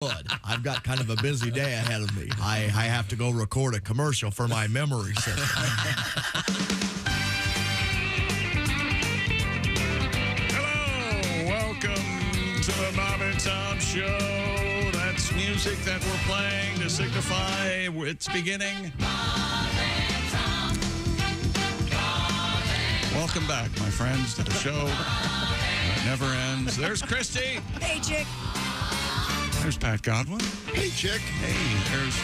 I've got kind of a busy day ahead of me. I have to go record a commercial for my memory system. Hello, welcome to the Bob and Tom Show. That's music that we're playing to signify it's beginning. Welcome back, my friends, to the show that never ends. There's Christy. Hey, chick. There's Pat Godwin. Hey, chick. Hey, there's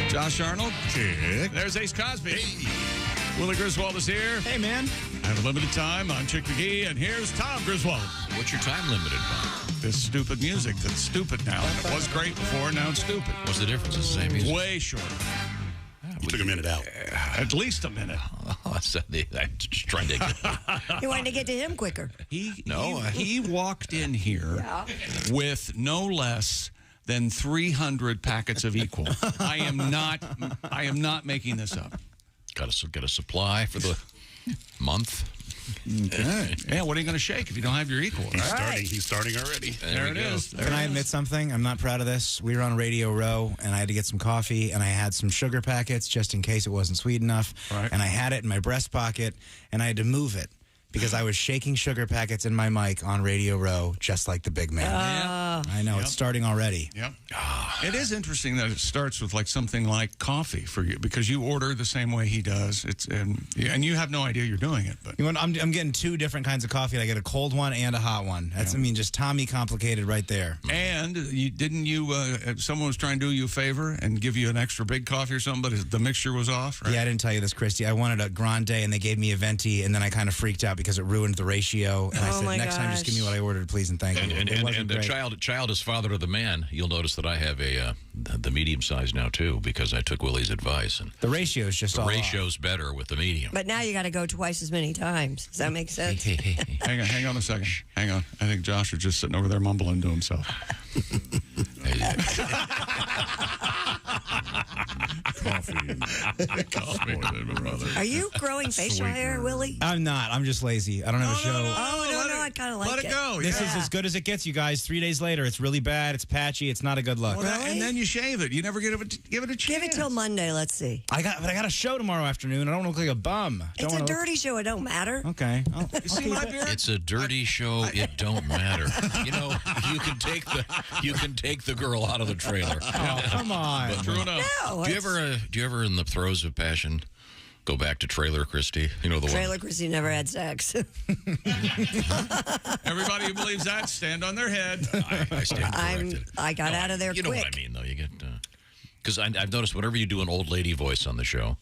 Josh Arnold. Chick. There's Ace Cosby. Hey. Willie Griswold is here. Hey, man. I have a limited time. I'm Chick McGee, and here's Tom Griswold. What's your time limited by? This stupid music that's stupid now. It was great before, now it's stupid. What's the difference? It's the same music. Way shorter. You took a minute out. At least a minute. I'm just trying to get... You wanted to get to him quicker. He walked in here with no less than 300 packets of Equal. I am not making this up. Got to get a supply for the month. Okay. Yeah, what are you going to shake if you don't have your Equal? He's starting already. There it is. Can I admit something? I'm not proud of this. We were on Radio Row, and I had to get some coffee, and I had some sugar packets just in case it wasn't sweet enough. Right. And I had it in my breast pocket, and I had to move it because I was shaking sugar packets in my mic on Radio Row just like the big man. I know. It's starting already. Yep. It is interesting that it starts with like something like coffee for you because you order the same way he does. And you have no idea you're doing it. But You know, I'm getting two different kinds of coffee. I get a cold one and a hot one. That's, I mean, just Tommy complicated right there. And someone was trying to do you a favor and give you an extra big coffee or something, but the mixture was off, right? Yeah, I didn't tell you this, Christy. I wanted a grande, and they gave me a venti, and then I kind of freaked out because it ruined the ratio. And I said, next time, just give me what I ordered, please, and thank you. And the child is father to the man. You'll notice that I have the medium size now, too, because I took Willie's advice. And the ratio is just the all ratio's better with the medium. But now you got to go twice as many times. Does that make sense? Hang on a second. Hang on. I think Josh is just sitting over there mumbling to himself. Coffee. Are you growing facial hair, Willie? I'm not. I'm just lazy. I don't have a show. No, I kind of like it. Let it go. This is as good as it gets, you guys. 3 days later, it's really bad. It's patchy. It's not a good look. Well, and then you shave it. You never give it a chance. Give it till Monday. Let's see. But I got a show tomorrow afternoon. I don't look like a bum. It's a dirty show. It don't matter. Okay. See my beard? It's a dirty show. It don't matter. You know, you can take the girl out of the trailer. Oh, come on. True enough. No, Do you ever in the throes of passion go back to Trailer Christy? You know the Trailer one. Christy never had sex. Everybody who believes that, stand on their head. I stand corrected. I got out of there you quick. You know what I mean, though. You get because I've noticed whenever you do an old lady voice on the show,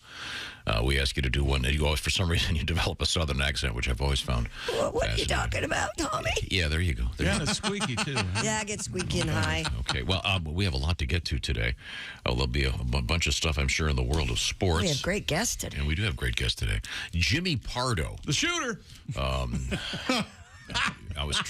we ask you to do one, and you always, for some reason, you develop a southern accent, which I've always found. What are you talking about, Tommy? Yeah, there you go. Yeah, it's squeaky too. Yeah, I get squeaky and high. Okay, well, we have a lot to get to today. There'll be a bunch of stuff, I'm sure, in the world of sports. We have great guests today. And we do have great guests today. Jimmy Pardo. The shooter. I was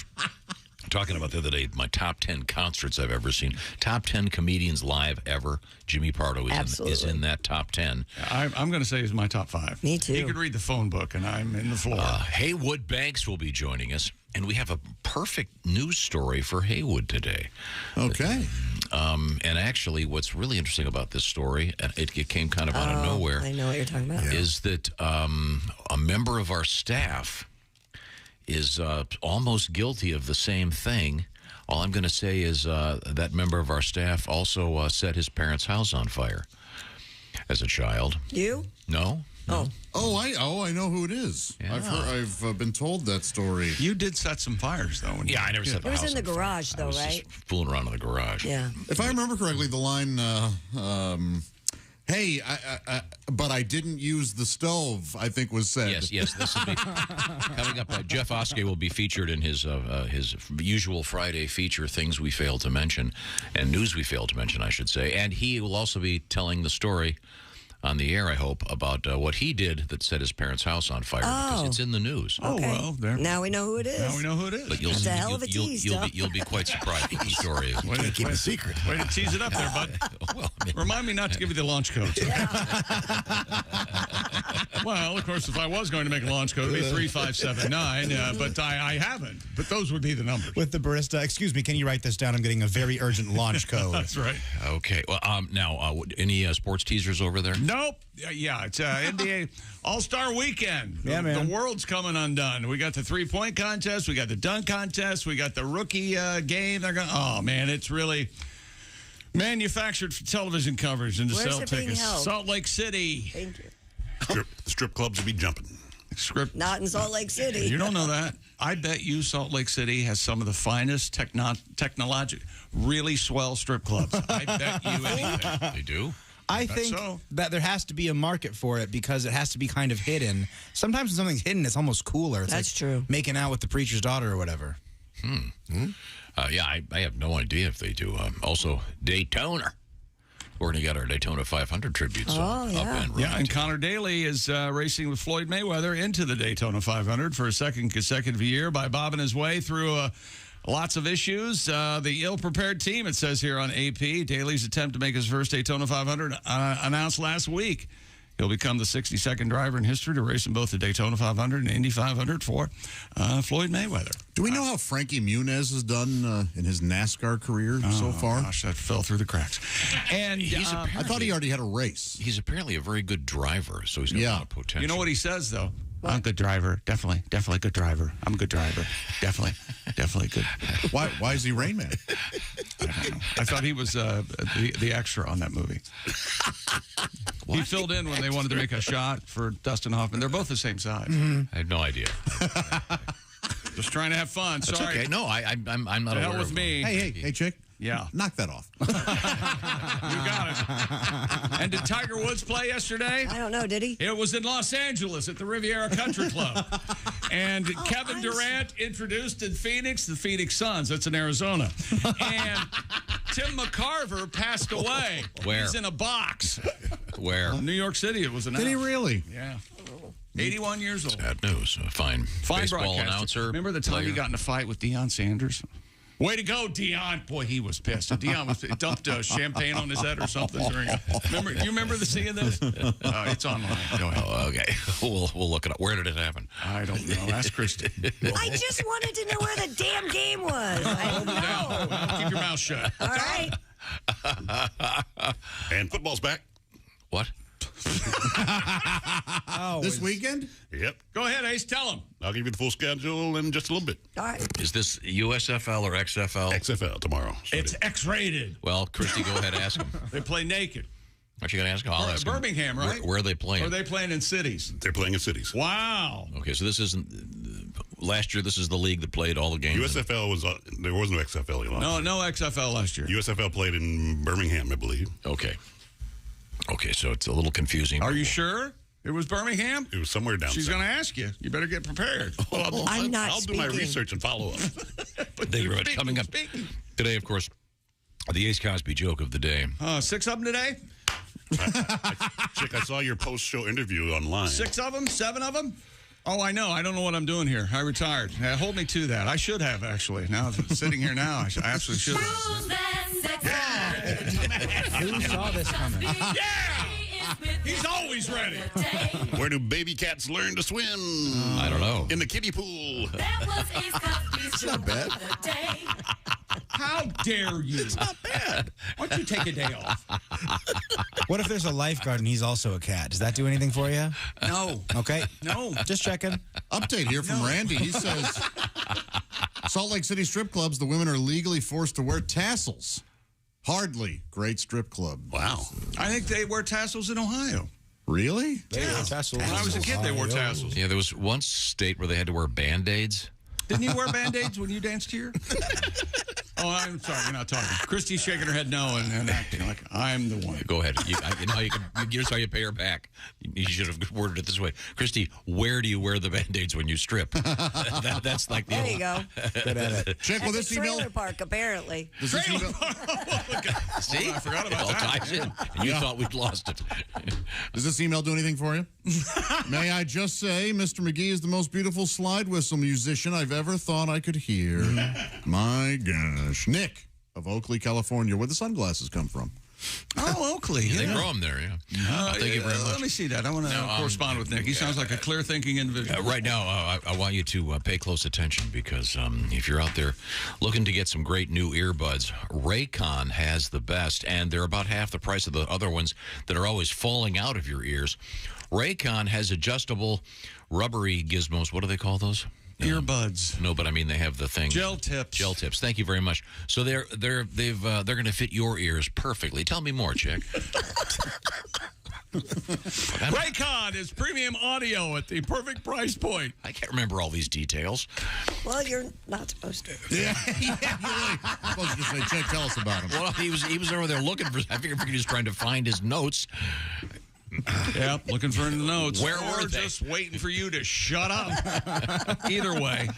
talking about the other day, my top 10 concerts I've ever seen. Top 10 comedians live ever. Jimmy Pardo is in that top 10. I'm going to say he's my top 5. Me too. You could read the phone book, and I'm in the floor. Heywood Banks will be joining us, and we have a perfect news story for Heywood today. Okay. And actually, what's really interesting about this story, and it came kind of out of nowhere, I know what you're talking about. is that a member of our staff is almost guilty of the same thing. All I'm going to say is that member of our staff also set his parents' house on fire as a child. You? No? Oh. I know who it is. Yeah. I've been told that story. You did set some fires, though. Yeah, I never set the It was house in the on fire. garage, though, I was right? just fooling around in the garage. Yeah. If I remember correctly, the line, hey, but I didn't use the stove, I think was said. Yes. This will be coming up. Jeff Oskey will be featured in his usual Friday feature, Things We Failed to Mention, and News We Failed to Mention, I should say. And he will also be telling the story on the air, I hope, about what he did that set his parents' house on fire, because it's in the news. Oh, Okay. well, there. Now we know who it is. Now we know who it is. But you'll That's a hell of a tease, Tom. you'll be quite surprised what the story is. Way to keep a secret. Way to tease it up there, bud. Well, I mean, Remind me not to give you the launch codes. Well, of course, if I was going to make a launch code, it would be 3579, but I haven't. But those would be the numbers. With the barista, excuse me, can you write this down? I'm getting a very urgent launch code. That's right. Okay. Well, now, any sports teasers over there? Nope. Yeah, it's NBA All-Star Weekend. Yeah, man. The world's coming undone. We got the three-point contest. We got the dunk contest. We got the rookie game. They're going. Oh man, it's really manufactured for television coverage and to Where's sell it being tickets. held? Salt Lake City. Thank you. Strip clubs will be jumping. Not in Salt Lake City. You don't know that. I bet you Salt Lake City has some of the finest technological, really swell strip clubs. I bet you anything. They do? I think that there has to be a market for it because it has to be kind of hidden. Sometimes when something's hidden, it's almost cooler. It's That's like true. Making out with the preacher's daughter or whatever. Yeah, I have no idea if they do. Also, Daytona. We're going to get our Daytona 500 tributes up and running. Yeah, and Connor Daly is racing with Floyd Mayweather into the Daytona 500 for a second consecutive year by bobbing his way through lots of issues. The ill-prepared team, it says here on AP, Daly's attempt to make his first Daytona 500 announced last week. He'll become the 62nd driver in history to race in both the Daytona 500 and Indy 500 for Floyd Mayweather. Do we know how Frankie Muniz has done in his NASCAR career so far? Gosh, that fell through the cracks. And I thought he already had a race. He's apparently a very good driver, so he's got a lot of potential. you know what he says, though? I'm a good driver. Definitely good driver. I'm a good driver. Definitely good. Why is he Rain Man? I don't know. I thought he was the extra on that movie. He filled in when they wanted to make a shot for Dustin Hoffman. They're both the same size. I have no idea. Just trying to have fun. That's Sorry. okay. No, I'm not The aware hell with of me. Hey, chick. Yeah. Knock that off. You got it. And did Tiger Woods play yesterday? I don't know, did he? It was in Los Angeles at the Riviera Country Club. And Kevin Durant introduced in Phoenix, the Phoenix Suns. That's in Arizona. And Tim McCarver passed away. Where? He's in a box. Where? New York City, it was announced. Did he really? Yeah. 81 years old. Bad news. A fine baseball broadcaster. announcer. Remember the time he got in a fight with Deion Sanders? Way to go, Deion. Boy, he was pissed. Deion was dumped champagne on his head or something during it. You remember the seeing this? It's online. Go ahead. Oh, okay. We'll look it up. Where did it happen? I don't know. Ask Kristen. I just wanted to know where the damn game was. I don't know. Keep your mouth shut. All right. And football's back. What? This weekend? Yep. Go ahead, Ace. Tell him. I'll give you the full schedule in just a little bit. All right. Is this USFL or XFL? XFL tomorrow. It's X-rated. Well, Christy, go ahead, ask him. They play naked. Aren't you going to ask him? I'll ask him. Birmingham, right? Where are they playing? Or are they playing in cities? They're playing in cities. Wow. Okay, so this isn't... Last year, this is the league that played all the games. USFL was... there was no XFL last year. No XFL last year. USFL played in Birmingham, I believe. Okay. Okay, so it's a little confusing. Are you sure it was Birmingham? It was somewhere down She's south. going to ask you. You better get prepared. I'm not I'll do my speaking. research and follow up. Thank you very much. Coming up today, of course, the Ace Cosby joke of the day. 6 of them today? Chick, I saw your post-show interview online. 6 of them? 7 of them? Oh, I know. I don't know what I'm doing here. I retired. Hold me to that. I should have, actually. Now, sitting here now, I absolutely should have. Who saw this coming? Yeah! He's always ready. Where do baby cats learn to swim? I don't know. In the kiddie pool. It's not bad. How dare you? It's not bad. Why don't you take a day off? What if there's a lifeguard and he's also a cat? Does that do anything for you? No. Okay. No. Just checking. Update here from Randy. He says, Salt Lake City strip clubs, the women are legally forced to wear tassels. Hardly. Great strip club. Wow. I think they wear tassels in Ohio. Really? Yeah. Tassels. When I was a kid, they wore tassels. Yeah, there was one state where they had to wear Band-Aids. Didn't you wear Band-Aids when you danced here? Oh, I'm sorry. You're not talking. Christy's shaking her head no and acting like I'm the one. Go ahead. Here's how you pay her back. You should have worded it this way. Christy, where do you wear the Band-Aids when you strip? That's like the There you go. Good at it. Check At with the this email. trailer park, apparently. Does this email, See? I forgot about it all that. ties in. And you thought we'd lost it. does this email do anything for you? May I just say, Mr. McGee is the most beautiful slide whistle musician I've ever thought I could hear. My gosh. Nick of Oakley, California, where the sunglasses come from. Oh, Oakley. They grow them there, yeah. Thank you very much. Let me see that. I want to correspond with Nick. He sounds like a clear-thinking individual. Right now, I want you to pay close attention because if you're out there looking to get some great new earbuds, Raycon has the best, and they're about half the price of the other ones that are always falling out of your ears. Raycon has adjustable rubbery gizmos. What do they call those? Earbuds. No, but I mean they have the thing. Gel tips. Gel tips. Thank you very much. So they're going to fit your ears perfectly. Tell me more, Chick. Raycon is premium audio at the perfect price point. I can't remember all these details. Well, you're not supposed to. Yeah, you're really supposed to just say, Chick, tell us about him. Well, he was over there looking for. I figured he was trying to find his notes. Yep, looking for the notes. Where were they? Just waiting for you to shut up. Either way.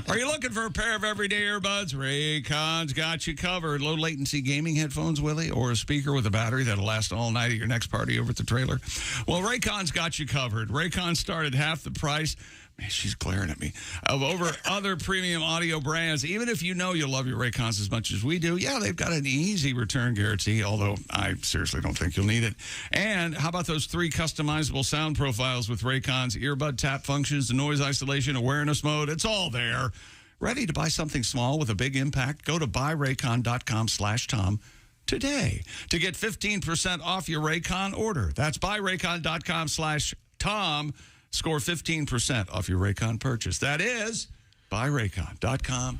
Are you looking for a pair of everyday earbuds? Raycon's got you covered. Low latency gaming headphones, Willie, or a speaker with a battery that'll last all night at your next party over at the trailer? Well, Raycon's got you covered. Raycon started half the price. Man, she's glaring at me. Of over other premium audio brands. Even if you know you love your Raycons as much as we do, yeah, they've got an easy return guarantee, although I seriously don't think you'll need it. And how about those 3 customizable sound profiles with Raycon's earbud tap functions, the noise isolation, awareness mode? It's all there. Ready to buy something small with a big impact? Go to buyraycon.com/Tom today to get 15% off your Raycon order. That's buyraycon.com/Tom. Score 15% off your Raycon purchase. That is buyraycon.com/Tom.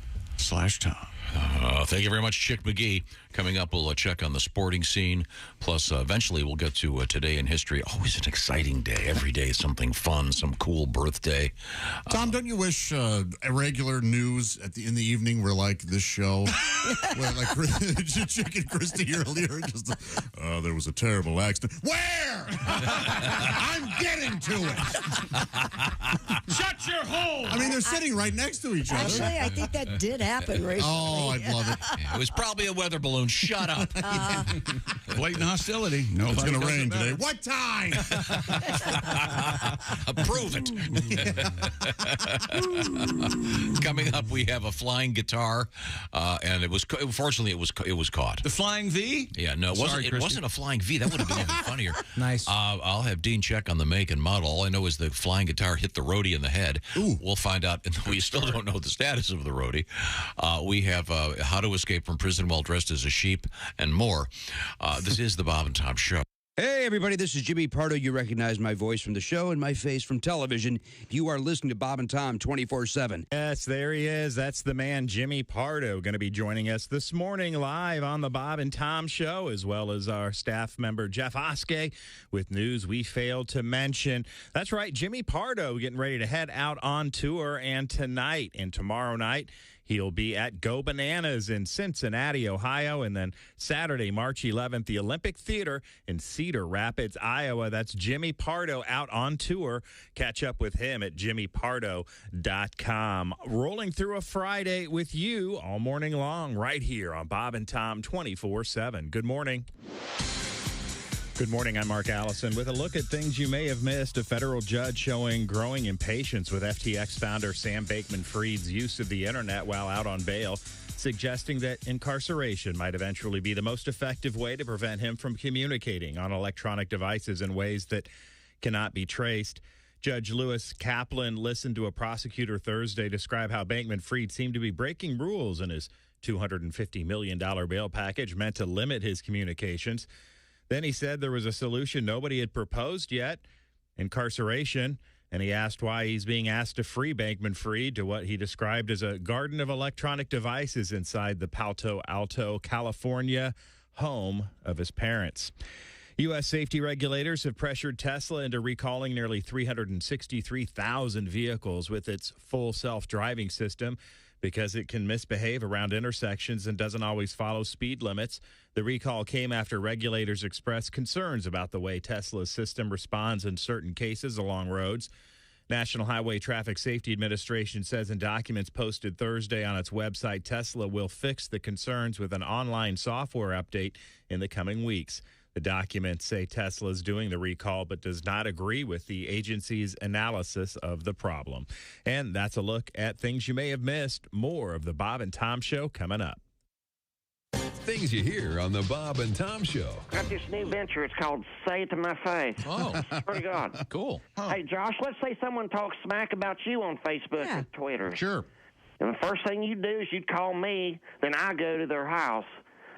Thank you very much, Chick McGee. Coming up, we'll check on the sporting scene. Plus, eventually, we'll get to Today in History. Always an exciting day. Every day is something fun, some cool birthday. Tom, don't you wish irregular news in the evening were like this show? Where, like, Chick and Christy earlier, just, there was a terrible accident. Where? I'm getting to it. Shut your hole! I mean, they're sitting right next to each other. Actually, I think that did happen recently. Oh, I'd love it. Yeah, it was probably a weather balloon. Shut up. Blatant hostility. It's going to rain today. What time? Prove it. Coming up, we have a flying guitar, and fortunately it was caught. The Flying V? Yeah, no, it wasn't a Flying V. That would have been even funnier. Nice. I'll have Dean check on the make and model. All I know is the flying guitar hit the roadie in the head. Ooh. We'll find out. And we still don't know the status of the roadie. We have how to escape from prison while dressed as a sheep and more. This is the Bob and Tom Show. Hey, everybody, this is Jimmy Pardo. You recognize my voice from the show and my face from television. You are listening to Bob and Tom 24/7. Yes, there he is. That's the man, Jimmy Pardo, going to be joining us this morning live on the Bob and Tom Show, as well as our staff member, Jeff Oskey, with news we failed to mention. That's right, Jimmy Pardo getting ready to head out on tour, and tonight and tomorrow night, he'll be at Go Bananas in Cincinnati, Ohio, and then Saturday, March 11th, the Olympic Theater in Cedar Rapids, Iowa. That's Jimmy Pardo out on tour. Catch up with him at jimmypardo.com. Rolling through a Friday with you all morning long right here on Bob and Tom 24/7. Good morning. Good morning, I'm Mark Allison. With a look at things you may have missed, a federal judge showing growing impatience with FTX founder Sam Bankman-Fried's use of the internet while out on bail, suggesting that incarceration might eventually be the most effective way to prevent him from communicating on electronic devices in ways that cannot be traced. Judge Lewis Kaplan listened to a prosecutor Thursday describe how Bankman-Fried seemed to be breaking rules in his $250 million bail package meant to limit his communications. Then he said there was a solution nobody had proposed yet, incarceration, and he asked why he's being asked to free Bankman-Fried to what he described as a garden of electronic devices inside the Palo Alto, California home of his parents. U.S. safety regulators have pressured Tesla into recalling nearly 363,000 vehicles with its full self-driving system because it can misbehave around intersections and doesn't always follow speed limits. The recall came after regulators expressed concerns about the way Tesla's system responds in certain cases along roads. National Highway Traffic Safety Administration says in documents posted Thursday on its website, Tesla will fix the concerns with an online software update in the coming weeks. The documents say Tesla is doing the recall but does not agree with the agency's analysis of the problem. And that's a look at things you may have missed. More of the Bob and Tom Show coming up. things you hear on the Bob and Tom Show. Got this new venture. It's called Say It to My Face. Oh. Pretty good. Cool. Hey, Josh, let's say someone talks smack about you on Facebook or Twitter. Sure. And the first thing you do is you'd call me, then I go to their house.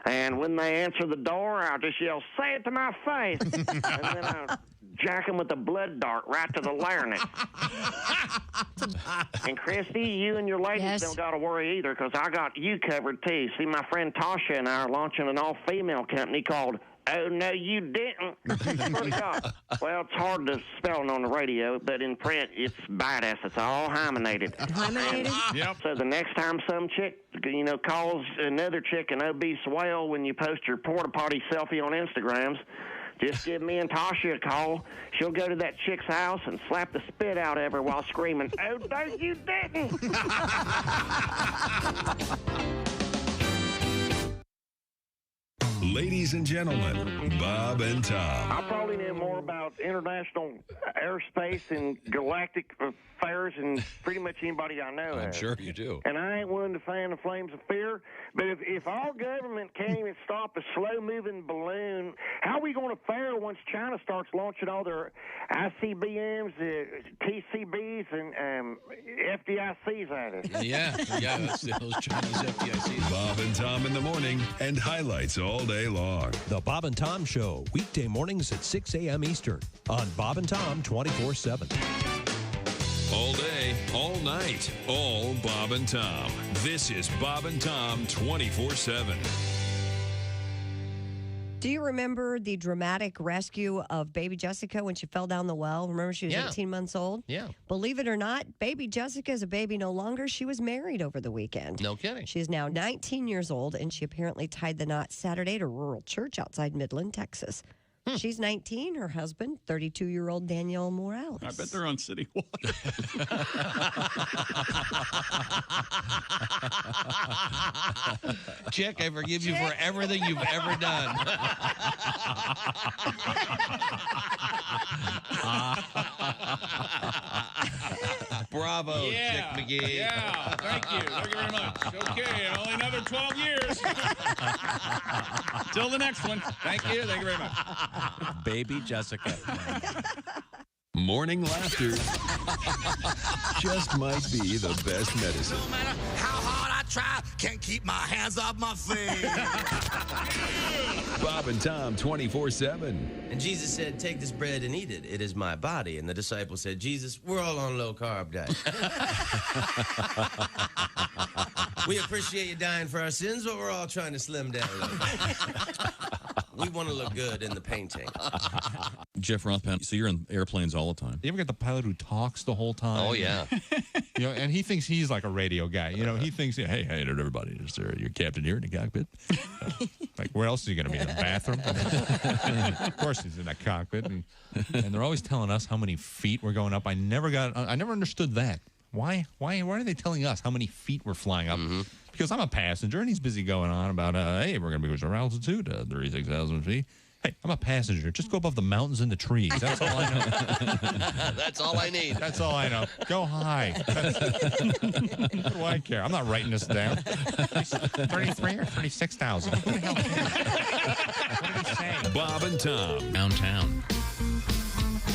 And when they answer the door, I'll just yell, say it to my face. And then I'll jack them with a blood dart right to the larynx. And Christy, you and your ladies don't got to worry either, because I got you covered too. See, my friend Tasha and I are launching an all-female company called Oh, No, You Didn't. Pretty good. Well, it's hard to spell it on the radio, but in print, it's badass. It's all hymenated. Hymenated? Yep. So the next time some chick, calls another chick an obese whale when you post your porta potty selfie on Instagrams, just give me and Tasha a call. She'll go to that chick's house and slap the spit out of her while screaming, oh, no, you didn't. Ladies and gentlemen, Bob and Tom. I probably know more about international airspace and galactic affairs than pretty much anybody I know. I'm sure you do. And I ain't one to fan the flames of fear, but if our government can't even stop a slow-moving balloon, how are we going to fare once China starts launching all their ICBMs, TCBs, and FDICs at us? Yeah, that's those Chinese FDICs. Bob and Tom in the morning and highlights all day long. The Bob and Tom Show, weekday mornings at 6 a.m. Eastern on Bob and Tom 24/7. All day, all night, all Bob and Tom. This is Bob and Tom 24/7. Do you remember the dramatic rescue of baby Jessica when she fell down the well? Remember she was 18 months old? Yeah. Believe it or not, baby Jessica is a baby no longer. She was married over the weekend. No kidding. She is now 19 years old, and she apparently tied the knot Saturday at a rural church outside Midland, Texas. She's 19. Her husband, 32-year-old Daniel Morales. I bet they're on City Walk. Chick, I forgive you for everything you've ever done. Bravo, Chick McGee. Yeah, thank you. Thank you very much. Okay, only another 12 years. Till the next one. Thank you. Thank you very much. Baby Jessica. Morning laughter just might be the best medicine. No matter how hard I try, can't keep my hands off my face. Bob and Tom 24/7. And Jesus said, take this bread and eat it. It is my body. And the disciples said, Jesus, we're all on low-carb diet. We appreciate you dying for our sins, but we're all trying to slim down a little bit. We want to look good in the painting. Jeff Rothpan, so you're in airplanes all the time. You ever get the pilot who talks the whole time? Oh, yeah. And he thinks he's like a radio guy. He thinks, hey, everybody, is there your captain here in the cockpit? Like, where else is he going to be, in the bathroom? Of course he's in that cockpit. And they're always telling us how many feet we're going up. I never understood that. Why are they telling us how many feet we're flying up? Mm-hmm. Because I'm a passenger, and he's busy going on about, hey, we're going to be at our altitude, 36,000 feet. Hey, I'm a passenger. Just go above the mountains and the trees. That's all I know. That's all I need. That's all I know. Go high. What do I care? I'm not writing this down. 33 or 36,000. Who the hell cares? What did he say? Bob and Tom. Downtown.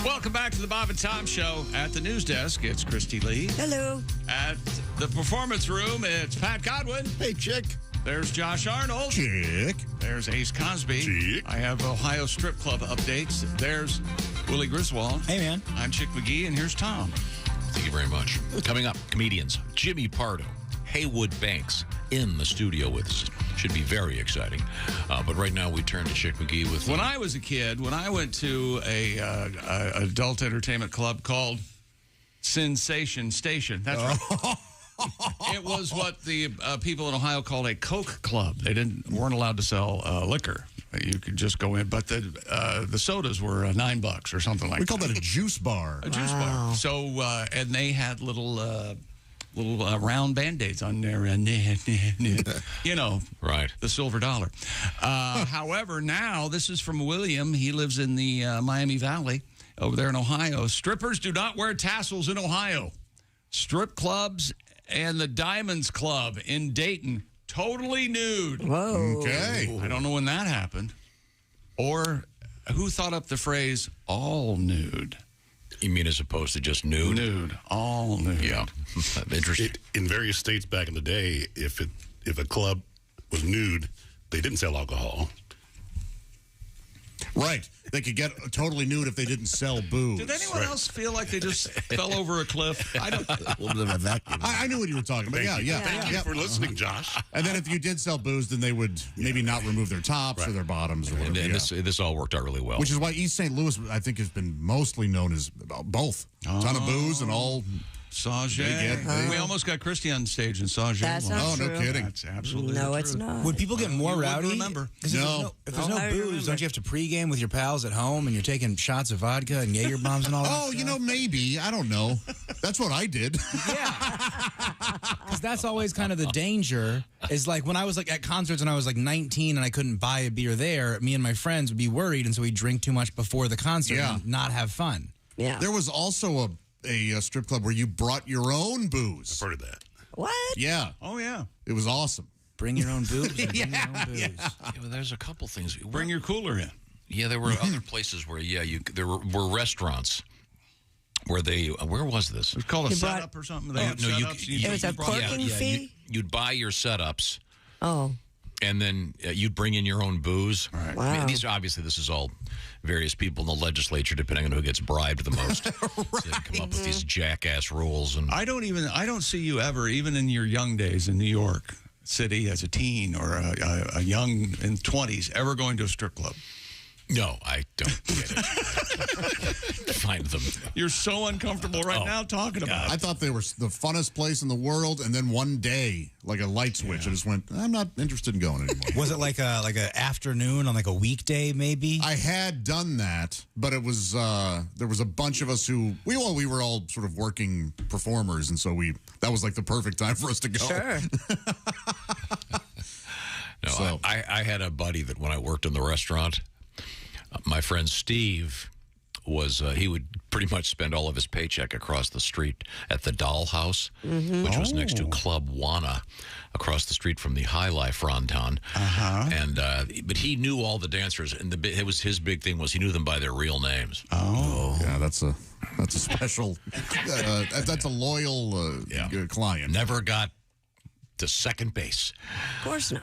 Welcome back to the Bob and Tom Show. At the news desk, it's Christy Lee. Hello. At the performance room, it's Pat Godwin. Hey, Chick. There's Josh Arnold. Chick. There's Ace Cosby. Chick. I have Ohio Strip Club updates. There's Willie Griswold. Hey, man. I'm Chick McGee, and here's Tom. Thank you very much. Coming up, comedians Jimmy Pardo, Heywood Banks in the studio with us. Should be very exciting. But right now we turn to Chick McGee with... When I was a kid, when I went to a adult entertainment club called Sensation Station, that's right. It was what the people in Ohio called a Coke Club. They weren't allowed to sell liquor. You could just go in, but the sodas were $9 or something like that. We called that a juice bar. A juice bar. So, and they had little round Band-Aids on there, and right, the silver dollar. However, now this is from William. He lives in the Miami Valley over there in Ohio. Strippers do not wear tassels in Ohio. Strip clubs and the Diamonds Club in Dayton totally nude. Whoa. Okay. I don't know when that happened. Or who thought up the phrase all nude? You mean as opposed to just nude? Nude. All nude. Yeah. Interesting. In various states back in the day, if a club was nude, they didn't sell alcohol. Right. They could get totally nude if they didn't sell booze. Did anyone else feel like they just fell over a cliff? I don't. A little bit of a vacuum. I knew what you were talking about. Thank Yeah. you. Thank you for listening, Josh. And then if you did sell booze, then they would maybe not remove their tops or their bottoms or whatever. And this all worked out really well. Which is why East St. Louis, I think, has been mostly known as both. A ton of booze and all. Sauget. We almost got Christy on stage in Sauget. That's not true. No kidding. That's absolutely No, the it's truth. not. Would people get more rowdy? Remember? If there's no booze, don't you have to pregame with your pals at home and you're taking shots of vodka and Jaeger bombs and all that? Oh, you know, maybe. I don't know. That's what I did. Because that's always kind of the danger. Is like when I was like at concerts when I was like 19 and I couldn't buy a beer there, me and my friends would be worried, and so we'd drink too much before the concert and not have fun. Yeah. There was also a strip club where you brought your own booze. I've heard of that. What? Yeah. Oh, yeah. It was awesome. Bring your own booze. Bring your own booze. Yeah, well, there's a couple things. Bring your cooler in. Yeah, there were other places where, there were restaurants where where was this? It was called a setup or something. They had setups. It was a parking fee? You'd buy your setups. Oh. And then you'd bring in your own booze. Right. Wow. I mean, this is all various people in the legislature, depending on who gets bribed the most. Right. They come up with these jackass rules. And I don't see you ever, even in your young days in New York City as a teen or a young in 20s, ever going to a strip club. No, I don't get it. Find them. You're so uncomfortable right now talking about it. I thought they were the funnest place in the world, and then one day, like a light switch, I just went, I'm not interested in going anymore. Was it like an afternoon on like a weekday, maybe? I had done that, but it was there was a bunch of us who we were all sort of working performers, and so that was like the perfect time for us to go. Sure. No, I had a buddy that when I worked in the restaurant, my friend Steve he would pretty much spend all of his paycheck across the street at the Dollhouse, which was next to Club Wana, across the street from the High Life Fronton. And but he knew all the dancers, and his big thing was he knew them by their real names. Oh, yeah, that's a special, that's a loyal client. Never got to second base. Of course not.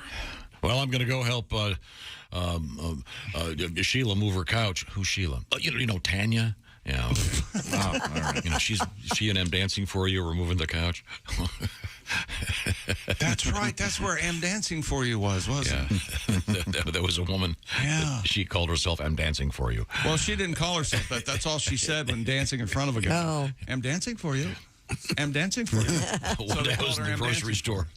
Well, I'm going to go help Sheila move her couch. Who's Sheila? You know Tanya. Yeah. Okay. Wow. All right. You know she and M Dancing for You were moving the couch. That's right. That's where M Dancing for You wasn't it? There was a woman. Yeah. She called herself M Dancing for You. Well, she didn't call herself that. That's all she said when dancing in front of a guy. Oh. M Dancing for You. I'm dancing for you. One day I was in the grocery store,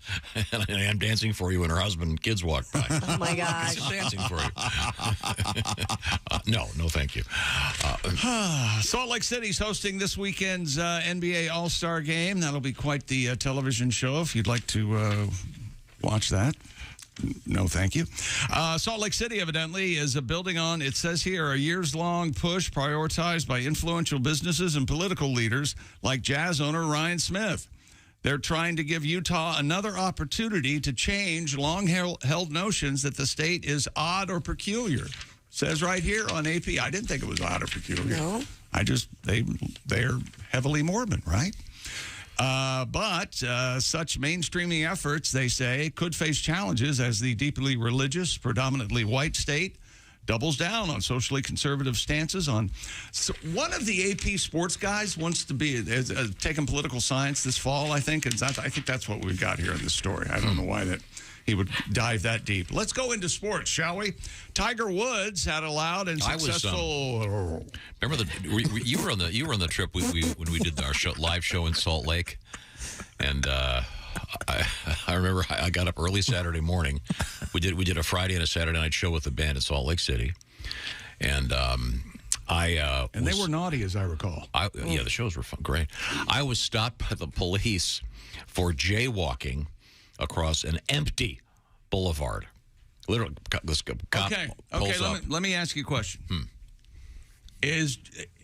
and I'm dancing for you, and her husband and kids walked by. Oh, my gosh. I'm dancing for you. No, thank you. Salt Lake City's hosting this weekend's NBA All-Star Game. That'll be quite the television show if you'd like to watch that. No, thank you. Salt Lake City, evidently, is building on, it says here, a years-long push prioritized by influential businesses and political leaders like jazz owner Ryan Smith. They're trying to give Utah another opportunity to change long-held notions that the state is odd or peculiar. Says right here on AP. I didn't think it was odd or peculiar. No. They're heavily Mormon, right? But such mainstreaming efforts, they say, could face challenges as the deeply religious, predominantly white state doubles down on socially conservative stances on. So one of the AP sports guys wants to be taking political science this fall, I think. And I think that's what we've got here in this story. I don't know why that he would dive that deep. Let's go into sports, shall we? Tiger Woods had a loud and successful. Remember you were on the trip when we did our live show in Salt Lake, and I remember I got up early Saturday morning. We did a Friday and a Saturday night show with the band in Salt Lake City, and they were naughty, as I recall. Yeah, the shows were great. I was stopped by the police for jaywalking across an empty boulevard. Literally, this cop pulls up. Let me ask you a question.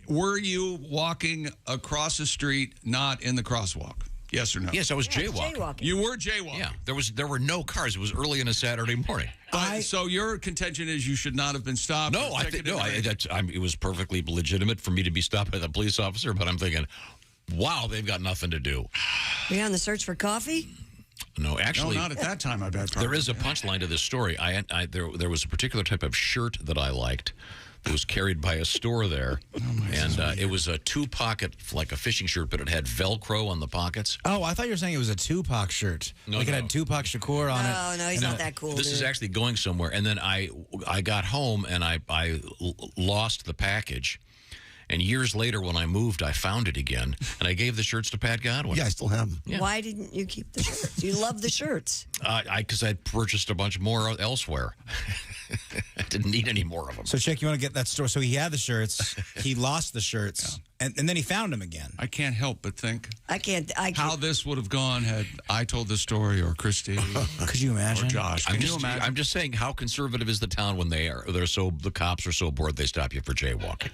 Were you walking across the street not in the crosswalk? Yes or no? Yes, I was jaywalking. You were jaywalking. Yeah, there were no cars. It was early on a Saturday morning. So your contention is you should not have been stopped? No, it was perfectly legitimate for me to be stopped by the police officer, but I'm thinking, wow, they've got nothing to do. Were you on the search for coffee? No, actually, no, not at that time. I bet there is a punchline to this story. There was a particular type of shirt that I liked that was carried by a store there, and it was a 2-pocket, like a fishing shirt, but it had Velcro on the pockets. Oh, I thought you were saying it was a Tupac shirt. It had Tupac Shakur on it. No, he's not that cool. This is actually going somewhere. And then I got home and I lost the package. And years later, when I moved, I found it again, and I gave the shirts to Pat Godwin. Yeah, I still have them. Yeah. Why didn't you keep the shirts? You love the shirts. Because I'd purchased a bunch more elsewhere. I didn't need any more of them. So, Chick, you want to get that store? So he had the shirts, he lost the shirts, and then he found them again. I can't help but think I can't. How this would have gone had I told the story or Christy. Could you imagine? Or Josh. Can you imagine? I'm just saying, how conservative is the town when the cops are so bored they stop you for jaywalking?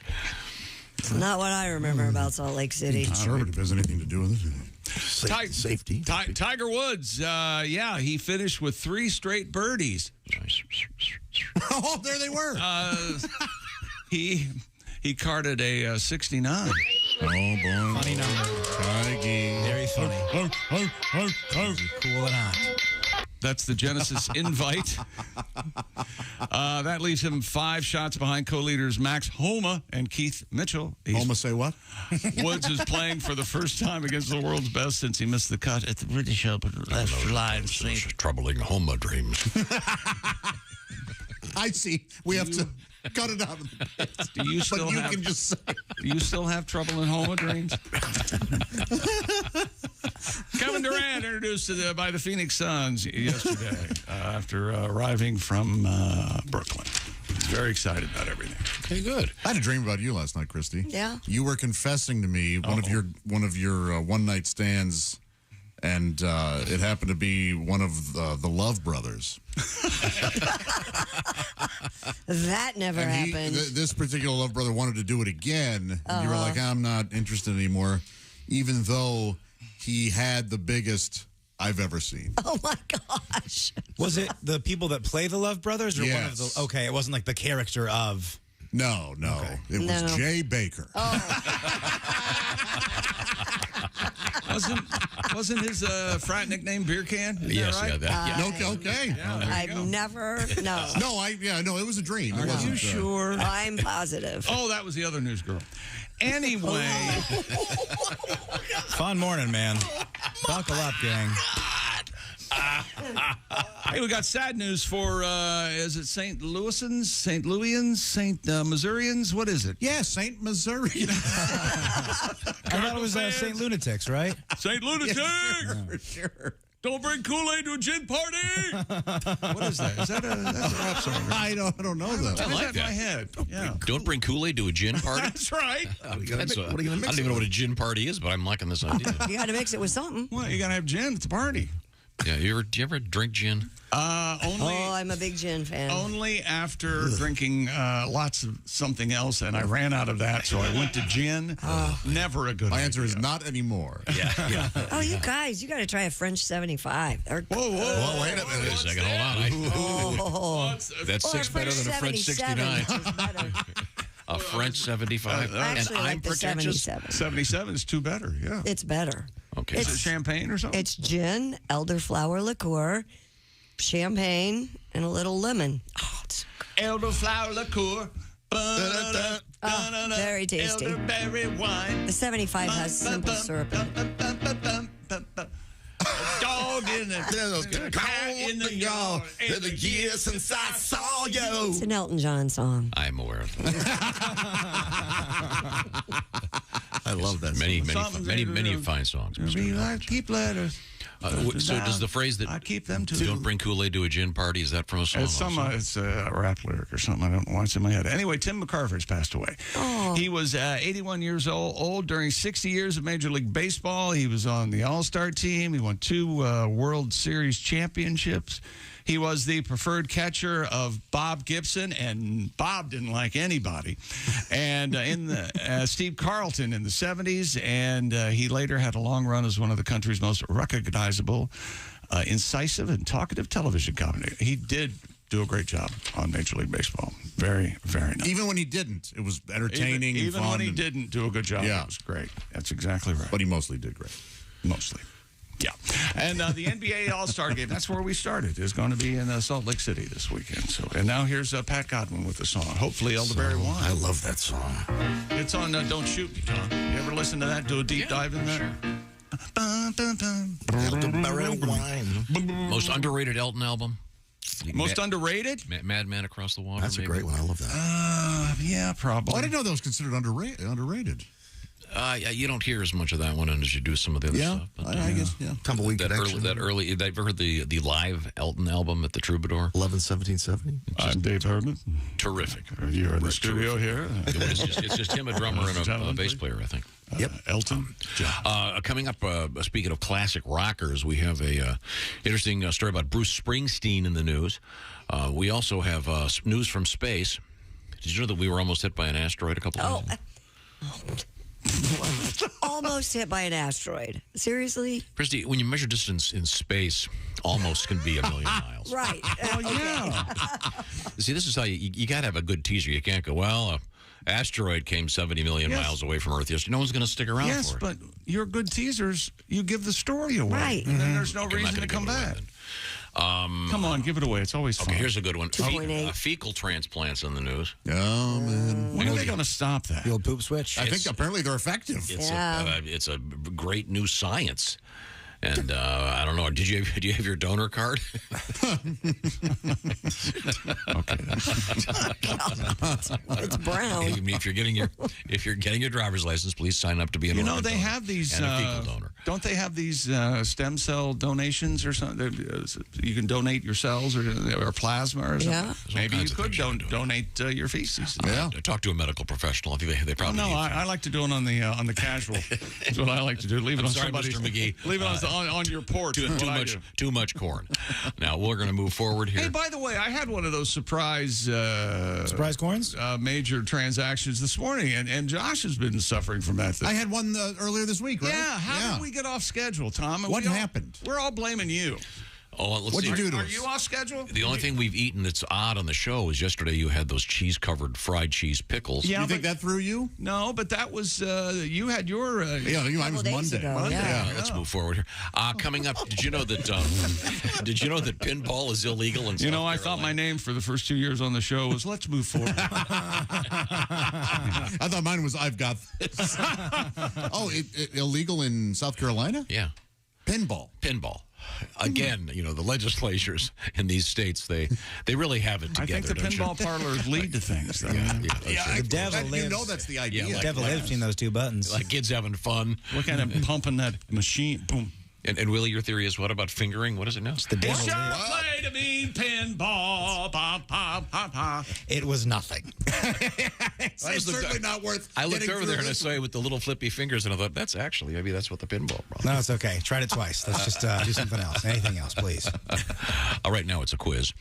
It's not what I remember about Salt Lake City. Conservative has anything to do with it. Safety. Tiger Woods, he finished with 3 straight birdies. Oh, there they were. He carded a 69. Oh, boy. Funny number. Tiggy. Very funny. Cool and hot. That's the Genesis invite. That leaves him 5 shots behind co-leaders Max Homa and Keith Mitchell. Homa say what? Woods is playing for the first time against the world's best since he missed the cut at the British Open last July. Troubling Homa dreams. I see. We have to cut it out of the pits. Do you still have? Can just say. Do you still have trouble in Homa dreams? Kevin Durant introduced by the Phoenix Suns yesterday after arriving from Brooklyn. He's very excited about everything. Okay, good. I had a dream about you last night, Christy. Yeah. You were confessing to me one of your one-night stands, and it happened to be one of the Love Brothers. That never happened. This particular Love Brother wanted to do it again, and you were like, I'm not interested anymore, even though he had the biggest I've ever seen. Oh, my gosh. Was it the people that play the Love Brothers? Or Yes. one of the, okay, it wasn't like the character of... No. Okay. It was Jay Baker. Wasn't his frat nickname Beer Can? Is Yes, that right? yeah. Okay. I've never, no. No, it was a dream. It Are wasn't, you sure? I'm positive. Oh, that was the other news girl. Anyway. Fun morning, man. Buckle up, gang. Hey, we got sad news for, is it St. Louisans, St. Louisans, St. Missourians? What is it? Yeah, St. Missouri. I thought it was St. Lunatics, right? St. Lunatic! For sure. Don't bring Kool-Aid to a gin party! What is that? Is that a rap song? I don't know that. I like In that. my head. Yeah. Don't bring Kool-Aid to a gin party? That's right. I don't even know what a gin party is, but I'm liking this idea. You got to mix it with something. Well, you got to have gin. It's a party. Yeah, do you ever drink gin? I'm a big gin fan. Only after drinking lots of something else, and I ran out of that, so I went to gin. Never a good My idea. answer is not anymore. Yeah. Oh, you guys, you got to try a French 75. Whoa, wait a minute. Wait a second. Hold on. That's 6 better than a French 69. A French 75. Actually, and I I'm like the pretentious. 77. 77 is two better, yeah. It's better. Okay. Is it champagne or something? It's gin, elderflower liqueur, champagne, and a little lemon. Oh, it's elderflower liqueur. very tasty. Elderberry wine. The 75 has simple syrup in it. Dog in the cat in the yard. In the years since I saw you. It's an Elton John song. I'm aware of that. I love that. Many fine songs. Keep letters. So does the phrase that I keep them too. Don't bring Kool-Aid to a gin party, is that from a song? It's a rap lyric or something. I don't know why it's in my head. Anyway, Tim McCarver's passed away. Oh. He was 81 years old during 60 years of Major League Baseball. He was on the All-Star team. He won 2 World Series championships. He was the preferred catcher of Bob Gibson, and Bob didn't like anybody. And Steve Carlton in the 70s, and he later had a long run as one of the country's most recognizable, incisive, and talkative television commentators. He did do a great job on Major League Baseball. Very, very nice. Even when he didn't, it was entertaining. Even and fun when he didn't do a good job, Yeah. it was great. That's exactly right. But he mostly did great. Mostly. Yeah. And the NBA All-Star Game, that's where we started. It's going to be in Salt Lake City this weekend. So, and now here's Pat Godwin with the song. Hopefully Elderberry won. I love that song. It's on Don't Shoot Me, Tom. You ever listen to that? Do a deep dive in that? Elderberry wine. Most underrated Elton album? Most underrated? Madman Across the Water. That's a great one. I love that. Yeah, probably. Well, I didn't know that was considered underrated. You don't hear as much of that one as you do some of the other stuff. But, I guess, Tumbleweed Connection. That early, have you ever heard the live Elton album at the Troubadour? 11-17-70. I'm Dave Herman. Terrific. You're in the studio here. It's just him, a drummer, and a bass player, I think. Yep. Elton. Coming up, speaking of classic rockers, we have a interesting story about Bruce Springsteen in the news. We also have news from space. Did you know that we were almost hit by an asteroid a couple of days ago? Almost hit by an asteroid. Seriously? Christy, when you measure distance in space, almost can be a million miles. Right. Oh, yeah. See, this is how you got to have a good teaser. You can't go, well, asteroid came 70 million miles away from Earth yesterday. No one's going to stick around for it. Yes, but your good teasers, you give the story away. Right. And then there's no reason to come back. Come on, give it away. It's always fun. Okay, here's a good one. 2.8. Fecal transplants in the news. Oh, man. When are they going to stop that? The old poop switch. I think apparently they're effective. It's a great new science. And I don't know. Do you have your donor card? Okay. It's brown. If you're getting your driver's license, please sign up to be an organ they donor have these. and a fecal donor. Don't they have these stem cell donations or something? You can donate your cells or plasma or something. Yeah. Maybe you could donate your feces. Yeah. Talk to a medical professional. I think they probably. No, I like to do it on the casual. That's what I like to do. Leave it on somebody's. Mr. McGee. Leave it on your porch. Too much corn. Now we're going to move forward here. Hey, by the way, I had one of those surprise corns, major transactions this morning, and Josh has been suffering from that. I had one earlier this week, right? Yeah. How did we get off schedule, Tom? What happened? We're all blaming you. Oh, let's What'd see. you do to Are us? you off schedule? The only thing we've eaten that's odd on the show is yesterday you had those cheese-covered fried cheese pickles. Yeah, You think that threw you? No, but that was you had your. Yeah, mine was Monday. Yeah. Let's move forward here. Coming up, did you know that pinball is illegal in South Carolina? I thought my name for the first 2 years on the show was "Let's Move Forward." I thought mine was I've got this. Oh, illegal in South Carolina? Yeah. Pinball. Again, the legislatures in these states, they really have it together. I think the pinball parlors lead to things. Though. The devil lives. You know that's the idea. The devil lives between those two buttons. Like kids having fun. Look at him pumping that machine. Boom. And Willie, your theory is what about fingering? What is it now? The devil Sure lives. play to me pinball. Pop, pop, pop, pop. It was nothing. It's certainly not worth. I looked getting over through there and I this saw you with the little flippy fingers, and I thought maybe that's what the pinball brought. No, it's okay. Tried it twice. Let's just do something else. Anything else, please. All right, now it's a quiz.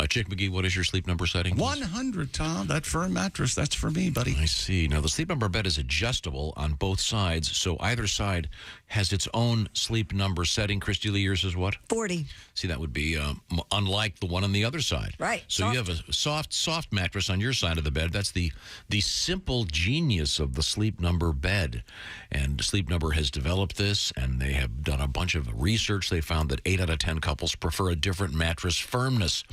Chick McGee, what is your sleep number setting? 100, Tom. That firm mattress. That's for me, buddy. I see. Now, the sleep number bed is adjustable on both sides, so either side has its own sleep number setting. Christy Lee, yours is what? 40. See, that would be unlike the one on the other side. Right. So you have a soft mattress on your side of the bed. That's the simple genius of the Sleep Number bed. And Sleep Number has developed this, and they have done a bunch of research. They found that 8 out of 10 couples prefer a different mattress firmness.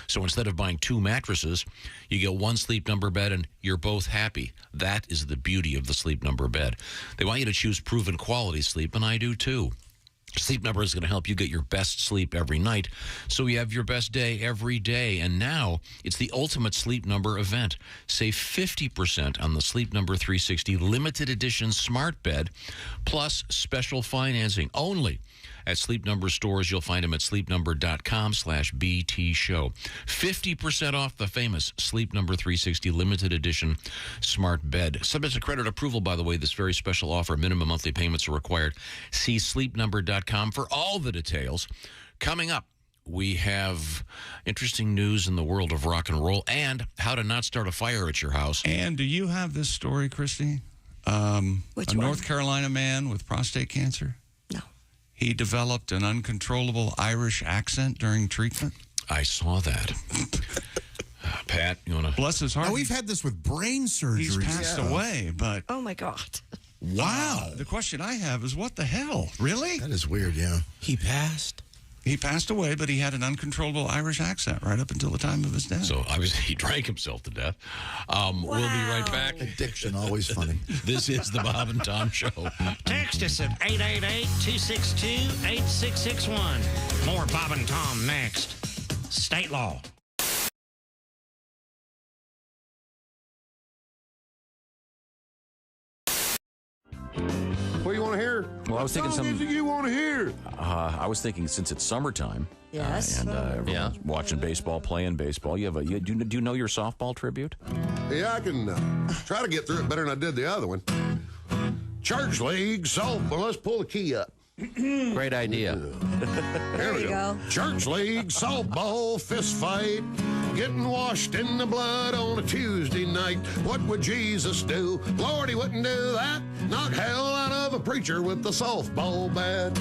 So instead of buying 2 mattresses, you get one Sleep Number bed, and you're both happy. That is the beauty of the Sleep Number bed. They want you to choose proven quality sleep, and I do too. Sleep Number is going to help you get your best sleep every night, so you have your best day every day. And now it's the ultimate Sleep Number event. Save 50% on the Sleep Number 360 limited edition smart bed, plus special financing only at Sleep Number stores. You'll find them at sleepnumber.com/BT show. 50% off the famous Sleep Number 360 limited edition smart bed. Subject to credit approval, by the way, this very special offer. Minimum monthly payments are required. See sleepnumber.com for all the details. Coming up, we have interesting news in the world of rock and roll and how to not start a fire at your house. And do you have this story, Christy? Which a one? North Carolina man with prostate cancer? No. He developed an uncontrollable Irish accent during treatment? I saw that. Pat, you want to... Bless his heart. Now, we've had this with brain surgery. He's passed away, but... Oh, my God. Wow. The question I have is, what the hell? Really? That is weird, yeah. He passed? He passed away, but he had an uncontrollable Irish accent right up until the time of his death. So obviously he drank himself to death. We'll be right back. Addiction, always funny. This is the Bob and Tom Show. Text us at 888-262-8661. More Bob and Tom next. State law. What do you want to hear? Well, I was thinking what music you want to hear? I was thinking since it's summertime. Yes. And everyone's watching baseball, playing baseball. You have do you know your softball tribute? Yeah, I can try to get through it better than I did the other one. Church league softball. Let's pull the key up. Great idea. There you go. Church league softball fist fight. Getting washed in the blood on a Tuesday night. What would Jesus do? Lord, he wouldn't do that. Knock hell out of a preacher with the softball bat.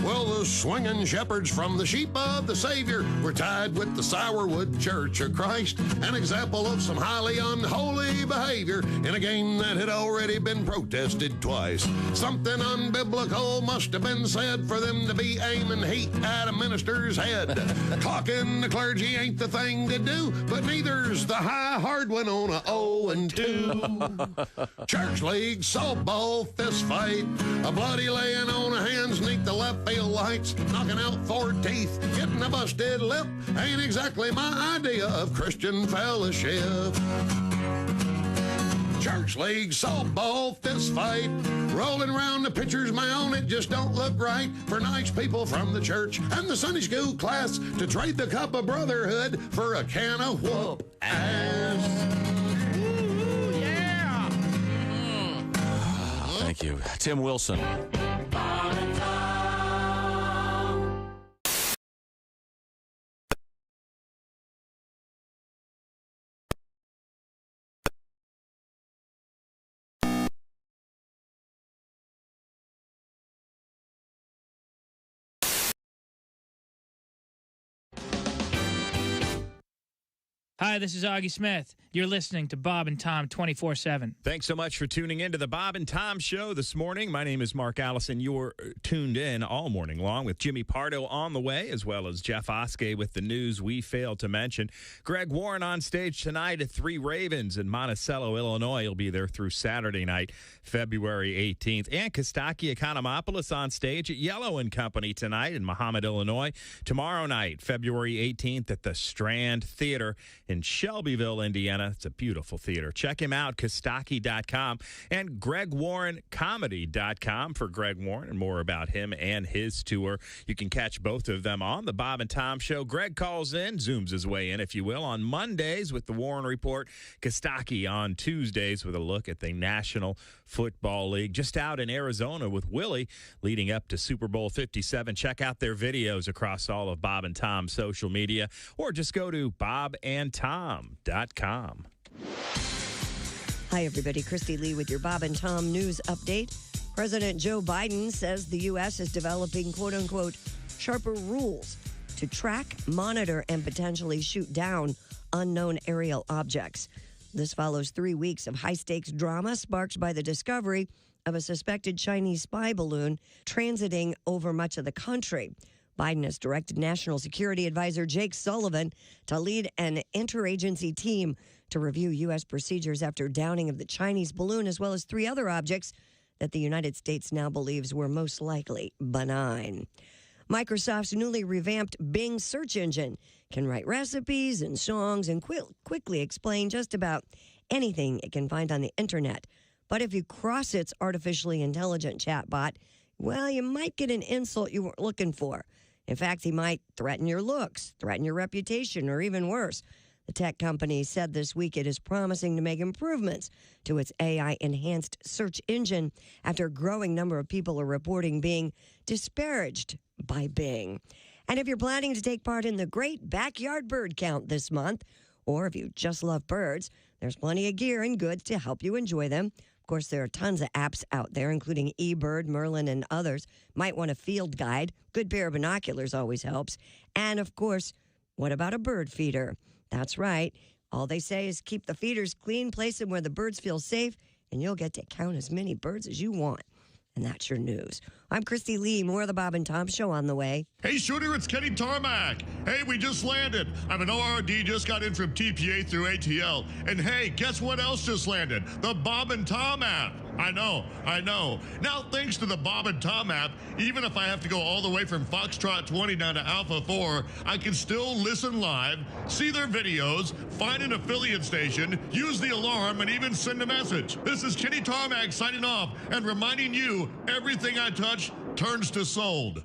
Well, the swinging shepherds from the sheep of the Savior were tied with the Sourwood Church of Christ, an example of some highly unholy behavior in a game that had already been protested twice. Something unbiblical must have been said for them to be aiming heat at a minister's head. Clocking the clergy ain't the thing to do, but neither's the high hard one on a 0-2. Church league softball fist fight, a bloody laying on of hands neath the left field lights, knocking out 4 teeth, getting a busted lip, ain't exactly my idea of Christian fellowship. Church league softball fist fight, rolling around the pitcher's mound, it just don't look right for nice people from the church and the Sunday school class to trade the cup of brotherhood for a can of whoop ass. Ooh, yeah. Thank you. Tim Wilson. Hi, this is Augie Smith. You're listening to Bob and Tom 24/7. Thanks so much for tuning in to the Bob and Tom Show this morning. My name is Mark Allison. You're tuned in all morning long with Jimmy Pardo on the way, as well as Jeff Oskey with the news we failed to mention. Greg Warren on stage tonight at 3 Ravens in Monticello, Illinois. He'll be there through Saturday night, February 18th. And Kostaki Economopoulos on stage at Yellow & Company tonight in Mahomet, Illinois. Tomorrow night, February 18th at the Strand Theater in Shelbyville, Indiana. It's a beautiful theater. Check him out, Kostaki.com and GregWarrenComedy.com for Greg Warren and more about him and his tour. You can catch both of them on the Bob and Tom Show. Greg calls in, zooms his way in, if you will, on Mondays with the Warren Report. Kostaki on Tuesdays with a look at the National Football League. Just out in Arizona with Willie leading up to Super Bowl 57. Check out their videos across all of Bob and Tom's social media or just go to bobandtom.com. Hi, everybody. Christy Lee with your Bob and Tom news update. President Joe Biden says the U.S. is developing, quote unquote, sharper rules to track, monitor, and potentially shoot down unknown aerial objects. This follows 3 weeks of high-stakes drama sparked by the discovery of a suspected Chinese spy balloon transiting over much of the country. Biden has directed National Security Advisor Jake Sullivan to lead an interagency team to review U.S. procedures after downing of the Chinese balloon, as well as 3 other objects that the United States now believes were most likely benign. Microsoft's newly revamped Bing search engine can write recipes and songs and quickly explain just about anything it can find on the internet. But if you cross its artificially intelligent chatbot, well, you might get an insult you weren't looking for. In fact, he might threaten your looks, threaten your reputation, or even worse. The tech company said this week it is promising to make improvements to its AI-enhanced search engine after a growing number of people are reporting being disparaged by Bing. And if you're planning to take part in the Great Backyard Bird Count this month, or if you just love birds, there's plenty of gear and goods to help you enjoy them. Of course, there are tons of apps out there, including eBird, Merlin, and others. Might want a field guide. Good pair of binoculars always helps. And, of course, what about a bird feeder? That's right. All they say is keep the feeders clean, place them where the birds feel safe, and you'll get to count as many birds as you want. And that's your news. I'm Christy Lee. More of the Bob and Tom Show on the way. Hey, Shooter, it's Kenny Tarmac. Hey, we just landed. I'm an ORD, just got in from TPA through ATL. And hey, guess what else just landed? The Bob and Tom app. I know. Now, thanks to the Bob and Tom app, even if I have to go all the way from Foxtrot 20 down to Alpha 4, I can still listen live, see their videos, find an affiliate station, use the alarm, and even send a message. This is Kenny Tarmac signing off and reminding you, everything I touch turns to sold.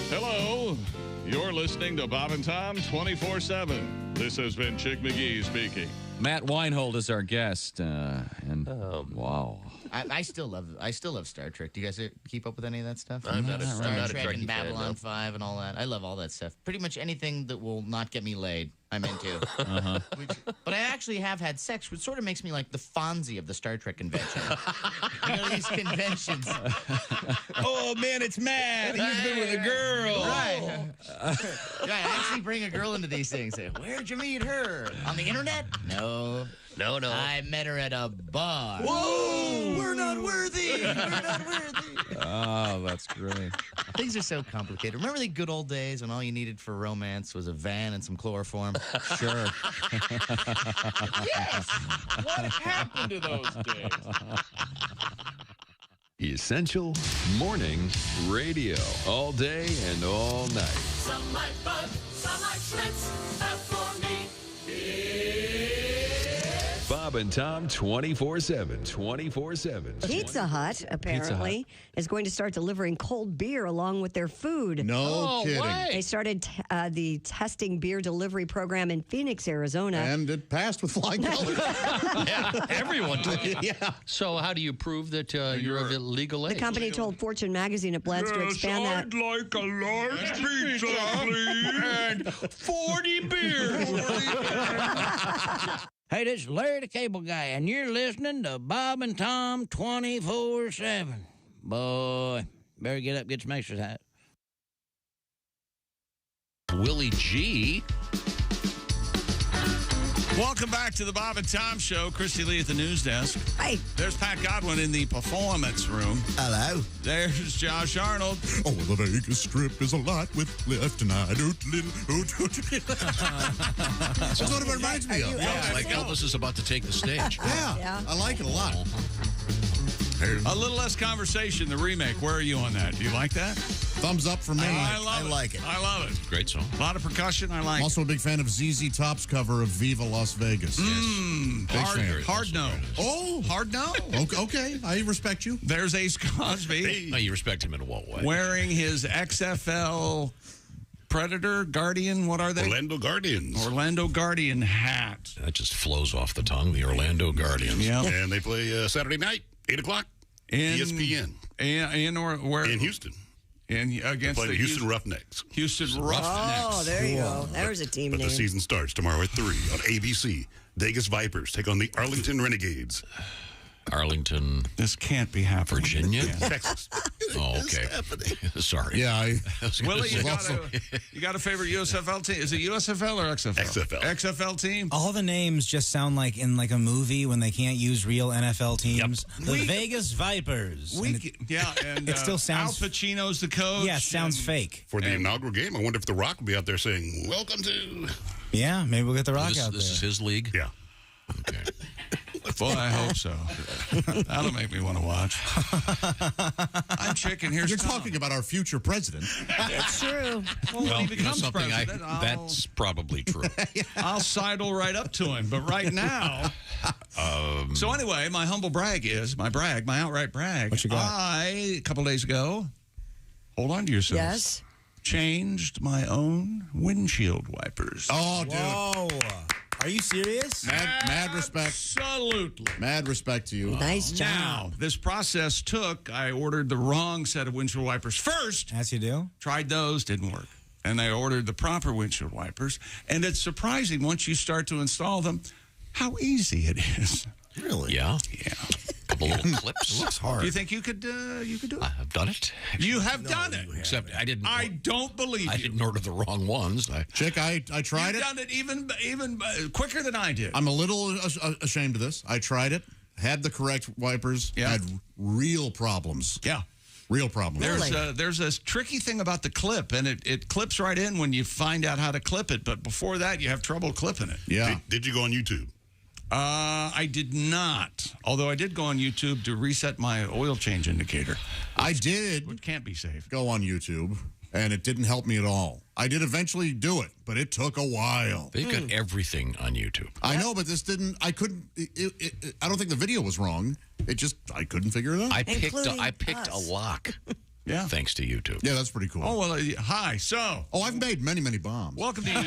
Hello. You're listening to Bob and Tom 24/7. This has been Chick McGee speaking. Matt Weinhold is our guest, wow. I still love Star Trek. Do you guys keep up with any of that stuff? I'm not a Star Trek Trekkie and Babylon fan, 5 and all that. I love all that stuff. Pretty much anything that will not get me laid, I'm into. But I actually have had sex, which sort of makes me like the Fonzie of the Star Trek convention. You know, these conventions. Oh, man, it's Matt. He's been with a girl. Right. I actually bring a girl into these things. Say, where'd you meet her? On the internet? No. I met her at a bar. Whoa! We're not worthy. Oh, that's great. Things are so complicated. Remember the good old days when all you needed for romance was a van and some chloroform? Sure. Yes. What happened to those days? Essential Morning Radio. All day and all night. Some like Bud, some like Schmitz. As for me, Bob and Tom 24/7. 24/7. Pizza Hut, apparently, is going to start delivering cold beer along with their food. No kidding. They started the testing beer delivery program in Phoenix, Arizona. And it passed with flying colors. Yeah, everyone took it. Yeah. So how do you prove that you're of illegal age? The company told Fortune magazine it plans to expand that. I'd like a large pizza, please. And 40 beers. Hey, this is Larry the Cable Guy, and you're listening to Bob and Tom 24/7. Boy, better get up, get some exercise. Willie G. Welcome back to the Bob and Tom Show. Christy Lee at the news desk. Hi. There's Pat Godwin in the performance room. Hello. There's Josh Arnold. Oh, the Vegas Strip is a lot with left and I do little. That's what it reminds me of. Yeah, like Elvis is about to take the stage. Yeah, I like it a lot. A little less conversation, the remake. Where are you on that? Do you like that? Thumbs up for me. I like it. I love it. Great song. A lot of percussion. I like I'm also a big fan of ZZ Top's cover of Viva Las Vegas. Big fan. Hard no. Oh, hard no. Okay, I respect you. There's Ace Cosby. No, you respect him in what way? Wearing his XFL Predator, Guardian, what are they? Orlando Guardians. Orlando Guardian hat. That just flows off the tongue, the Orlando Guardians. Yeah. And they play Saturday night, 8 o'clock, ESPN. In Houston. And against the Houston Roughnecks. Houston Roughnecks. Oh, there you go. There's a team But name. the season starts tomorrow at 3 on ABC. Vegas Vipers take on the Arlington Renegades. Arlington. This can't be happening. Virginia? Texas. Oh, okay. Sorry. Yeah. Willie, you got a favorite USFL team? Is it USFL or XFL? XFL team? All the names just sound like in like a movie when they can't use real NFL teams. Yep. The Vegas Vipers. And it still sounds. Al Pacino's the coach. Yeah, it sounds fake. For the inaugural game, I wonder if The Rock will be out there saying, "Welcome to." Yeah, maybe we'll get The Rock out there. This is his league? Yeah. Okay. Boy, I hope so. That'll make me want to watch. I'm chicken. Here's You're Tom. talking about our future president. That's true. Well, when he becomes something president, that's probably true. I'll sidle right up to him. But right now. So anyway, my humble brag is my outright brag. What you got? A couple days ago, hold on to yourself. Yes. Changed my own windshield wipers. Oh, dude. Whoa. Are you serious? Mad respect. Absolutely. Mad respect to you. Nice job. Now, this process I ordered the wrong set of windshield wipers first. As you do. Tried those, didn't work. And I ordered the proper windshield wipers. And it's surprising once you start to install them how easy it is. Really? Yeah. Yeah. A couple little clips. It looks hard. Do you think you could do it? I have done it. You have done it. Except I didn't. I don't believe I you. didn't order the wrong ones. Chick, I tried You've it. done it even quicker than I did. I'm a little ashamed of this. I tried it, had the correct wipers, had real problems. Yeah. Real problems. There's a tricky thing about the clip, and it clips right in when you find out how to clip it. But before that, you have trouble clipping it. Yeah. Did you go on YouTube? I did not. Although I did go on YouTube to reset my oil change indicator. I did. Which can't be safe. Go on YouTube, and it didn't help me at all. I did eventually do it, but it took a while. They've got everything on YouTube. I know, but this didn't. I couldn't. I don't think the video was wrong. It just I couldn't figure it out. I picked a lock. Yeah. Thanks to YouTube. Yeah, that's pretty cool. Oh, well, hi. So. Oh, I've made many, many bombs. Welcome to You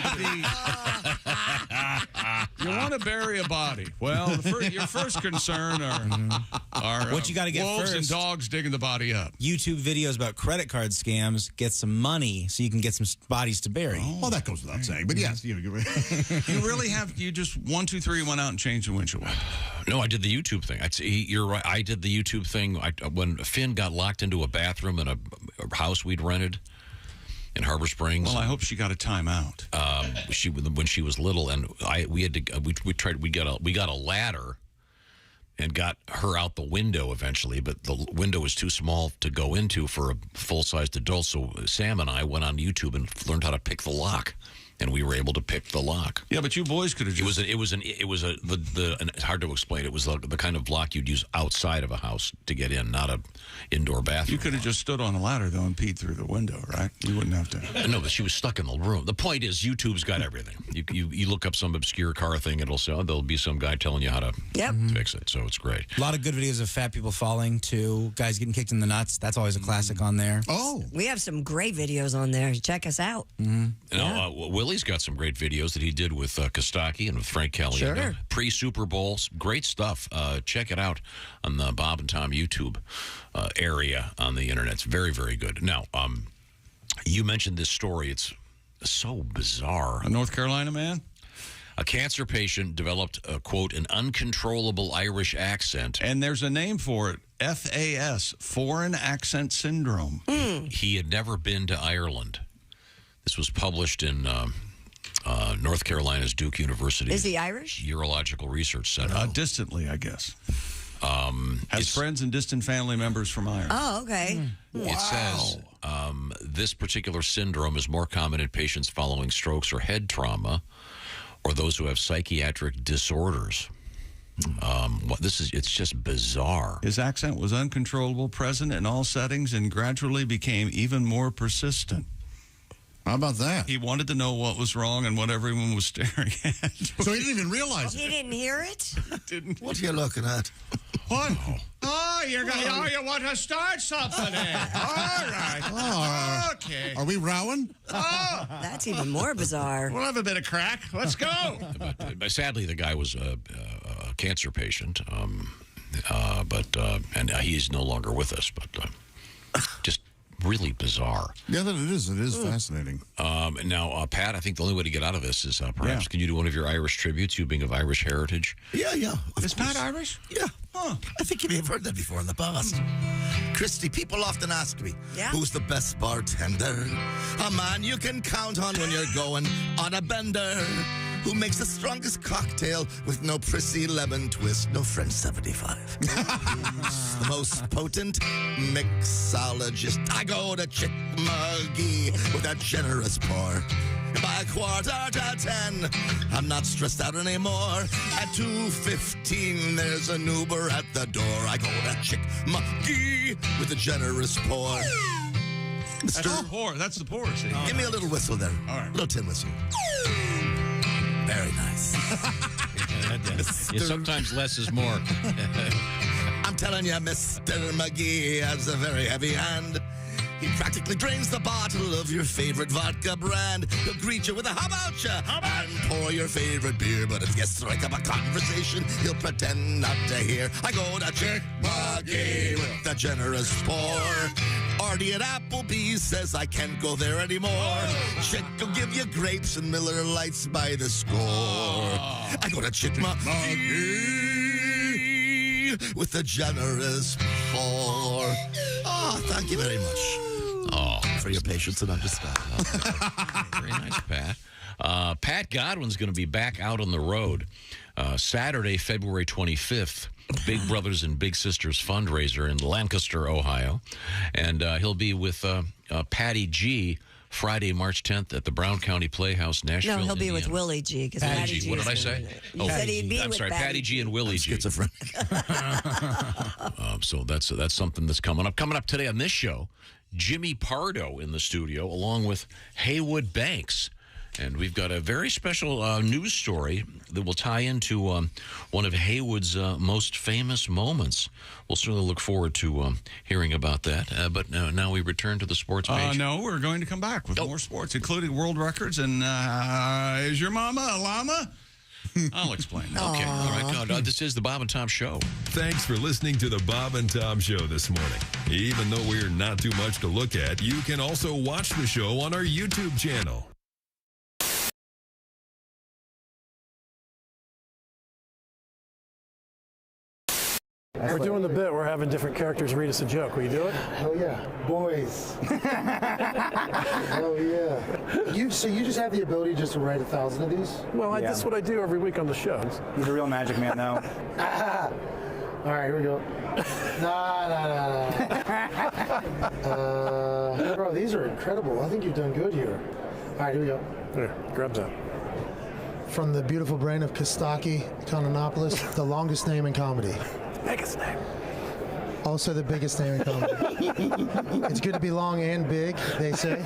want to bury a body. Well, your first concern are what you got to get wolves first. and dogs digging the body up. YouTube videos about credit card scams. Get some money so you can get some bodies to bury. Well, that goes without saying. But yes, You really have, you just 1, 2, 3 went out and changed the windshield wiper. No, I did the YouTube thing. You're right. I did the YouTube thing. When Finn got locked into a bathroom in a house we'd rented in Harbor Springs. Well, I hope she got a timeout. When she was little, and we got a ladder and got her out the window eventually, but the window was too small to go into for a full-sized adult. So Sam and I went on YouTube and learned how to pick the lock. And we were able to pick the lock. Yeah, but you boys could have just... It's hard to explain. It was the kind of lock you'd use outside of a house to get in, not a indoor bathroom. You could have just stood on a ladder, though, and peed through the window, right? You wouldn't have to... No, but she was stuck in the room. The point is, YouTube's got everything. You look up some obscure car thing, there'll be some guy telling you how to fix it, so it's great. A lot of good videos of fat people falling, too. Guys getting kicked in the nuts. That's always a classic on there. Oh. We have some great videos on there. Check us out. Now, Willie's got some great videos that he did with Kostaki and with Frank Kelly. Sure. Pre-Super Bowl. Great stuff. Check it out on the Bob and Tom YouTube area on the internet. It's very, very good. Now, you mentioned this story. It's so bizarre. A North Carolina man? A cancer patient developed, quote, an uncontrollable Irish accent. And there's a name for it. FAS, Foreign Accent Syndrome. He had never been to Ireland. This was published in North Carolina's Duke University. Is he Irish? Urological Research Center. Distantly, I guess. Has friends and distant family members from Ireland. Oh, okay. It says this particular syndrome is more common in patients following strokes or head trauma or those who have psychiatric disorders. It's just bizarre. His accent was uncontrollable, present in all settings, and gradually became even more persistent. How about that? He wanted to know what was wrong and what everyone was staring at. So he didn't even realize He didn't hear it? Didn't. What are you looking at? What? Oh, you want to start something there. All right. Oh, okay. Are we rowing? Oh, That's even more bizarre. we'll have a bit of crack. Let's go. But sadly, the guy was a cancer patient, and he's no longer with us. But just really bizarre. Yeah, that it is. It is fascinating. Now, Pat, I think the only way to get out of this is perhaps can you do one of your Irish tributes, you being of Irish heritage? Yeah. Is Pat Irish? Yeah. Huh. I think you may have heard that before in the past. Christy, people often ask me, who's the best bartender? A man you can count on when you're going on a bender. Who makes the strongest cocktail with no prissy lemon twist, no French 75. The most potent mixologist. I go to Chick McGee with a generous pour. By 10:15, I'm not stressed out anymore. At 2:15, there's an Uber at the door. I go to Chick McGee with a generous pour. That's the pour. That's the pour. See? Give me a little whistle there. All right. Little tin whistle. Very nice. Sometimes less is more. I'm telling you, Mr. McGee has a very heavy hand. He practically drains the bottle of your favorite vodka brand. He'll greet you with a how about ya? And pour your favorite beer. But if you strike up a conversation, he'll pretend not to hear. I go to Chick McGee with the generous pour. Artie at Applebee's says I can't go there anymore. Chick will give you grapes and Miller Lights by the score. I go to Chick McGee with the generous pour. Oh, thank you very much. Oh, for your patience and understanding. Very nice, Pat. Pat Godwin's going to be back out on the road Saturday, February 25th. Big Brothers and Big Sisters fundraiser in Lancaster, Ohio. And he'll be with Patty G. Friday, March 10th at the Brown County Playhouse, Nashville, No, he'll be Indiana. with Willie G. Patty G. What did I say? You said he'd be I'm with sorry, Patty G. and Willie G. So that's something that's coming up. Coming up today on this show, Jimmy Pardo in the studio, along with Heywood Banks. And we've got a very special news story that will tie into one of Heywood's most famous moments. We'll certainly look forward to hearing about that. But now we return to the sports page. No, we're going to come back with more sports, including world records. And is your mama a llama? I'll explain. Okay. All right. No, this is the Bob and Tom Show. Thanks for listening to the Bob and Tom Show this morning. Even though we're not too much to look at, you can also watch the show on our YouTube channel. We're doing the bit. We're having different characters read us a joke. Will you do it? Hell yeah. Boys. Hell yeah. So you just have the ability just to write 1,000 of these? Well, that's what I do every week on the show. He's a real magic man, though. All right, here we go. Nah. Bro, these are incredible. I think you've done good here. All right, here we go. Here, grab that. From the beautiful brain of Kostaki Kononopoulos, the longest name in comedy. Biggest name. Also the biggest name in comedy. It's good to be long and big, they say.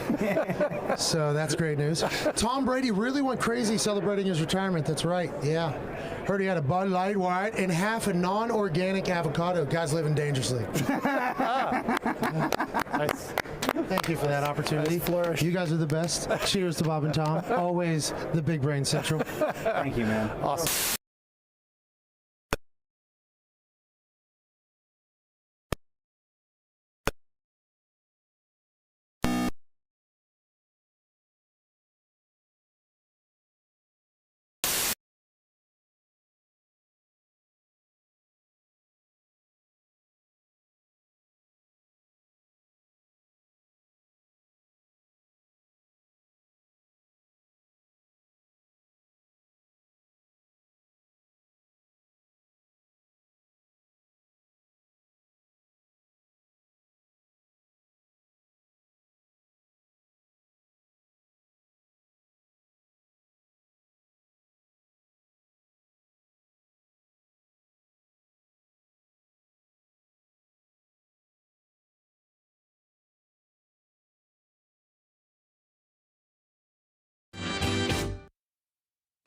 So that's great news. Tom Brady really went crazy celebrating his retirement. That's right. Yeah. Heard he had a Bud Light White and half a non-organic avocado. Guy's living dangerously. Nice. Thank you for that opportunity. Nice. You guys are the best. Cheers to Bob and Tom. Always the Big Brain Central. Thank you, man. Awesome.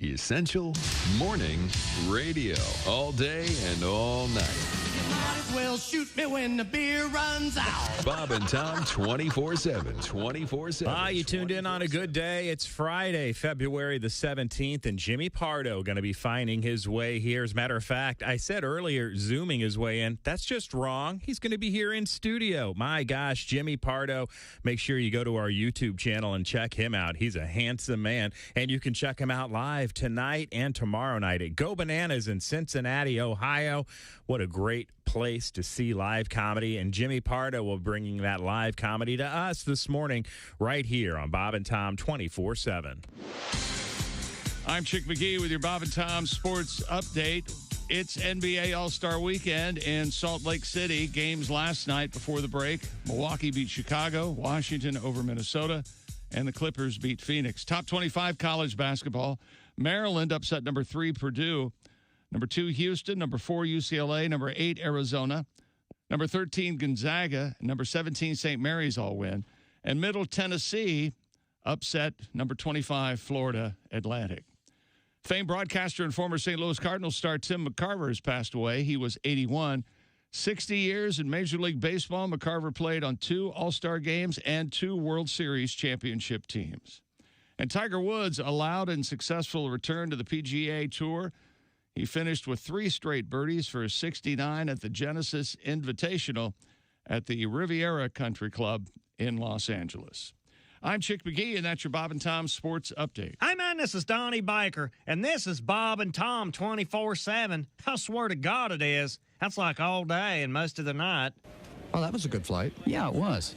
Essential Morning Radio. All day and all night. You might as well shoot me when the beer runs out. Bob and Tom 24/7. 24/7. You tuned in on a good day. It's Friday, February the 17th, and Jimmy Pardo going to be finding his way here. As a matter of fact, I said earlier, zooming his way in. That's just wrong. He's going to be here in studio. My gosh, Jimmy Pardo. Make sure you go to our YouTube channel and check him out. He's a handsome man, and you can check him out live tonight and tomorrow night at Go Bananas in Cincinnati, Ohio. What a great place to see live comedy, and Jimmy Pardo will be bringing that live comedy to us this morning right here on Bob and Tom 24/7. I'm Chick McGee with your Bob and Tom Sports Update. It's NBA All-Star Weekend in Salt Lake City. Games last night before the break. Milwaukee beat Chicago, Washington over Minnesota, and the Clippers beat Phoenix. Top 25 college basketball. Maryland upset number 3 Purdue. Number 2 Houston. Number 4 UCLA. Number 8 Arizona. Number 13 Gonzaga. Number 17 St. Mary's all win. And Middle Tennessee upset number 25 Florida Atlantic. Famed broadcaster and former St. Louis Cardinals star Tim McCarver has passed away. He was 81. 60 years in Major League Baseball, McCarver played on 2 All-Star games and 2 World Series championship teams. And Tiger Woods, a loud and successful return to the PGA Tour. He finished with 3 straight birdies for his 69 at the Genesis Invitational at the Riviera Country Club in Los Angeles. I'm Chick McGee, and that's your Bob and Tom Sports Update. Hey, man, this is Donnie Baker, and this is Bob and Tom 24/7. I swear to God it is. That's like all day and most of the night. Oh, that was a good flight. Yeah, it was.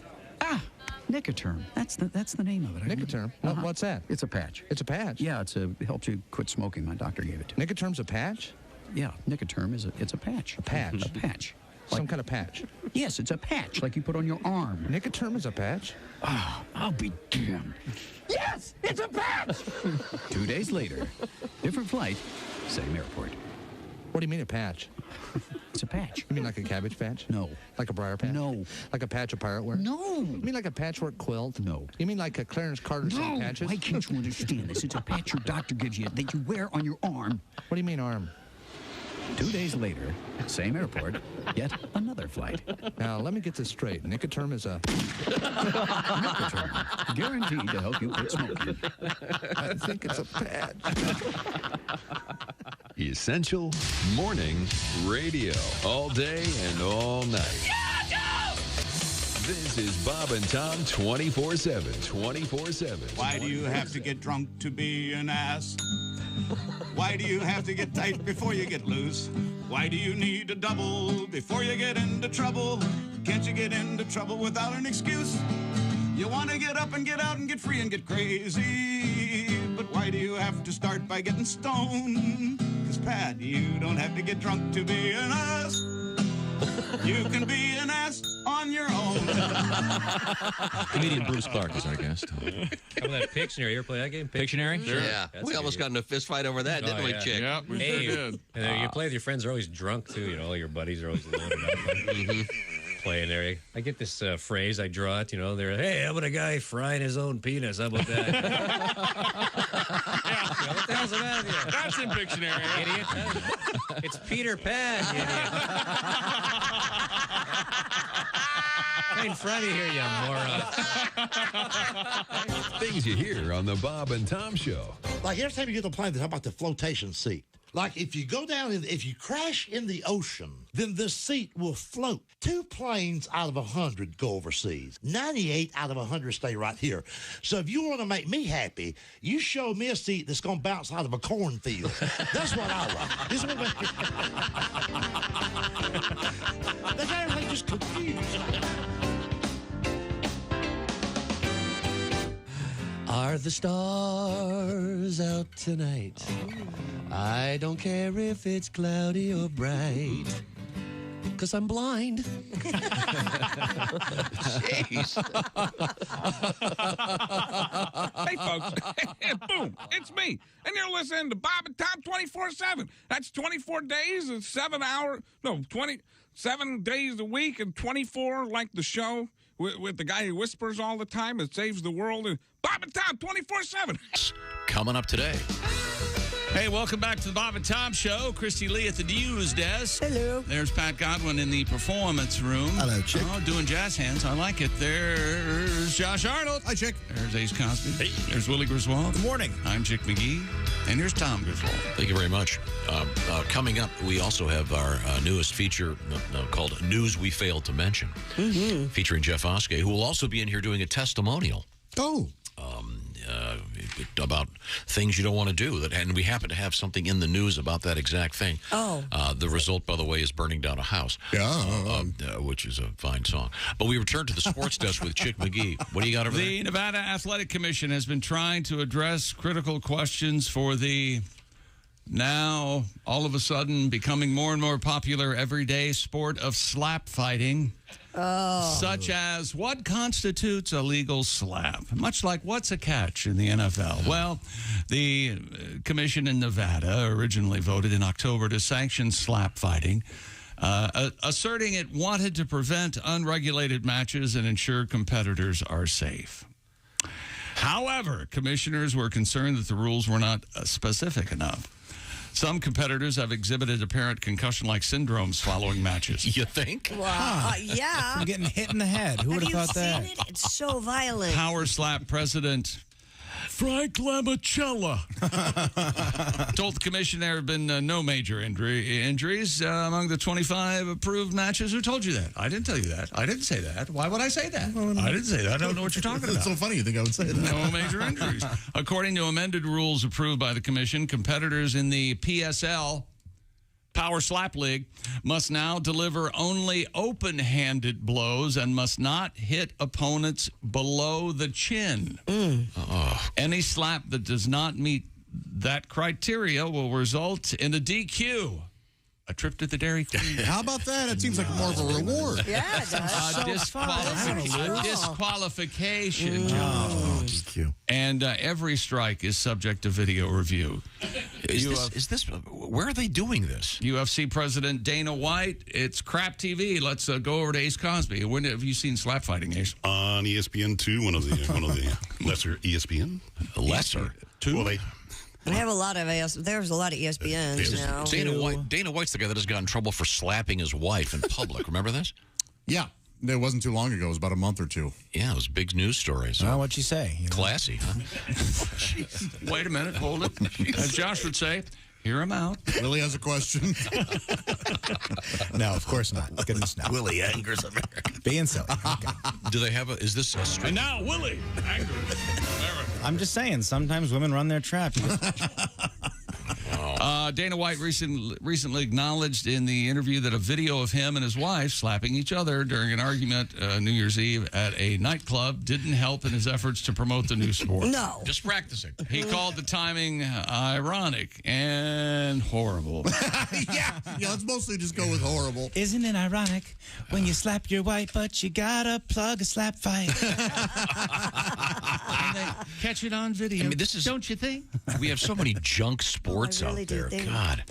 Nicoterm. That's the name of it. Nicoterm? What's that? It's a patch. It's a patch? Yeah, it helps you quit smoking. My doctor gave it to me. Nicoterm's a patch? Yeah, Nicoterm it's a patch. A patch? A patch. Some kind of patch? Yes, it's a patch like you put on your arm. Nicoterm is a patch? Oh, I'll be damned. Yes, it's a patch! 2 days later, different flight, same airport. What do you mean a patch? It's a patch. You mean like a cabbage patch? No. Like a briar patch? No. Like a patch of pirate wear? No. You mean like a patchwork quilt? No. You mean like a Clarence Carter No. patches? Why can't you understand this? It's a patch your doctor gives you that you wear on your arm. What do you mean arm? 2 days later, same airport, yet another flight. Now, let me get this straight. Nicoterm is a... Nicoterm. Guaranteed to help you quit smoking. I think it's a patch. Essential Morning Radio. All day and all night. This is Bob and Tom 24/7. 24/7. Why do you have to get drunk to be an ass? Why do you have to get tight before you get loose? Why do you need a double before you get into trouble? Can't you get into trouble without an excuse? You want to get up and get out and get free and get crazy. But why do you have to start by getting stoned? 'Cause Pat, you don't have to get drunk to be an ass. You can be an ass on your own. Comedian Bruce Clark is our guest. How about that Pictionary? You ever play that game? Pictionary? Sure. Yeah. We almost got in a fist fight over that, didn't we, Chick? Yeah, we sure did. And then you play with your friends, they're always drunk, too. You know, all your buddies are always loaded up. Playing there. I get this phrase, I draw it, you know, they're, hey, how about a guy frying his own penis? How about that? What the hell's the matter with you? That's in Pictionary. Idiot. It's Peter Pan, you idiot. Right in front of you here, you moron. Things you hear on the Bob and Tom Show. Like every time you get to the plane, they talk about the flotation seat. Like if you go down, if you crash in the ocean, then this seat will float. 2 planes out of 100 go overseas. 98 out of 100 stay right here. So if you want to make me happy, you show me a seat that's going to bounce out of a cornfield. That's what I like. This is what they got everything just confused. Are the stars out tonight? I don't care if it's cloudy or bright, 'cause I'm blind. Jeez. Hey, folks. Boom. It's me. And you're listening to Bob and Tom 24/7. That's 24 days and 7 hours. No, 27 days a week and 24 like the show with the guy who whispers all the time and saves the world. And Bob and Tom 24/7. Coming up today. Hey, welcome back to the Bob and Tom Show. Christy Lee at the news desk. Hello. There's Pat Godwin in the performance room. Hello, Chick. Oh, doing jazz hands. I like it. There's Josh Arnold. Hi, Chick. There's Ace Cosby. Hey. There's Willie Griswold. Good morning. I'm Chick McGee. And here's Tom Griswold. Thank you very much. Coming up, we also have our newest feature called News We Failed to Mention, featuring Jeff Oskey, who will also be in here doing a testimonial. Oh. About things you don't want to do. And we happen to have something in the news about that exact thing. Oh. The result, by the way, is burning down a house. Yeah. Which is a fine song. But we return to the sports desk with Chick McGee. What do you got over there? The Nevada Athletic Commission has been trying to address critical questions for the now, all of a sudden, becoming more and more popular everyday sport of slap fighting. Oh. Such as what constitutes a legal slap? Much like what's a catch in the NFL? Well, the commission in Nevada originally voted in October to sanction slap fighting, asserting it wanted to prevent unregulated matches and ensure competitors are safe. However, commissioners were concerned that the rules were not specific enough. Some competitors have exhibited apparent concussion-like syndromes following matches. You think? Wow. Yeah. From getting hit in the head. Who would have thought that? Seen it? It's so violent. Power Slap president Frank Lamicella told the commission there have been no major injuries among the 25 approved matches. Who told you that? I didn't tell you that. I didn't say that. Why would I say that? I didn't say that. I don't know what you're talking about. It's so funny you think I would say that. No major injuries. According to amended rules approved by the commission, competitors in the PSL, Power Slap League, must now deliver only open-handed blows and must not hit opponents below the chin. Any slap that does not meet that criteria will result in a DQ. A trip to the Dairy Queen. How about that? It seems like more of a reward. Yeah, it does. A disqualification. DQ. And every strike is subject to video review. Where are they doing this? UFC President Dana White. It's crap TV. Let's go over to Ace Cosby. When have you seen slap fighting, Ace? On ESPN2, one of the lesser ESPN. Lesser? Well, We have a lot of there's a lot of ESPNs now. Dana White's the guy that has got in trouble for slapping his wife in public. Remember this? Yeah. It wasn't too long ago. It was about a month or two. Yeah, it was a big news story. So. Well, what'd you say? Classy, huh? Wait a minute. Hold it. As Josh would say, hear him out. Willie has a question. No, of course not. Goodness, no. Willie angers America. Being silly. Okay. Do they have is this a street? And now, Willie angers America. I'm just saying, sometimes women run their trap. Dana White recently acknowledged in the interview that a video of him and his wife slapping each other during an argument New Year's Eve at a nightclub didn't help in his efforts to promote the new sport. No. Just practicing. He called the timing ironic and horrible. Yeah, let's mostly just go with horrible. Isn't it ironic when you slap your wife, but you gotta plug a slap fight? Catch it on video. I mean, this is, don't you think? We have so many junk sports really out there. think. God,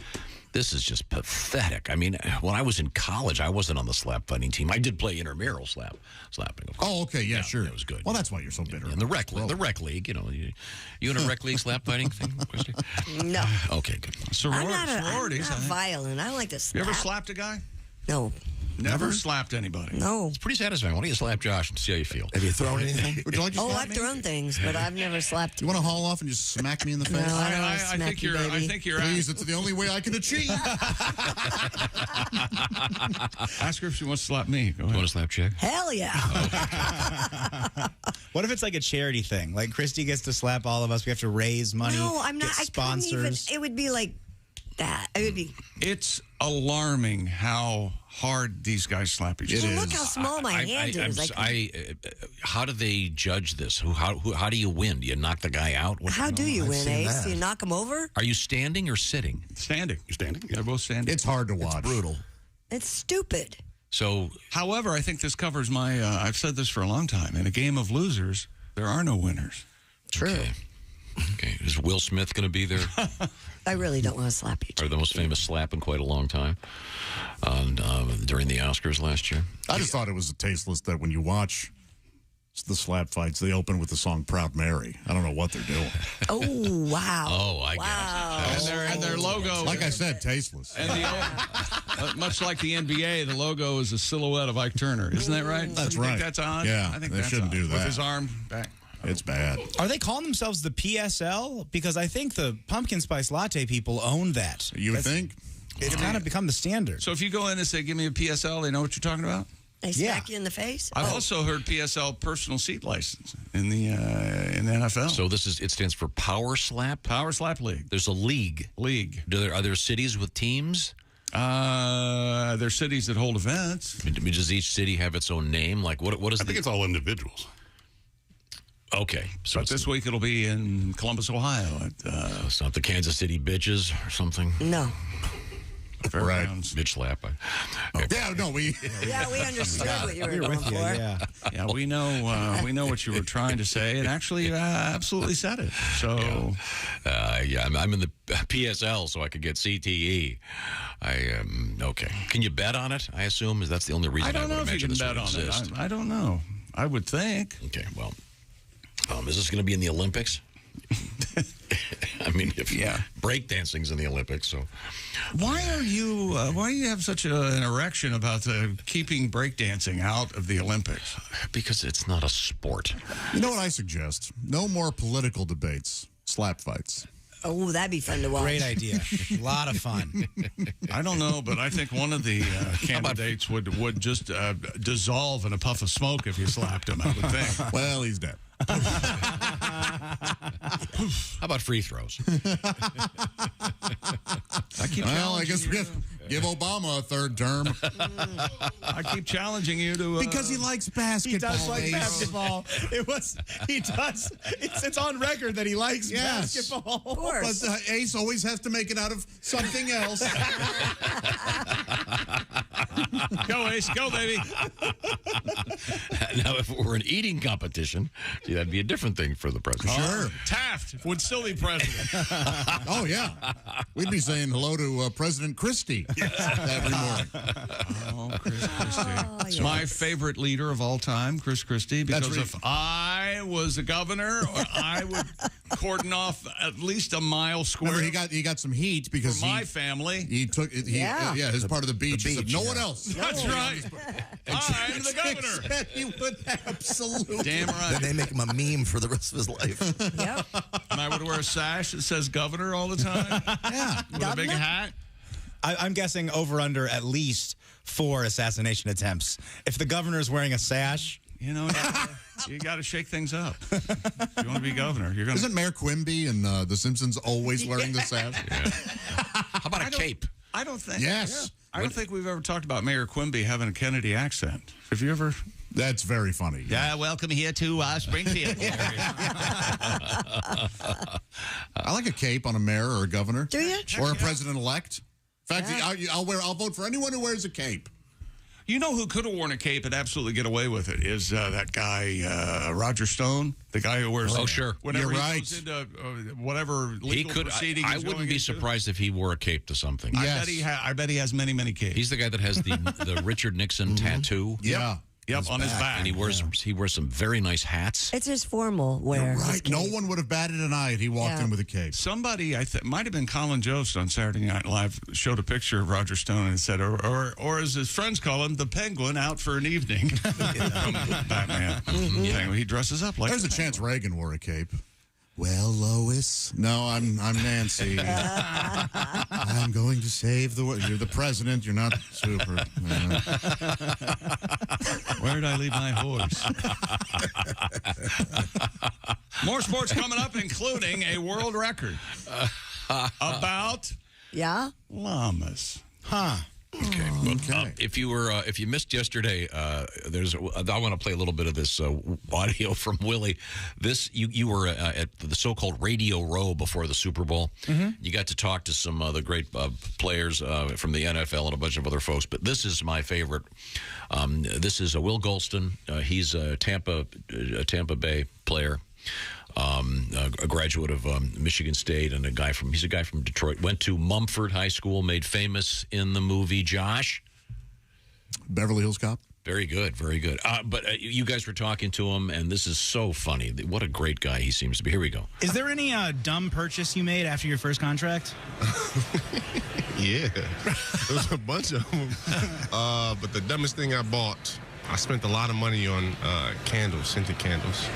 this is just pathetic. I mean, when I was in college, I wasn't on the slap fighting team. I did play intramural slapping. Of course. Oh, okay, yeah, sure. That was good. Well, that's why you're so bitter. And the rec league, you know, you in a rec league slap fighting thing, Christy? No. Okay, good. I'm not Sororities. violent. I like to slap. You ever slapped a guy? No. Never slapped anybody. No. It's pretty satisfying. Why don't you slap Josh and see how you feel? Have you thrown anything? Would you like to slap I've me? thrown things, but I've never slapped. You want to haul off and just smack me in the face? No, I don't I smack think you, you're. I baby. think you're. Please, it's the only way I can achieve. Ask her if she wants to slap me. Go You ahead. want to slap chick? Hell yeah. What if it's like a charity thing? Like Christy gets to slap all of us. We have to raise money. No, I'm not. Get I couldn't even. sponsors. It would be like that. It would be. It's alarming how hard these guys slap each other. Look how small my hand is. How do they judge this? How do you win? Do you knock the guy out? How do you win, Ace? Do you knock him over? Are you standing or sitting? Standing. You're standing. They're both standing. It's hard to watch. Brutal. It's stupid. So, however, I think this covers my. I've said this for a long time. In a game of losers, there are no winners. True. Okay. Is Will Smith going to be there? I really don't want to slap you. Or the most famous slap in quite a long time during the Oscars last year. I just thought it was tasteless that when you watch the slap fights, they open with the song Proud Mary. I don't know what they're doing. Oh, wow. Oh, I guess. And their logo. Like I said, tasteless. And much like the NBA, the logo is a silhouette of Ike Turner. Isn't that right? That's You right. think that's on? Yeah, I think they that's shouldn't on. do that. With his arm back. It's bad. Are they calling themselves the PSL? Because I think the pumpkin spice latte people own that. You think? It's kind of become the standard. So if you go in and say, give me a PSL, they know what you're talking about? They smack you in the face? I've also heard PSL personal seat license in the NFL. So it stands for Power Slap? Power Slap League. There's a league. Are there cities with teams? There's cities that hold events. Does each city have its own name? Like what is I think it's all individuals. Okay. So But this week it'll be in Columbus, Ohio. It's not the Kansas City Bitches or something? No. Right. Bitch slap. Yeah, no, we understood what you were going with for. you, yeah. Yeah, we know what you were trying to say, and actually absolutely said it. So, I'm in the PSL, so I could get CTE. Okay. Can you bet on it? I assume that's the only reason. I don't know if you can bet on it. I don't know. I would think. Okay. Well, is this going to be in the Olympics? I mean, breakdancing's in the Olympics, so. Why do you have such an erection about keeping breakdancing out of the Olympics? Because it's not a sport. You know what I suggest? No more political debates, slap fights. Oh, that'd be fun to watch. Great idea. A lot of fun. I don't know, but I think one of the candidates would just dissolve in a puff of smoke if you slapped him, I would think. Well, he's dead. How about free throws? I guess we give Obama a third term. I keep challenging you to because he likes basketball. He does like basketball. He does. It's on record that he likes basketball. Of course. But Ace always has to make it out of something else. Go, Ace. Go, baby. Now, if it were an eating competition, see, that'd be a different thing for the president. Sure. Taft would still be president. Oh, yeah. We'd be saying hello to President Christie every morning. Oh, Chris Christie. My favorite leader of all time, Chris Christie, because if I was a governor, I would cordon off at least a mile square. Remember, he got some heat because for my family. He took his part of the beach. He said, no one else. That's right. I'm the governor. He would absolutely. Damn right. Then they make him a meme for the rest of his life. Yep. And I would wear a sash that says governor all the time. Yeah. With a big hat. I'm guessing over under at least 4 assassination attempts. If the governor's wearing a sash, you know, you got to shake things up. If you want to be governor, you're going to. Isn't Mayor Quimby in The Simpsons always wearing the sash? Yeah. How about a cape? I don't think. Yes. I don't think we've ever talked about Mayor Quimby having a Kennedy accent. Have you ever? That's very funny. Yeah, welcome here to Springfield. I like a cape on a mayor or a governor. Do you? Or a president-elect. In fact, I'll vote for anyone who wears a cape. You know who could have worn a cape and absolutely get away with it is that guy Roger Stone, the guy who wears. Oh, sure. Whenever You're he right. goes into whatever legal proceeding. I wouldn't be surprised if he wore a cape to something. Yes. I bet he has many, many capes. He's the guy that has the Richard Nixon tattoo. Yeah. Yep, on his back. And he wears some very nice hats. It's his formal wear. You're right. No one would have batted an eye if he walked in with a cape. Somebody, might have been Colin Jost on Saturday Night Live, showed a picture of Roger Stone and said, or as his friends call him, the Penguin out for an evening. Batman. Penguin. He dresses up like There's a chance Reagan wore a cape. Well, Lois. No, I'm Nancy. I'm going to save the world. You're the president. You're not super. Where did I leave my horse? More sports coming up, including a world record about llamas. Huh. Okay. Well, if you missed yesterday, I want to play a little bit of this audio from Willie. You were at the so-called Radio Row before the Super Bowl. Mm-hmm. You got to talk to some of the great players from the NFL and a bunch of other folks. But this is my favorite. This is Will Golston. He's a Tampa Bay player. A graduate of Michigan State and he's a guy from Detroit. Went to Mumford High School, made famous in the movie Josh. Beverly Hills Cop. Very good, very good. But you guys were talking to him, and this is so funny. What a great guy he seems to be. Here we go. Is there any dumb purchase you made after your first contract? Yeah, there was a bunch of them. But the dumbest thing I bought, I spent a lot of money on candles, scented candles.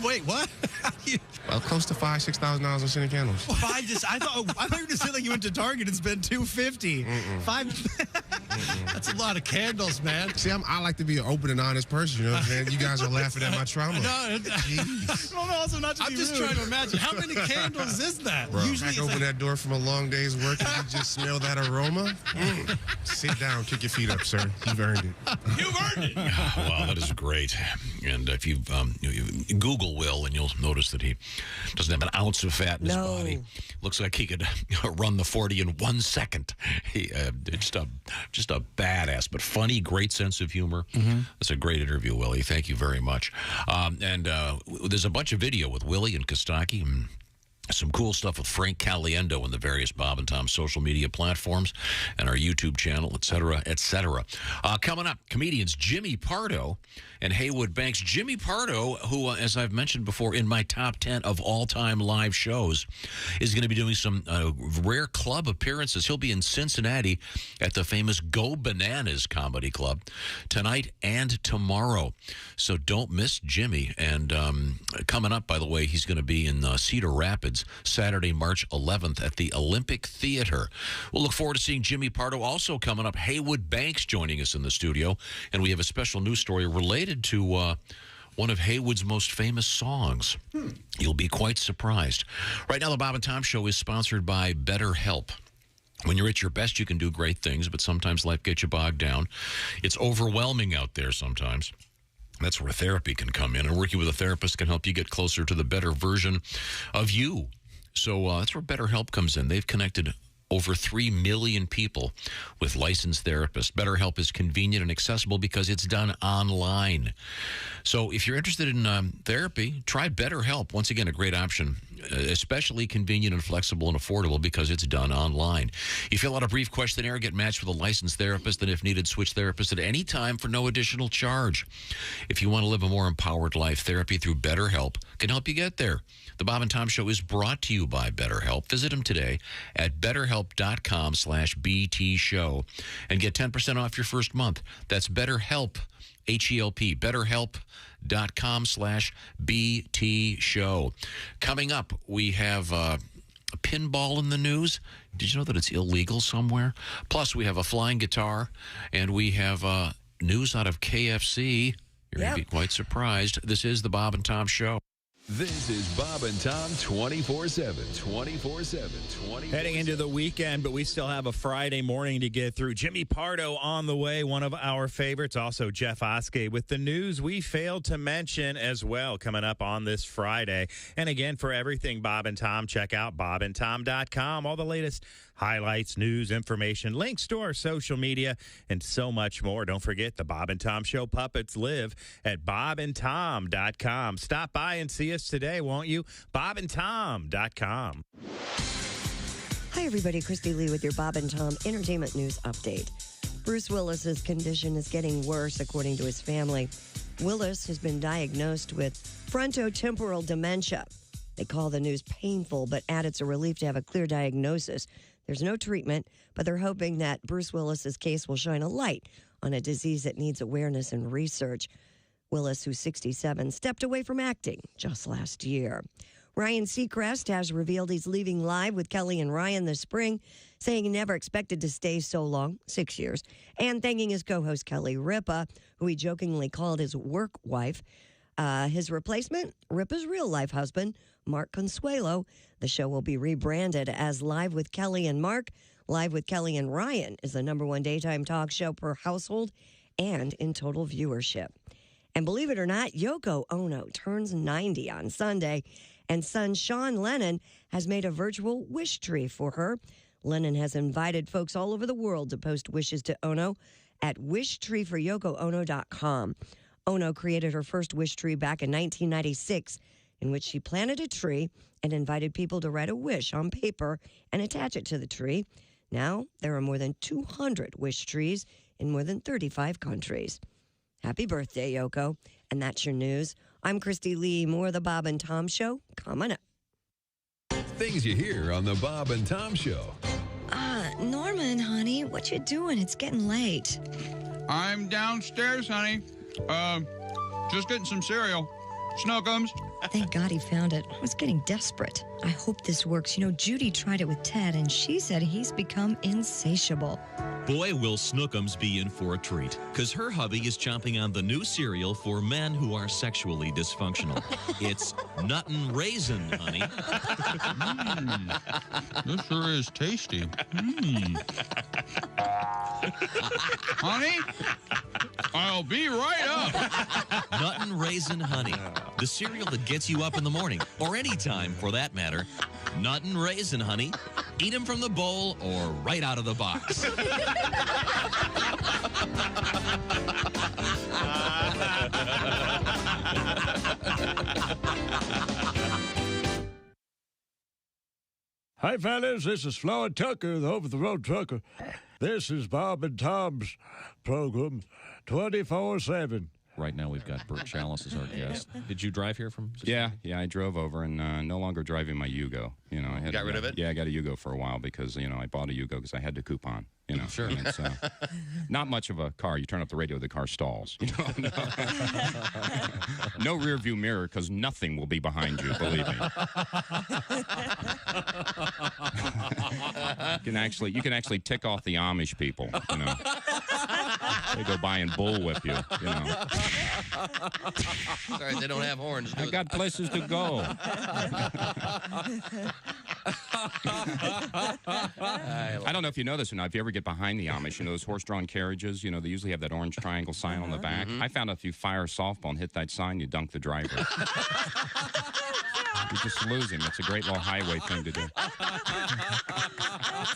Wait, what? Well, close to $5,000-6,000 on scented candles. I thought you were just saying like you went to Target and spent $250. That's a lot of candles, man. See, I like to be an open and honest person. You know what I'm saying? You guys are laughing at my trauma. Jeez. No, also not to I'm be just rude. trying to imagine how many candles is that? Bro, Usually, crack open that door from a long day's work and you just smell that aroma. Sit down, kick your feet up, sir. You've earned it. You've earned it. Wow, that is great. And if you Google Will, and you'll notice that he doesn't have an ounce of fat in his body. Looks like he could run the 40 in 1 second. Just a badass, but funny, great sense of humor. Mm-hmm. That's a great interview, Willie. Thank you very much. And there's a bunch of video with Willie and Kostaki. Some cool stuff with Frank Caliendo and the various Bob and Tom social media platforms and our YouTube channel, et cetera, et cetera. Coming up, comedians Jimmy Pardo and Heywood Banks. Jimmy Pardo, who, as I've mentioned before, in my top 10 of all-time live shows, is going to be doing some rare club appearances. He'll be in Cincinnati at the famous Go Bananas Comedy Club tonight and tomorrow. So don't miss Jimmy. And coming up, by the way, he's going to be in Cedar Rapids Saturday, March 11th at the Olympic Theater. We'll look forward to seeing Jimmy Pardo. Also coming up, Heywood Banks joining us in the studio. And we have a special news story related to one of Heywood's most famous songs. You'll be quite surprised. Right now, the Bob and Tom Show is sponsored by BetterHelp. When you're at your best, you can do great things, but sometimes life gets you bogged down. It's overwhelming out there sometimes. That's where therapy can come in, and working with a therapist can help you get closer to the better version of you. So that's where BetterHelp comes in. They've connected over 3 million people with licensed therapists. BetterHelp is convenient and accessible because it's done online. So if you're interested in therapy, try BetterHelp. Once again, a great option, especially convenient and flexible and affordable because it's done online. You fill out a brief questionnaire, get matched with a licensed therapist, and if needed, switch therapists at any time for no additional charge. If you want to live a more empowered life, therapy through BetterHelp can help you get there. The Bob and Tom Show is brought to you by BetterHelp. Visit them today at BetterHelp.com/BT Show and get 10% off your first month. That's BetterHelp, H-E-L-P, BetterHelp.com/BT Show. Coming up, we have pinball in the news. Did you know that it's illegal somewhere? Plus, we have a flying guitar, and we have news out of KFC. You're going to be quite surprised. This is the Bob and Tom Show. This is Bob and Tom 24/7. 24/7. Heading into the weekend, but we still have a Friday morning to get through. Jimmy Pardo on the way, one of our favorites. Also, Jeff Oskey with the news we failed to mention as well, coming up on this Friday. And again, for everything Bob and Tom, check out bobandtom.com. All the latest highlights, news, information, links to our social media, and so much more. Don't forget, the Bob and Tom Show puppets live at bobandtom.com. Stop by and see us today, won't you? bobandtom.com. Hi, everybody. Christy Lee with your Bob and Tom Entertainment News Update. Bruce Willis's condition is getting worse, according to his family. Willis has been diagnosed with frontotemporal dementia. They call the news painful, but add it's a relief to have a clear diagnosis. There's no treatment, but they're hoping that Bruce Willis's case will shine a light on a disease that needs awareness and research. Willis, who's 67, stepped away from acting just last year. Ryan Seacrest has revealed he's leaving Live with Kelly and Ryan this spring, saying he never expected to stay so long, 6 years, and thanking his co-host Kelly Ripa, who he jokingly called his work wife. His replacement, Ripa's real-life husband, Mark Consuelo. The show will be rebranded as Live with Kelly and Mark. Live with Kelly and Ryan is the #1 daytime talk show per household and in total viewership. And believe it or not, Yoko Ono turns 90 on Sunday, and son Sean Lennon has made a virtual wish tree for her. Lennon has invited folks all over the world to post wishes to Ono at wishtreeforyokoono.com. Ono created her first wish tree back in 1996, in which she planted a tree and invited people to write a wish on paper and attach it to the tree. Now, there are more than 200 wish trees in more than 35 countries. Happy birthday, Yoko. And that's your news. I'm Christy Lee. More of the Bob and Tom Show coming up. Things you hear on the Bob and Tom Show. Norman, honey, what you doing? It's getting late. I'm downstairs, honey. Just getting some cereal. Snookums. Thank God he found it. I was getting desperate. I hope this works. You know, Judy tried it with Ted, and she said he's become insatiable. Boy, will Snookums be in for a treat, because her hubby is chomping on the new cereal for men who are sexually dysfunctional. It's Nuttin' Raisin, honey. This sure is tasty. Honey, I'll be right up. Nuttin' Raisin Honey, the cereal that gets you up in the morning, or any time for that matter. Nuttin' Raisin Honey. Eat them from the bowl or right out of the box. Hi, fellas. This is Floyd Tucker, the over-the-road trucker. This is Bob and Tom's program, 24/7. Right now, we've got Bert Chalice as our guest. Did you drive here from? Yeah, I drove over and no longer driving my Yugo. You know, I had Got rid of it? Yeah, I got a Yugo for a while because I bought a Yugo because I had the coupon. You know, Sure. And it's not much of a car. You turn up the radio, the car stalls. You know, no rear view mirror because nothing will be behind you. Believe me. You can actually tick off the Amish people. You know, they go by and bullwhip you. You know. Sorry, they don't have horns. I got places to go. I don't know if you know this or not. If you ever get behind the Amish, those horse-drawn carriages, they usually have that orange triangle sign on the back. I found out if you fire a softball and hit that sign, you dunk the driver. You just lose him. It's a great little highway thing to do. That's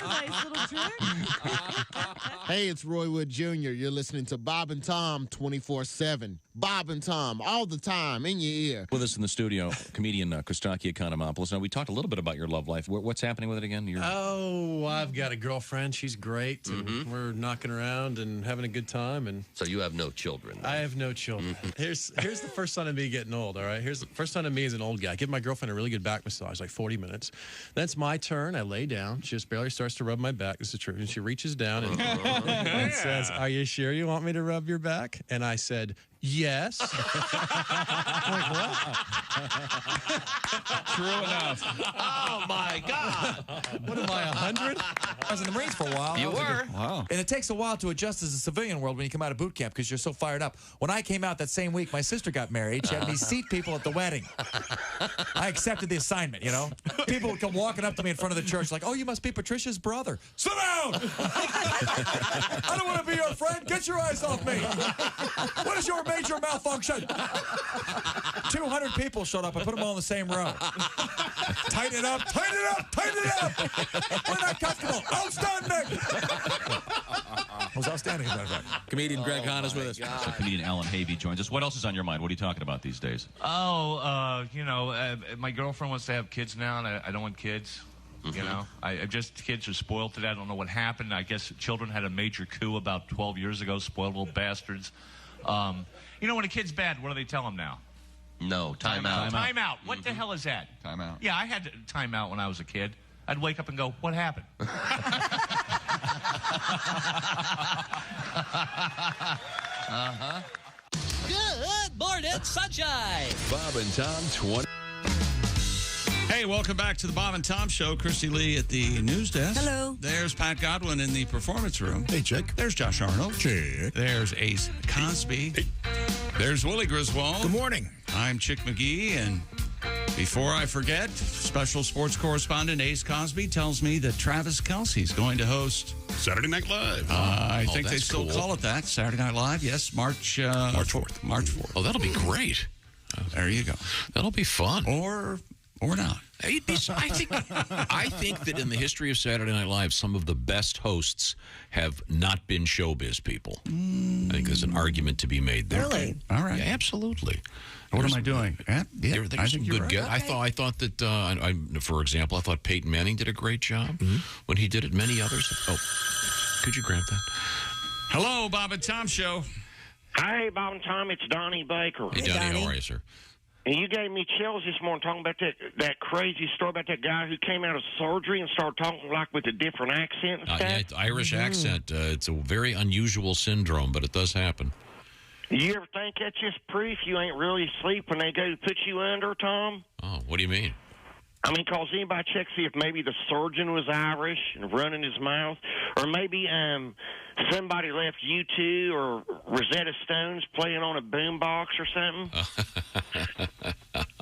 a nice little trick. Hey, it's Roy Wood Jr. You're listening to Bob and Tom 24/7. Bob and Tom, all the time, in your ear. With us in the studio, comedian Kostaki Economopoulos. Now, we talked a little bit about your love life. What's happening with it again? Oh, I've got a girlfriend. She's great. And we're knocking around and having a good time. And so you have no children? I have no children. Here's the first sign of me getting old, all right? Here's the first sign of me as an old guy. I give my girlfriend a really good back massage, like 40 minutes. Then it's my turn. I lay down. She just barely starts to rub my back. This is true. And she reaches down and says, "Are you sure you want me to rub your back?" And I said, "Yes." I'm like, what? True enough. Oh, my God. What am I, 100? I was in the Marines for a while. You were? Wow. And it takes a while to adjust as a civilian world when you come out of boot camp because you're so fired up. When I came out that same week, my sister got married. She had me seat people at the wedding. I accepted the assignment, People would come walking up to me in front of the church like, "Oh, you must be Patricia's brother." Sit down! I don't want to be your friend. Get your eyes off me. What is your major malfunction? 200 people showed up. I put them all in the same row. Tighten it up, tighten it up, tighten it up. We're not comfortable. Outstanding. It was outstanding, as a matter of fact. Comedian Greg Hahn is with us. So comedian Alan Havey joins us. What else is on your mind? What are you talking about these days? My girlfriend wants to have kids now, and I don't want kids. Kids are spoiled today. I don't know what happened. I guess children had a major coup about 12 years ago, spoiled little bastards. When a kid's bad, what do they tell them now? No, time out. Time out. What the hell is that? Time out. Yeah, I had time out when I was a kid. I'd wake up and go, "What happened?" Good morning, sunshine. Bob and Tom 20. Hey, welcome back to the Bob and Tom Show. Christy Lee at the news desk. Hello. There's Pat Godwin in the performance room. Hey, check. There's Josh Arnold. Check. There's Ace Cosby. Hey. There's Willie Griswold. Good morning. I'm Chick McGee, and before I forget, special sports correspondent Ace Cosby tells me that Travis Kelce's going to host Saturday Night Live. I think they that's still cool. call it that. Saturday Night Live. Yes, March 4th. March 4th. Oh, that'll be great. There you go. That'll be fun. Or not. I think that in the history of Saturday Night Live, some of the best hosts have not been showbiz people. I think there's an argument to be made there. Really? All right. Yeah, absolutely. What am I doing? There's I some think you're good guests. right. I thought that, for example, I thought Peyton Manning did a great job when he did it. Many others. Oh, could you grab that? Hello, Bob and Tom Show. Hey, Bob and Tom, it's Donnie Baker. Hey, Donnie, how are you, sir? And you gave me chills this morning talking about that crazy story about that guy who came out of surgery and started talking like with a different accent and stuff. Yeah, it's Irish accent. It's a very unusual syndrome, but it does happen. You ever think that's just proof you ain't really asleep when they go to put you under, Tom? Oh, what do you mean? I mean, cause anybody check see if maybe the surgeon was Irish and running his mouth, or maybe somebody left U2 or Rosetta Stones playing on a boombox or something.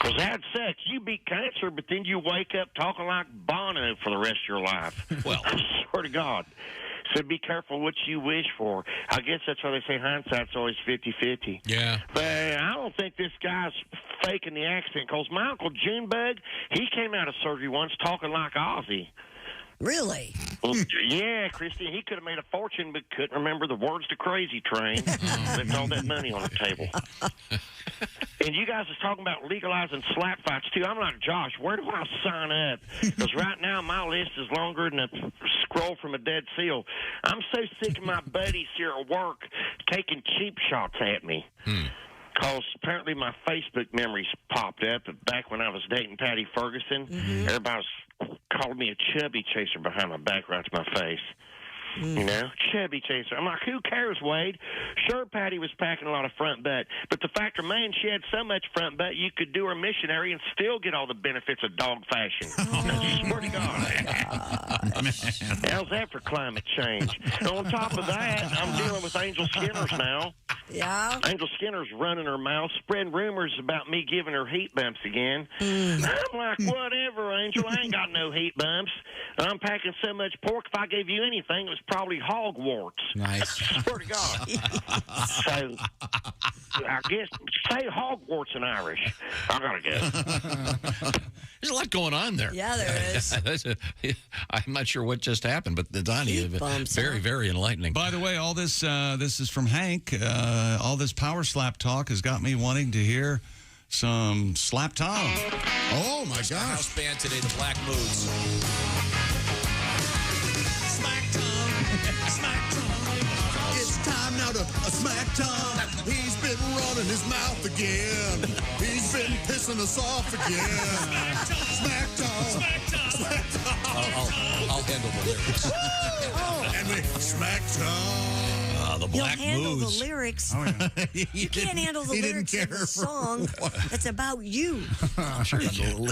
Cause that sucks. You beat cancer, but then you wake up talking like Bono for the rest of your life. Well, I swear to God. So be careful what you wish for. I guess that's why they say hindsight's always 50-50. Yeah. But I don't think this guy's faking the accent, because my Uncle Junebug, he came out of surgery once talking like Ozzy. Really? Well, yeah, Christy, he could have made a fortune, but couldn't remember the words to Crazy Train. Left all that money on the table. And you guys are talking about legalizing slap fights, too. I'm like, Josh, where do I sign up? Because right now my list is longer than a scroll from a dead seal. I'm so sick of my buddies here at work taking cheap shots at me. Because apparently my Facebook memories popped up back when I was dating Patty Ferguson. Everybody was calling me a chubby chaser behind my back right to my face. You know, chubby chaser. I'm like, who cares, Wade? Sure, Patty was packing a lot of front butt, but the fact remains she had so much front butt you could do her missionary and still get all the benefits of dog fashion. Swear to God. How's that for climate change? And on top of that, I'm dealing with Angel Skinner's now. Yeah? Angel Skinner's running her mouth, spreading rumors about me giving her heat bumps again. I'm like, whatever, Angel. I ain't got no heat bumps. I'm packing so much pork, if I gave you anything, it was probably hogwarts. Nice. Swear to God. So, I guess, say Hogwarts in Irish. I gotta go. There's a lot going on there. Yeah, there is. I'm not sure what just happened, but Donnie, very, very enlightening. By the way, all this this is from Hank. All this power slap talk has got me wanting to hear some Slap Tom. Oh, my gosh. House band today, the Black Moods. Smack Tom. Smack Tom. It's time now to smack Tom. He's been running his mouth again. He's been pissing us off again. Smack Tom. Smack Tom. Smack Tom. I'll handle the lyrics. And we smack Tom. The You'll Black handle Moods. the lyrics. Oh, yeah. You can't handle the lyrics of the song. It's about you. Sure you can.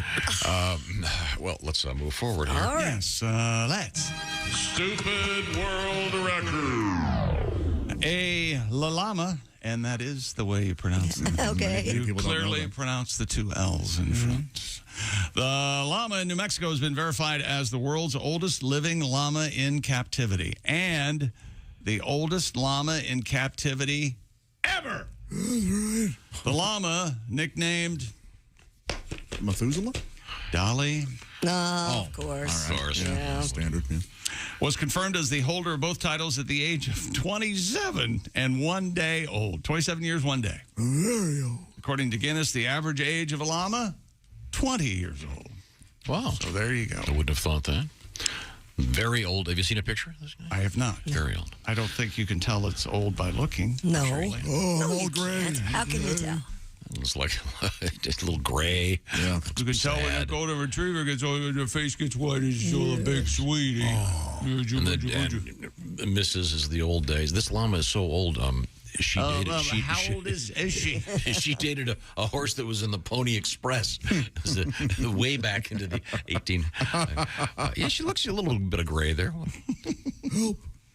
Well, let's move forward here. All right. Yes, let's. Stupid world record. A lalama, and that is the way you pronounce it. Okay. You clearly pronounce the two L's in front. The llama in New Mexico has been verified as the world's oldest living llama in captivity and the oldest llama in captivity ever. The llama, nicknamed Methuselah? Dolly. Of course. Of course. Yeah. Standard, yeah. Was confirmed as the holder of both titles at the age of 27 and 1 day old. 27 years, 1 day. According to Guinness, the average age of a llama, 20 years old. Wow. So there you go. I wouldn't have thought that. Very old. Have you seen a picture of this guy? I have not. Very old. I don't think you can tell it's old by looking. No. Oh, I'm all gray. How can you tell? It's like just a little gray. Yeah. You can tell when a golden retriever gets older, their face gets white, it's all a big sweetie. And Mrs. is the old days. This llama is so old. She dated. How old is she? She dated a horse that was in the Pony Express. Way back into the 18. Yeah, she looks a little bit of gray there.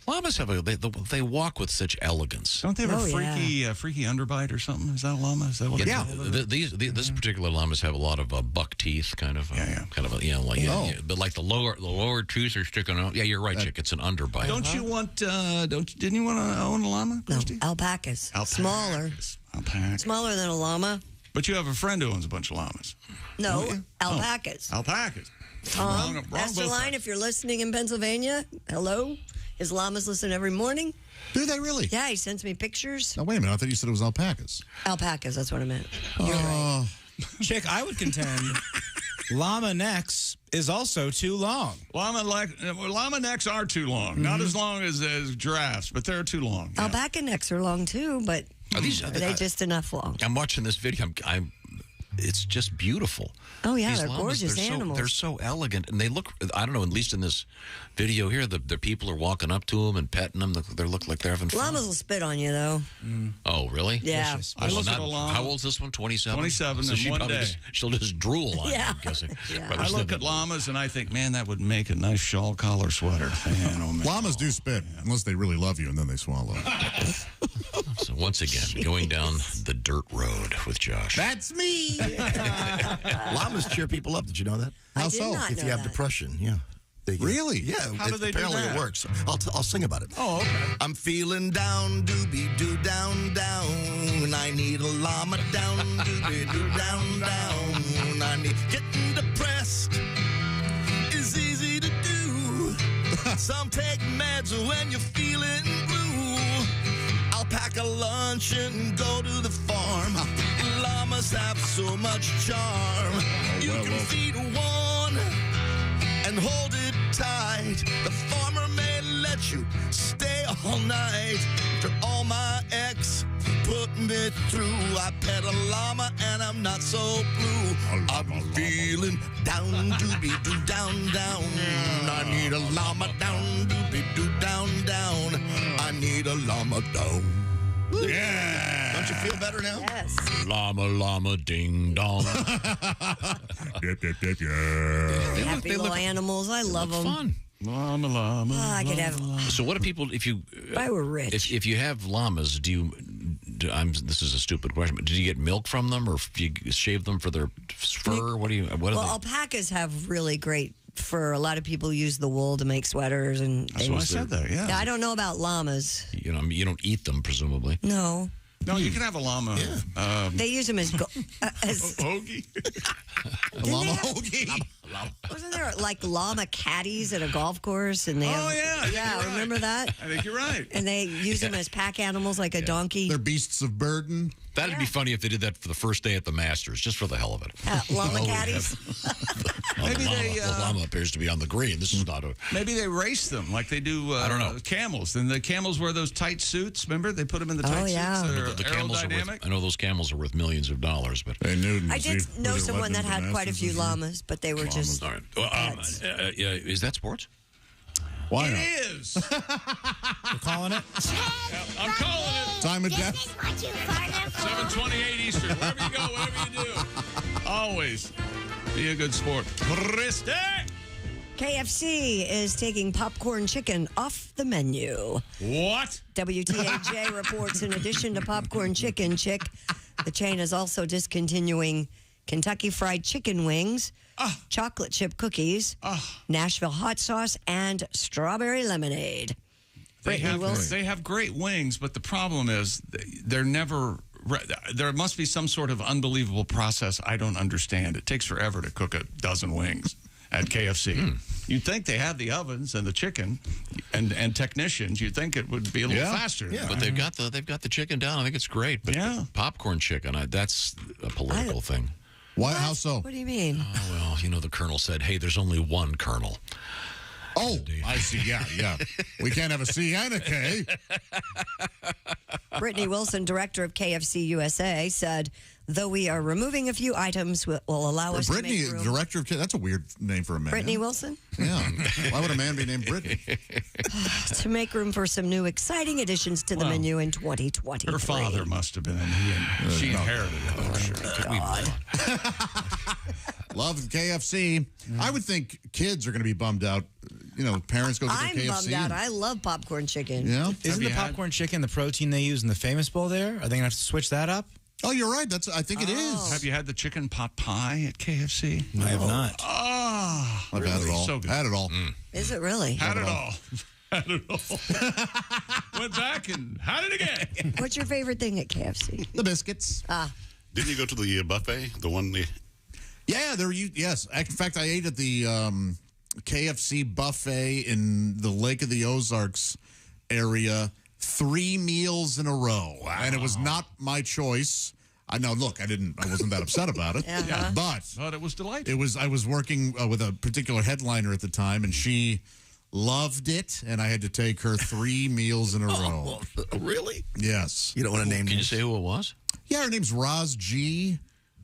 Llamas have they walk with such elegance. Don't they have a freaky underbite or something? Is that a llama? Is that what? Yeah. This particular llamas have a lot of buck teeth, kind of. Kind of but like the lower teeth are sticking out. Yeah, you're right, Chick. It's an underbite. Don't you want? Didn't you want to own a llama, Christy? No, alpacas. Smaller. Alpacas. Smaller than a llama. But you have a friend who owns a bunch of llamas. No, alpacas. Alpacas. Tom, Esterline, if you're listening in Pennsylvania, hello. His llamas listen every morning. Do they really? Yeah, he sends me pictures. Now, wait a minute. I thought you said it was alpacas. Alpacas, that's what I meant. You're right. Chick, I would contend llama necks is also too long. Llama necks are too long. Not as long as giraffes, but they're too long. Yeah. Alpaca necks are long too, but are they just enough long? I'm watching this video. It's just beautiful. Oh, yeah, These they're llamas, gorgeous animals. They're so elegant, and they look, I don't know, at least in this video here, the people are walking up to them and petting them. They look like they're having fun. Llamas will spit on you, though. Oh, really? Yeah. I look at a llama. How old's this one? 27? 27 so in 1 day. She'll just drool on you, I'm guessing. I look at llamas and I think, man, that would make a nice shawl collar sweater. Man, oh, man. Llamas do spit, unless they really love you, and then they swallow. So once again, going down the dirt road with Josh. That's me. Llamas cheer people up. Did you know that? How so? If you have depression, yeah. Really? Yeah. How do they do apparently that? It works. I'll sing about it. Oh, okay. I'm feeling down, doobie-doo, down, down. I need a llama down, doobie-doo, down, down. I need getting depressed is easy to some take meds when you're feeling blue. Alpaca pack a lunch and go to the farm. Llamas have so much charm. You can feed one and hold it tight. The farmer may let you stay all night. After all my ex put me through, I pet a llama and I'm not so blue. I'm feeling down, doobie-doo, down, down. I need a llama down, doobie-doo, down, down. I need a llama down. Yeah. Don't you feel better now? Yes. Llama, llama, ding dong. Dip, dip, dip, yeah. Happy little animals. I love them. Fun. Llama, llama. I could have. So what do people, if I were rich. If you have llamas, this is a stupid question, but do you get milk from them, or do you shave them for their fur? What do Well, alpacas have really great fur. A lot of people use the wool to make sweaters and That's things. what I said there, yeah. I don't know about llamas. You don't eat them, presumably. No. No, you can have a llama. They use them as hoagie. Llama hoagie. Wasn't there like llama caddies at a golf course? And they yeah, right. Remember that? I think you're right. And they use them as pack animals like a donkey. They're beasts of burden. That'd be funny if they did that for the first day at the Masters, just for the hell of it. Llama caddies. Maybe the llama appears to be on the green. This is not a. Maybe they race them like they do. I don't know. Camels, and the camels wear those tight suits. Remember, they put them in the tight suits. They're The camels are aerodynamic. worth, I know those camels are worth millions of dollars, but I did know someone that had quite a few llamas, but they were just. All right. Well, is that sports? Why not? It is. We're calling it. I'm calling it. Time of death. 7:28 Eastern. Wherever you go, whatever you do, always be a good sport. Christy! KFC is taking popcorn chicken off the menu. What? WTAJ reports in addition to popcorn chicken, the chain is also discontinuing Kentucky Fried Chicken wings, chocolate chip cookies, Nashville hot sauce, and strawberry lemonade. They have great wings, but the problem is they're never. There must be some sort of unbelievable process I don't understand. It takes forever to cook a dozen wings at KFC. You'd think they have the ovens and the chicken and technicians. You'd think it would be a little faster. Yeah, but they've got the chicken down. I think it's great. But popcorn chicken, that's a political thing. Why? How so? What do you mean? Oh, well, the colonel said, "Hey, there's only one colonel." Oh, I see. Yeah. We can't have a C and a K. Brittany Wilson, director of KFC USA, said, though we are removing a few items, will allow us Brittany, to make room. Director of that's a weird name for a man. Brittany Wilson? Yeah. Why would a man be named Brittany? To make room for some new exciting additions to the menu in 2023. Her father must have been, and she inherited it. I'm sure. God. Love KFC. I would think kids are going to be bummed out. Parents go to I'm KFC. bummed out. I love popcorn chicken. Yeah. Isn't the popcorn chicken the protein they use in the Famous Bowl there? Are they going to have to switch that up? Oh, you're right. I think it is. Have you had the chicken pot pie at KFC? I have not. Oh, I've had it all. So good. Had it all. Is it really? Had it all. Had it all. Went back and had it again. What's your favorite thing at KFC? The biscuits. Didn't you go to the buffet? The one. Yeah, yes. In fact, I ate at the KFC buffet in the Lake of the Ozarks area 3 meals in a row. Wow. And it was not my choice. I wasn't that upset about it. But it was delightful. I was working with a particular headliner at the time, and she loved it, and I had to take her 3 meals in a row. Really? Yes. You don't want to name Can you say who it was? Yeah, her name's Roz G.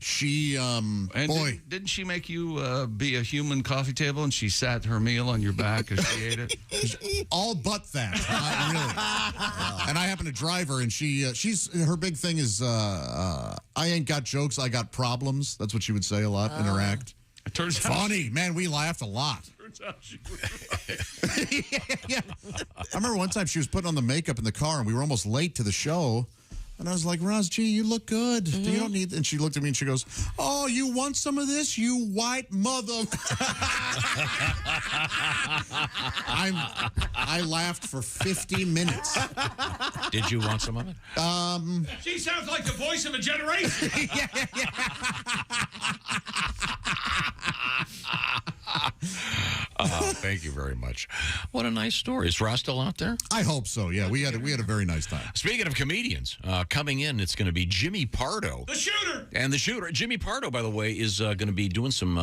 She, didn't she make you be a human coffee table and she sat her meal on your back as she ate it? All but that. Really. And I happen to drive her, and her big thing is, I ain't got jokes, I got problems. That's what she would say a lot in her act. It turns out funny. Man, we laughed a lot. Turns out she was yeah. I remember one time she was putting on the makeup in the car, and we were almost late to the show. And I was like, Roz G, you look good. You don't need... And she looked at me and she goes, oh, you want some of this, you white mother... I laughed for 50 minutes. Did you want some of it? She sounds like the voice of a generation. Thank you very much. What a nice story. Is Ross still out there? I hope so. Yeah, we had a very nice time. Speaking of comedians, coming in, it's going to be Jimmy Pardo. The shooter! And the shooter. Jimmy Pardo, by the way, is going to be doing some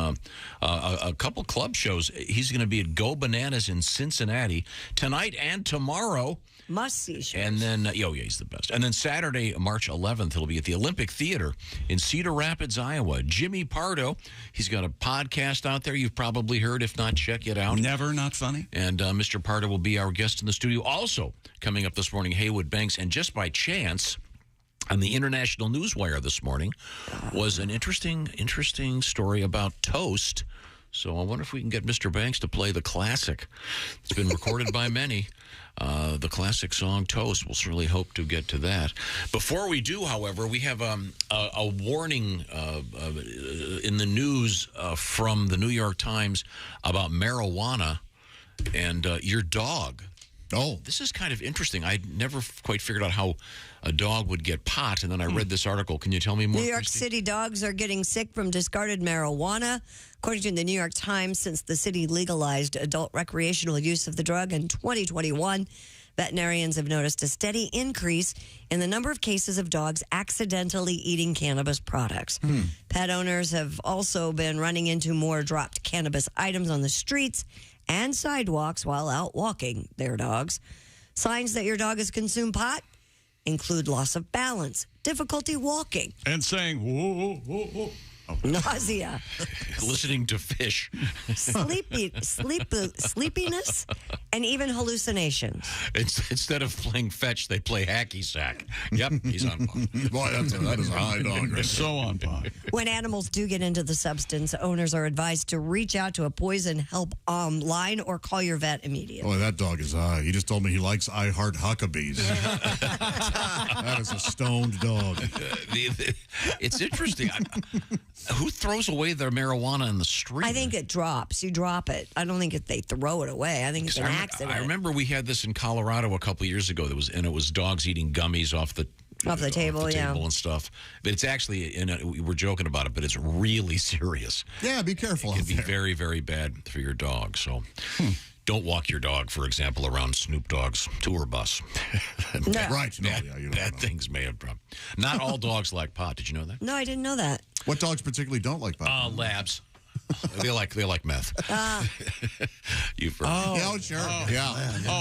a couple club shows. He's going to be at Go Bananas in Cincinnati tonight and tomorrow. Must-see shows. And then, he's the best. And then Saturday, March 11th, he'll be at the Olympic Theater in Cedar Rapids, Iowa. Jimmy Pardo, he's got a podcast out there you've probably heard. If not, check it out. Never Not Funny. And Mr. Pardo will be our guest in the studio. Also, coming up this morning, Heywood Banks. And just by chance, on the International Newswire this morning, was an interesting story about toast. So I wonder if we can get Mr. Banks to play the classic. It's been recorded by many. The classic song Toast. We'll certainly hope to get to that. Before we do, however, we have a warning in the news from the New York Times about marijuana and your dog. Oh. This is kind of interesting. I never quite figured out how a dog would get pot, and then I read this article. Can you tell me more? New York City dogs are getting sick from discarded marijuana. According to the New York Times, since the city legalized adult recreational use of the drug in 2021, veterinarians have noticed a steady increase in the number of cases of dogs accidentally eating cannabis products. Pet owners have also been running into more dropped cannabis items on the streets and sidewalks while out walking their dogs. Signs that your dog has consumed pot include loss of balance, difficulty walking, and saying, whoa, whoa, whoa. Nausea. Listening to fish. Sleepiness, and even hallucinations. Instead of playing fetch, they play hacky sack. Yep, he's on point. Boy, that is a high dog. Right? So on point. When animals do get into the substance, owners are advised to reach out to a poison help line or call your vet immediately. Boy, that dog is high. He just told me he likes I Heart Huckabees. That is a stoned dog. It's interesting. Who throws away their marijuana in the street? I think it drops. You drop it. I don't think they throw it away. I think it's an accident. I remember we had this in Colorado a couple years ago. It was dogs eating gummies off the table, and stuff. But it's actually, we're joking about it, but it's really serious. Yeah, be careful. It can be very, very bad for your dog. So don't walk your dog, for example, around Snoop Dogg's tour bus. No. Right. No, bad things may have. Not all dogs like pot. Did you know that? No, I didn't know that. What dogs particularly don't like pot? Labs. They like meth. You've heard. Yeah, sure. Yeah.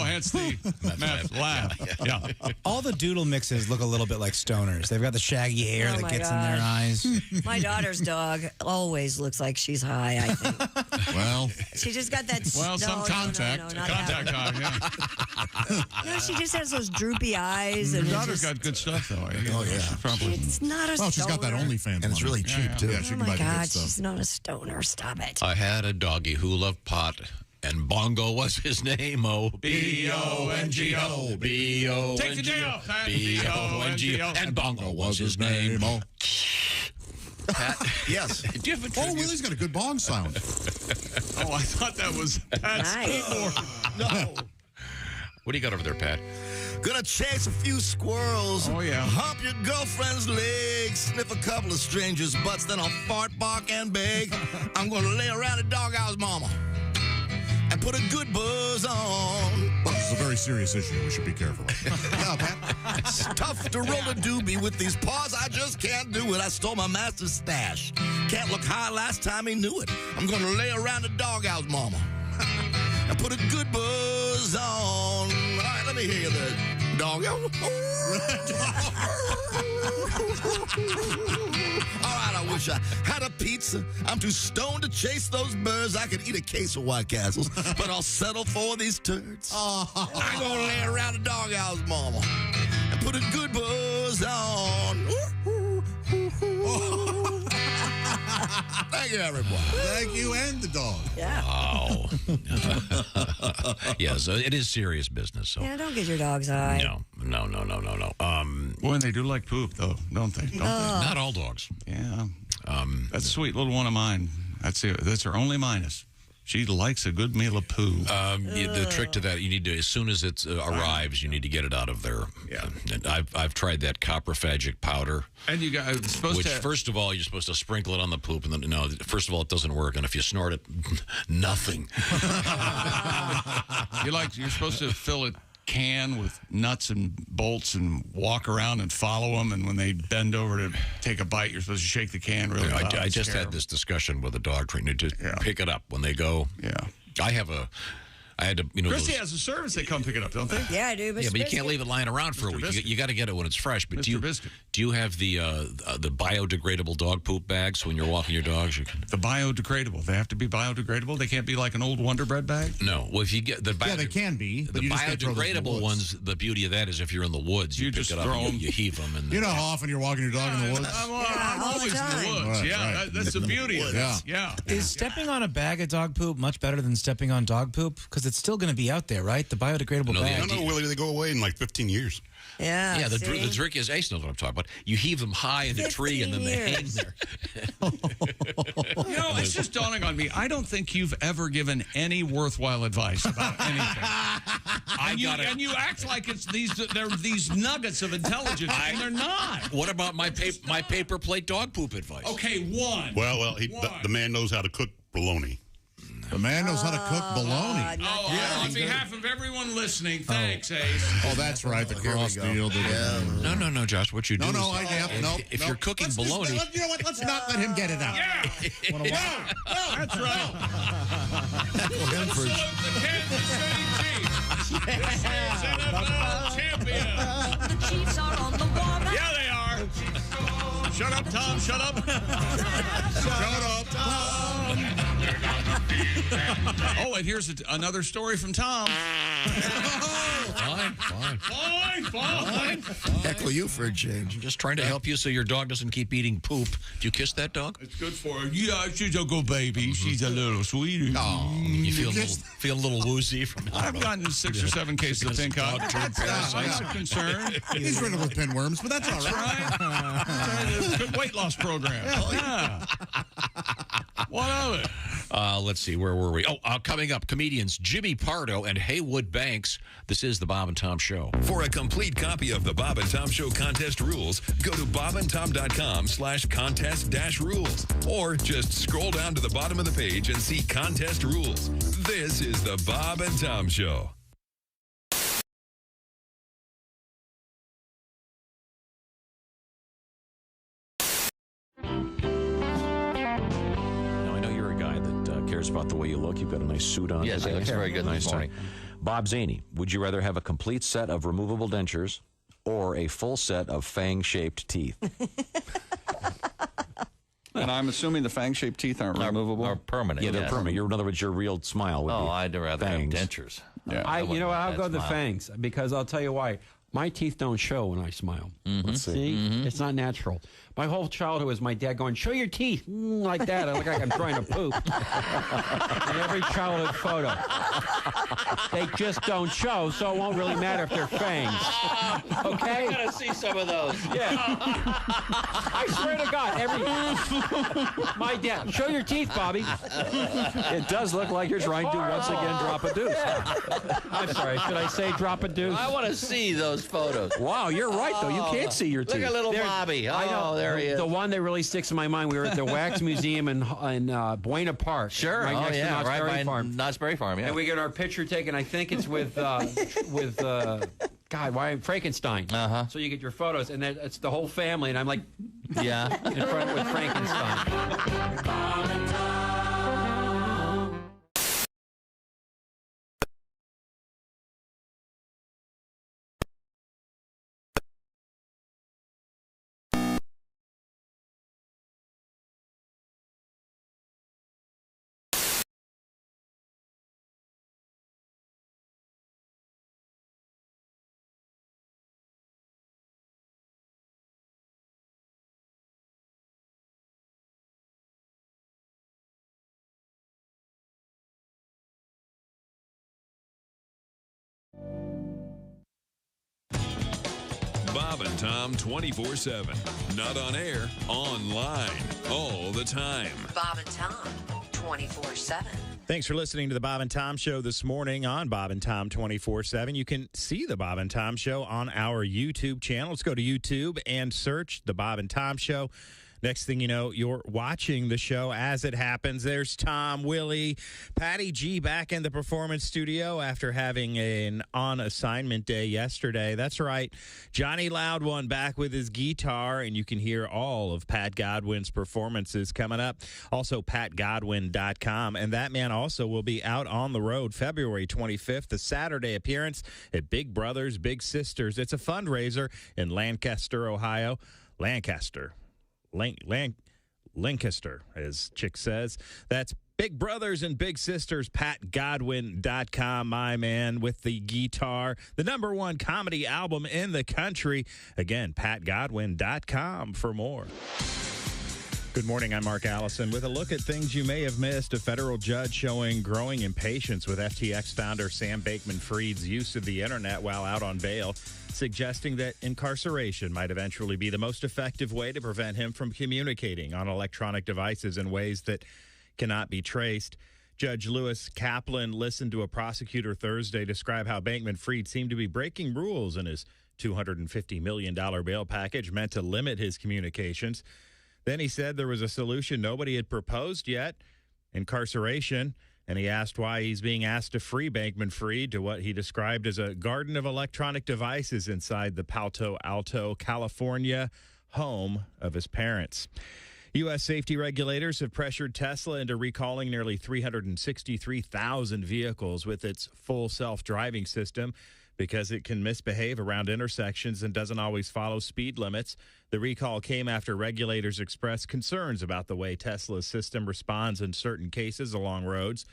Hence the meth lab. Yeah. All the doodle mixes look a little bit like stoners. They've got the shaggy hair that gets in their eyes. My daughter's dog always looks like she's high, I think. Well. She just got that... some contact. Contact high, yeah. No, she just has those droopy eyes. And Your daughter's got good stuff, though. Oh, yeah. Probably. It's not a stoner. Well, she's got that OnlyFans. And it's really cheap, too. Yeah, she Oh, can my buy the good God, stuff. she's not a stoner. Stop it. I had a doggy who loved pot, and Bongo was his name. Oh, B-O-N-G-O. B-O-N-G-O. Take the J off. B-O-N-G-O. And Bongo was his name. Oh. Pat, yes. Do you have a Willie's got a good bong sound. Oh, I thought that was Pat's skateboard. No. What do you got over there, Pat? Gonna chase a few squirrels. Oh, yeah. Hump your girlfriend's legs. Sniff a couple of strangers' butts. Then I'll fart, bark, and beg. I'm gonna lay around a doghouse mama and put a good buzz on. This is a very serious issue. We should be careful. Yeah, Pat. It's tough to roll a doobie with these paws. I just can't do it. I stole my master's stash. Can't look high last time he knew it. I'm gonna lay around a doghouse mama and put a good buzz on. All right, let me hear you there, dog. All right, I wish I had a pizza. I'm too stoned to chase those birds. I could eat a case of White Castles, but I'll settle for these turds. I'm gonna lay around a doghouse mama and put a good buzz on. Thank you, everyone. Thank you and the dog. Yeah. Wow. Yes, it is serious business. So. Yeah, don't get your dogs high. No. Boy, and they do like poop, though, don't they? Not all dogs. Yeah. That's a sweet little one of mine. That's her only minus. She likes a good meal of poo. The trick to that, you need to, as soon as it arrives, you need to get it out of there. Yeah. And I've tried that coprophagic powder. And you got supposed to. First of all, you're supposed to sprinkle it on the poop, and then no. First of all, it doesn't work, and if you snort it, nothing. You're supposed to fill a can with nuts and bolts and walk around and follow them, and when they bend over to take a bite, you're supposed to shake the can really loud. I just had this discussion with a dog trainer to pick it up when they go. Yeah. I had to, Christy has a service. They come pick it up, don't they? Yeah, I do. Yeah, but you can't leave it lying around for a week. You got to get it when it's fresh. But do you have the biodegradable dog poop bags when you're walking your dogs? The biodegradable. They have to be biodegradable. They can't be like an old Wonder Bread bag. No. Well, if you get the they can be. But the biodegradable ones. The beauty of that is if you're in the woods, you pick it up, and you heave them, and you know how often you're walking your dog in the woods. I'm always in the woods. Right. That's the beauty of it. Yeah. Is stepping on a bag of dog poop much better than stepping on dog poop? Because it's still going to be out there, right? The biodegradable bag. No, Willie, they go away in like 15 years. Yeah. Yeah, the trick is, Ace knows what I'm talking about. You heave them high in the tree, and then they hang there. It's just dawning on me. I don't think you've ever given any worthwhile advice about anything. And you act like it's they're these nuggets of intelligence, and they're not. What about my paper plate dog poop advice? Okay, one. Well, the man knows how to cook bologna. The man knows how to cook bologna. On behalf of everyone listening, thanks, Ace. Oh, that's right. The cross deal. No, Josh. What you do? If you're cooking bologna, you know what? Let's not let him get it out. Yeah. That's right. The Kansas City Chiefs. This is NFL champion. The Chiefs are on the warm-up. Yeah, they are. Shut up, Tom. Shut up. Shut up, Tom. Oh, and here's another story from Tom. Fine. Heckle you for a change. I'm just trying to help you so your dog doesn't keep eating poop. Do you kiss that dog? It's good for her. Yeah, she's a good baby. She's a little sweetie. Oh, you feel a little woozy from that. I've gotten 6 or 7 cases of pink eye. That's a concern. He's riddled with pinworms, but that's all right. Good weight loss program. Yeah. What of it? Let's see, where were we? Coming up, comedians Jimmy Pardo and Heywood Banks. This is the Bob and Tom Show. For a complete copy of the Bob and Tom Show contest rules, go to bobandtom.com/contest-rules. Or just scroll down to the bottom of the page and see contest rules. This is the Bob and Tom Show. Cares about the way you look. You've got a nice suit on. Yes, it looks very good nice this morning. Bob Zaney, would you rather have a complete set of removable dentures or a full set of fang-shaped teeth? And I'm assuming the fang-shaped teeth aren't removable? Are permanent. Yeah, they're permanent. In other words, your real smile would be I'd rather fangs. have dentures. Yeah. I'll go the fangs because I'll tell you why. My teeth don't show when I smile. Let's see. It's not natural. My whole childhood was my dad going, show your teeth, like that. I look like I'm trying to poop. In every childhood photo. They just don't show, so it won't really matter if they're fangs. Okay? I gotta see some of those. Yeah. I swear to God, my dad, show your teeth, Bobby. It does look like you're trying to once again drop a deuce. I'm sorry, should I say drop a deuce? I want to see those photos. Wow, you're right, though. You can't see your teeth. Look at little Bobby. I know. There he is. The one that really sticks in my mind, we were at the Wax Museum in Buena Park. Sure. Right next to Knott's Berry Farm. Knott's Berry Farm, yeah. And we get our picture taken, I think it's with Frankenstein. So you get your photos, and it's the whole family, and I'm like, yeah, in front with Frankenstein. Bob and Tom 24/7. Not on air, online, all the time. Bob and Tom 24/7. Thanks for listening to the Bob and Tom Show this morning on Bob and Tom 24/7. You can see the Bob and Tom Show on our YouTube channel. Let's go to YouTube and search the Bob and Tom Show. Next thing you know, you're watching the show as it happens. There's Tom, Willie, Patty G back in the performance studio after having an on-assignment day yesterday. That's right. Johnny Loud One back with his guitar, and you can hear all of Pat Godwin's performances coming up. Also, patgodwin.com. And that man also will be out on the road February 25th, the Saturday appearance at Big Brothers, Big Sisters. It's a fundraiser in Lancaster, Ohio. Lancaster, as Chick says. That's Big Brothers and Big Sisters, patgodwin.com, my man, with the guitar. The #1 comedy album in the country. Again, patgodwin.com for more. Good morning, I'm Mark Allison with a look at things you may have missed. A federal judge showing growing impatience with FTX founder Sam Bankman-Fried's use of the internet while out on bail, suggesting that incarceration might eventually be the most effective way to prevent him from communicating on electronic devices in ways that cannot be traced. Judge Lewis Kaplan listened to a prosecutor Thursday describe how Bankman-Fried seemed to be breaking rules in his $250 million bail package meant to limit his communications. Then he said there was a solution nobody had proposed yet, incarceration, and he asked why he's being asked to free Bankman-Fried to what he described as a garden of electronic devices inside the Palo Alto, California home of his parents. U.S. safety regulators have pressured Tesla into recalling nearly 363,000 vehicles with its full self-driving system because it can misbehave around intersections and doesn't always follow speed limits. The recall came after regulators expressed concerns about the way Tesla's system responds in certain cases along roads.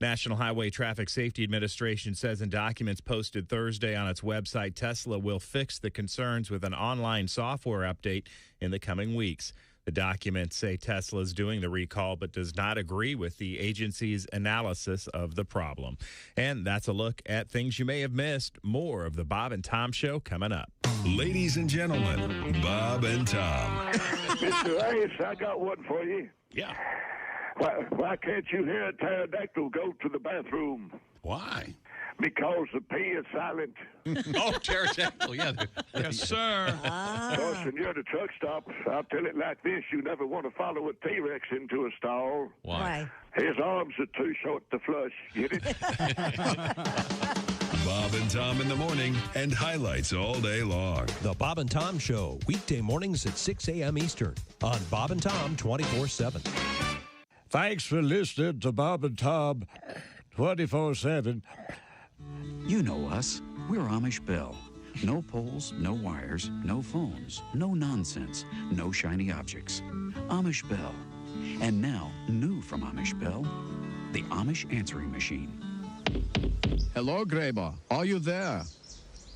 National Highway Traffic Safety Administration says in documents posted Thursday on its website, Tesla will fix the concerns with an online software update in the coming weeks. The documents say Tesla is doing the recall but does not agree with the agency's analysis of the problem. And that's a look at things you may have missed. More of the Bob and Tom Show coming up. Ladies and gentlemen, Bob and Tom. Mr. Ace, I got one for you. Yeah. Why can't you hear a pterodactyl go to the bathroom? Why? Because the P is silent. Oh, pterodactyl, yeah. Yes, sir. Of course, when you're at a truck stop, I'll tell it like this. You never want to follow a T-Rex into a stall. Why? His arms are too short to flush. Get it? Bob and Tom in the morning and highlights all day long. The Bob and Tom Show, weekday mornings at 6 a.m. Eastern on Bob and Tom 24/7. Thanks for listening to Bob and Tom 24/7. You know us. We're Amish Bell. No poles, no wires, no phones, no nonsense, no shiny objects. Amish Bell. And now, new from Amish Bell, the Amish answering machine. Hello, Graber. Are you there?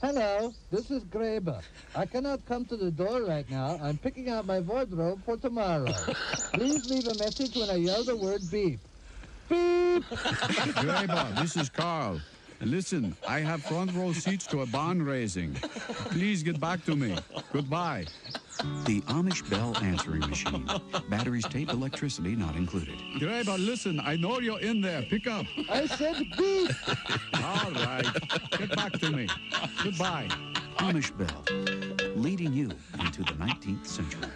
Hello, this is Graber. I cannot come to the door right now. I'm picking out my wardrobe for tomorrow. Please leave a message when I yell the word beep. Beep! Graber, this is Carl. Listen, I have front row seats to a barn raising. Please get back to me. Goodbye. The Amish Bell answering machine. Batteries, tape, electricity not included. Graber, listen, I know you're in there. Pick up. I said beep. All right. Get back to me. Goodbye. Amish Bell, leading you into the 19th century.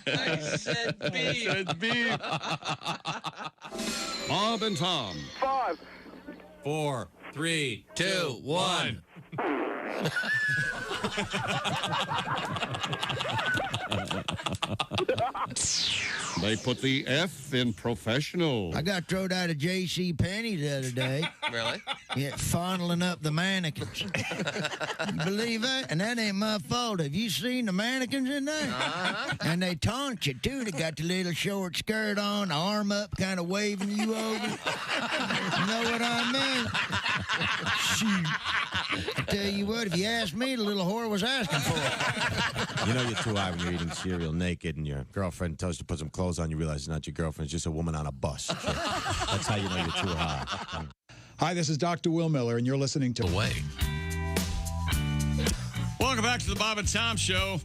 I said beep. I said beep. Bob and Tom. 5, 4, 3, 2, 1. They put the F in professional. I got thrown out of J.C. Penney the other day. Really? Yeah, fondling up the mannequins. You believe that? And that ain't my fault. Have you seen the mannequins in there? Uh-huh. And they taunt you, too. They got the little short skirt on, the arm up, kind of waving you over. You know what I mean? Shoot. I tell you what, if you ask me, the little whore was asking for it. You know you're too high when you're eating cereal naked and your girlfriend tells you to put some clothes on. You realize it's not your girlfriend. It's just a woman on a bus. So that's how you know you're too high. Hi, this is Dr. Will Miller, and you're listening to Away. Welcome back to the Bob and Tom Show.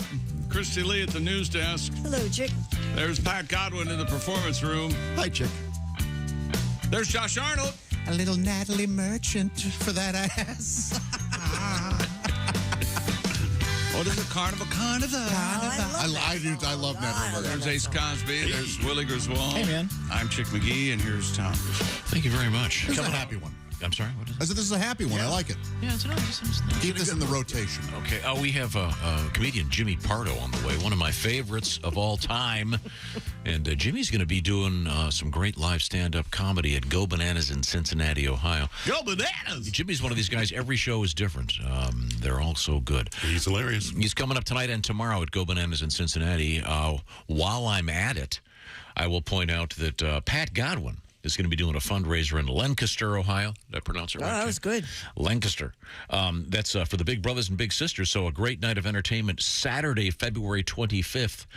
Christy Lee at the news desk. Hello, Chick. There's Pat Godwin in the performance room. Hi, Chick. There's Josh Arnold. A little Natalie Merchant for that ass. What is it? Carnival. I love Natalie Merchant. There's Ace Cosby. There's Willie Griswold. Hey, man. I'm Chick McGee, and here's Tom Griswold. Thank you very much. This is a happy one. I'm sorry? What is it? I said this is a happy one. I like it. Yeah, it's nice. Keep this in the rotation. Okay. We have comedian Jimmy Pardo on the way, one of my favorites of all time. And Jimmy's going to be doing some great live stand-up comedy at Go Bananas in Cincinnati, Ohio. Go Bananas! Jimmy's one of these guys. Every show is different. They're all so good. He's hilarious. He's coming up tonight and tomorrow at Go Bananas in Cincinnati. While I'm at it, I will point out that Pat Godwin is going to be doing a fundraiser in Lancaster, Ohio. Did I pronounce it right? Oh, that was good. Lancaster. That's for the Big Brothers and Big Sisters. So a great night of entertainment Saturday, February 25th.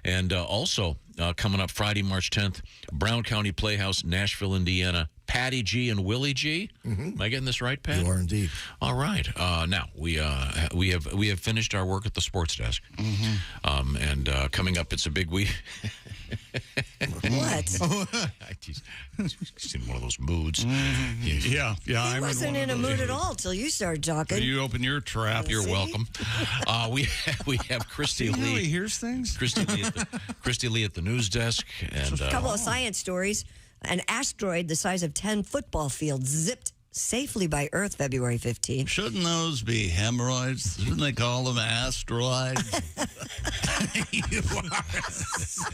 And also coming up Friday, March 10th, Brown County Playhouse, Nashville, Indiana. Patty G and Willie G. Am I getting this right, Pat? You are indeed. All right. Now we have finished our work at the sports desk, and coming up, it's a big week. What? He's in one of those moods. Yeah. He wasn't in a mood at all till you started talking. You open your trap. You're welcome. We have Christy Lee. He hears things. Christy Lee at the news desk, and A couple of science stories. An asteroid the size of 10 football fields zipped safely by Earth February 15th. Shouldn't those be hemorrhoids? Shouldn't they call them asteroids? It's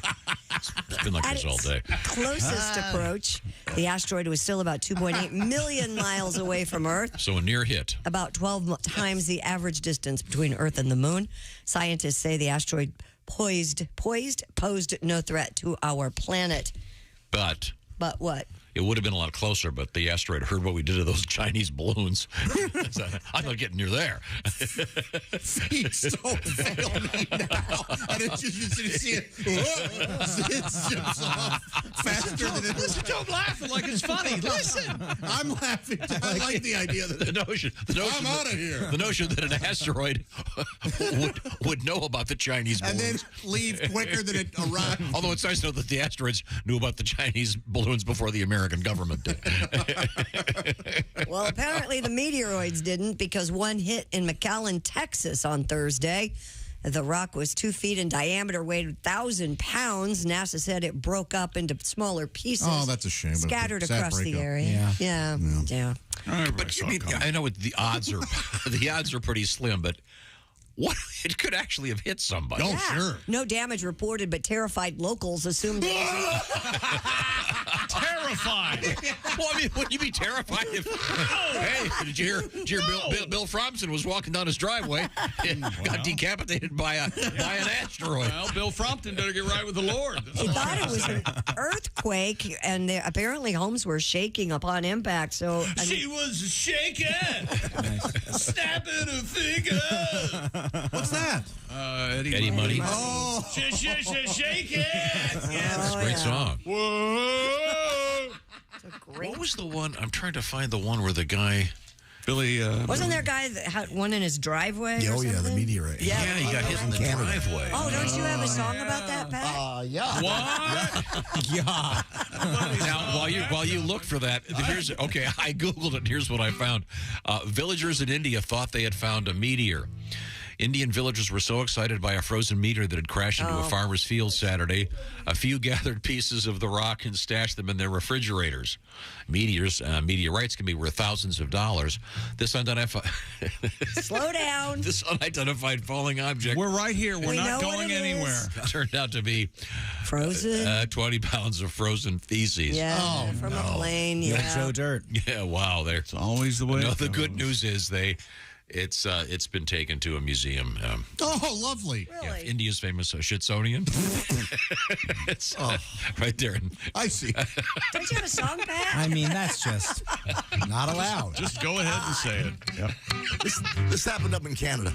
been like this all day. Closest approach, the asteroid was still about 2.8 million miles away from Earth. So a near hit. About 12 times the average distance between Earth and the Moon. Scientists say the asteroid posed no threat to our planet. But what? It would have been a lot closer, but the asteroid heard what we did to those Chinese balloons. I'm not getting near there. Feet so fail me now. And it's just, you see it. It zips off faster than it. Listen to him laughing like it's funny. Listen. I'm laughing. I like the idea that the notion I'm out of here. The notion that an asteroid would know about the Chinese balloons. And then leave quicker than it arrived. Although it's nice to know that the asteroids knew about the Chinese balloons before the American government did. Well, apparently the meteoroids didn't, because one hit in McAllen, Texas on Thursday. The rock was 2 feet in diameter, weighed 1,000 pounds. NASA said it broke up into smaller pieces. Oh, that's a shame. Scattered across the area. Yeah. But I mean, I know the odds are the odds are pretty slim, but what it could actually have hit somebody. Oh, sure. No damage reported, but terrified locals assumed it was Terrified. Well, I mean, wouldn't you be terrified if? Hey, did you hear Bill Fromson was walking down his driveway and got decapitated by an asteroid? Well, Bill Frampton better get right with the Lord. He thought it was an earthquake, and apparently homes were shaking upon impact. So she was shaking, snapping her finger. What's that? Eddie Money. Oh, shake it. That's a great song. Whoa. What was the one? I'm trying to find the one where the guy. Billy. Wasn't there a guy that had one in his driveway? Oh, or yeah, the something? meteorite. Yeah, he got hit in the driveway. Oh, don't you have a song about that, Pat? Yeah. What? yeah. Now, while you look for that, I Googled it, and here's what I found. Villagers in India thought they had found a meteor. Indian villagers were so excited by a frozen meteor that had crashed into a farmer's field Saturday. A few gathered pieces of the rock and stashed them in their refrigerators. Meteorites can be worth thousands of dollars. This unidentified Slow down. This unidentified falling object. We're right here. We're not going anywhere. Turned out to be frozen. 20 pounds of frozen feces. Yeah, from a plane. Yeah. Retro dirt. Yeah, wow. It's always the way. No, the good news is it's been taken to a museum. Oh, lovely. Really? Yeah, India's famous Shitsonian. It's right there. I see. Don't you have a song, Pat? I mean, that's just not allowed. Just go ahead and say it. Yep. This happened up in Canada.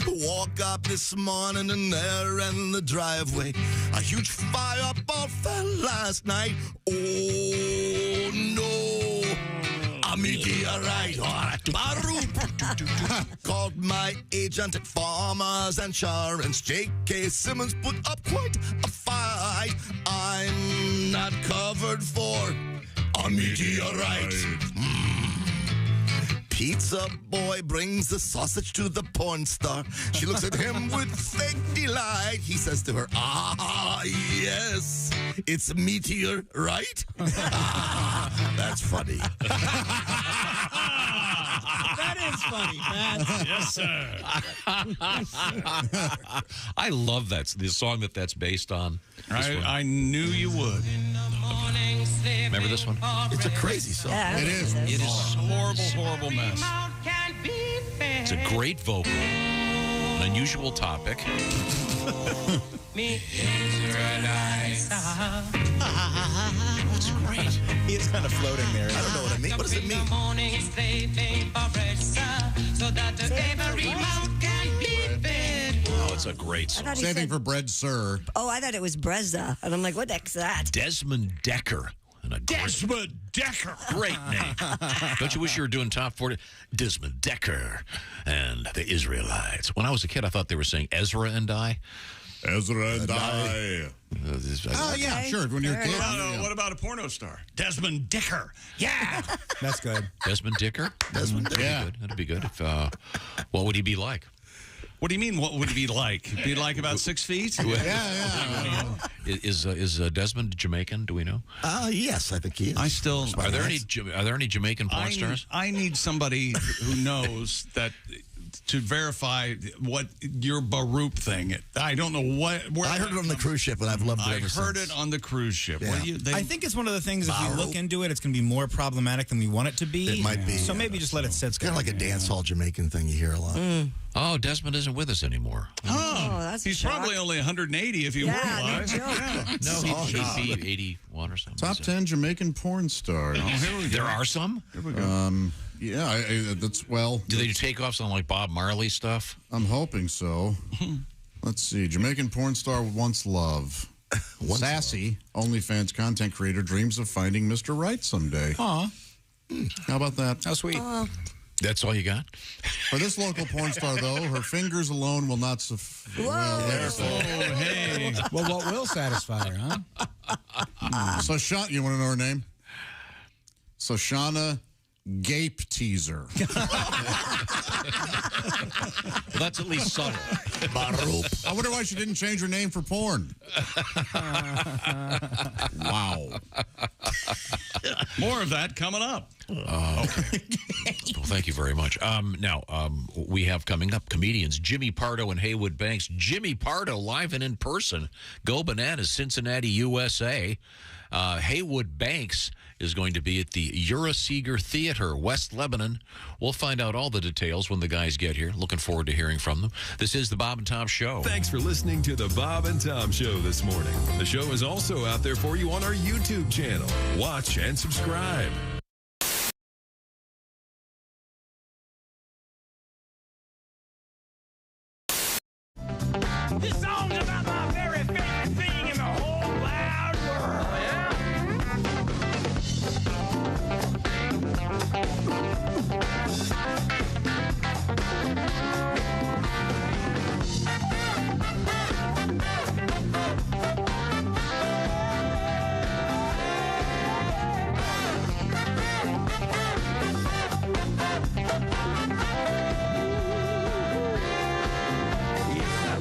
Walk up this morning and there in the driveway, a huge fireball fell last night. Oh no, a meteorite. Called my agent at Farmers Insurance. J.K. Simmons put up quite a fight. I'm not covered for a meteorite. Pizza boy brings the sausage to the porn star. She looks at him with fake delight. He says to her, yes, it's a meteor, right? That's funny. That is funny, Pat. Yes, sir. I love that. The song that's based on. I knew you would. Remember this one? It's a crazy song. Yeah, It is. It is. Horrible, horrible mess. It's a great vocal, an unusual topic. It's great. He's kind of floating there. I don't know what it means. What does it mean? Oh, it's a great song. thought he Same thing said- for bread, sir. Oh, I thought it was Brezza. And I'm like, what the heck's that? Desmond Decker. Desmond Decker. Great name. Don't you wish you were doing top 40? Desmond Decker and the Israelites. When I was a kid, I thought they were saying Ezra and I. Ezra and I. Oh, yeah, sure. When you're a kid. What about a porno star? Desmond Decker. Yeah. That's good. Desmond Decker? Desmond Decker. Yeah. That'd be good. If, what would he be like? What do you mean, what would he be like? Be like about 6 feet? Yeah. Is Desmond Jamaican? Do we know? Yes, I think he is. I still... Are there any Jamaican porn stars? I need somebody who knows that to verify what your Baroop thing. I don't know what. Where I heard it on the cruise ship, and I've loved it ever since. I heard it on the cruise ship. Yeah. I think it's one of the things, if we look into it, it's going to be more problematic than we want it to be. It might be. So maybe just let it sit. It's kind of like a dance hall Jamaican thing you hear a lot. Oh, Desmond isn't with us anymore. Oh, that's a he's shock. probably only 180 if he were alive. No, he'd be 81 or something. Top 10 Jamaican porn stars. Oh, here we go. There are some? Here we go. Yeah, that's, well... Do they take off some like Bob Marley stuff? I'm hoping so. Let's see. Jamaican porn star once love. Sassy, OnlyFans content creator, dreams of finding Mr. Right someday. Aw. How about that? How sweet. That's all you got? For this local porn star, though, her fingers alone will not suffice. Well, hey. Well, what will satisfy her, huh? So, you want to know her name? Shoshana Gape Teaser. Well, that's at least subtle. I wonder why she didn't change her name for porn. Wow. More of that coming up. Okay. Well, thank you very much. Now, we have coming up comedians Jimmy Pardo and Heywood Banks. Jimmy Pardo live and in person. Go Bananas, Cincinnati, USA. Heywood Banks is going to be at the Euroseger Theater, West Lebanon. We'll find out all the details when the guys get here. Looking forward to hearing from them. This is the Bob and Tom Show. Thanks for listening to the Bob and Tom Show this morning. The show is also out there for you on our YouTube channel. Watch and subscribe. This song's about my very favorite thing in the whole wide world, yeah?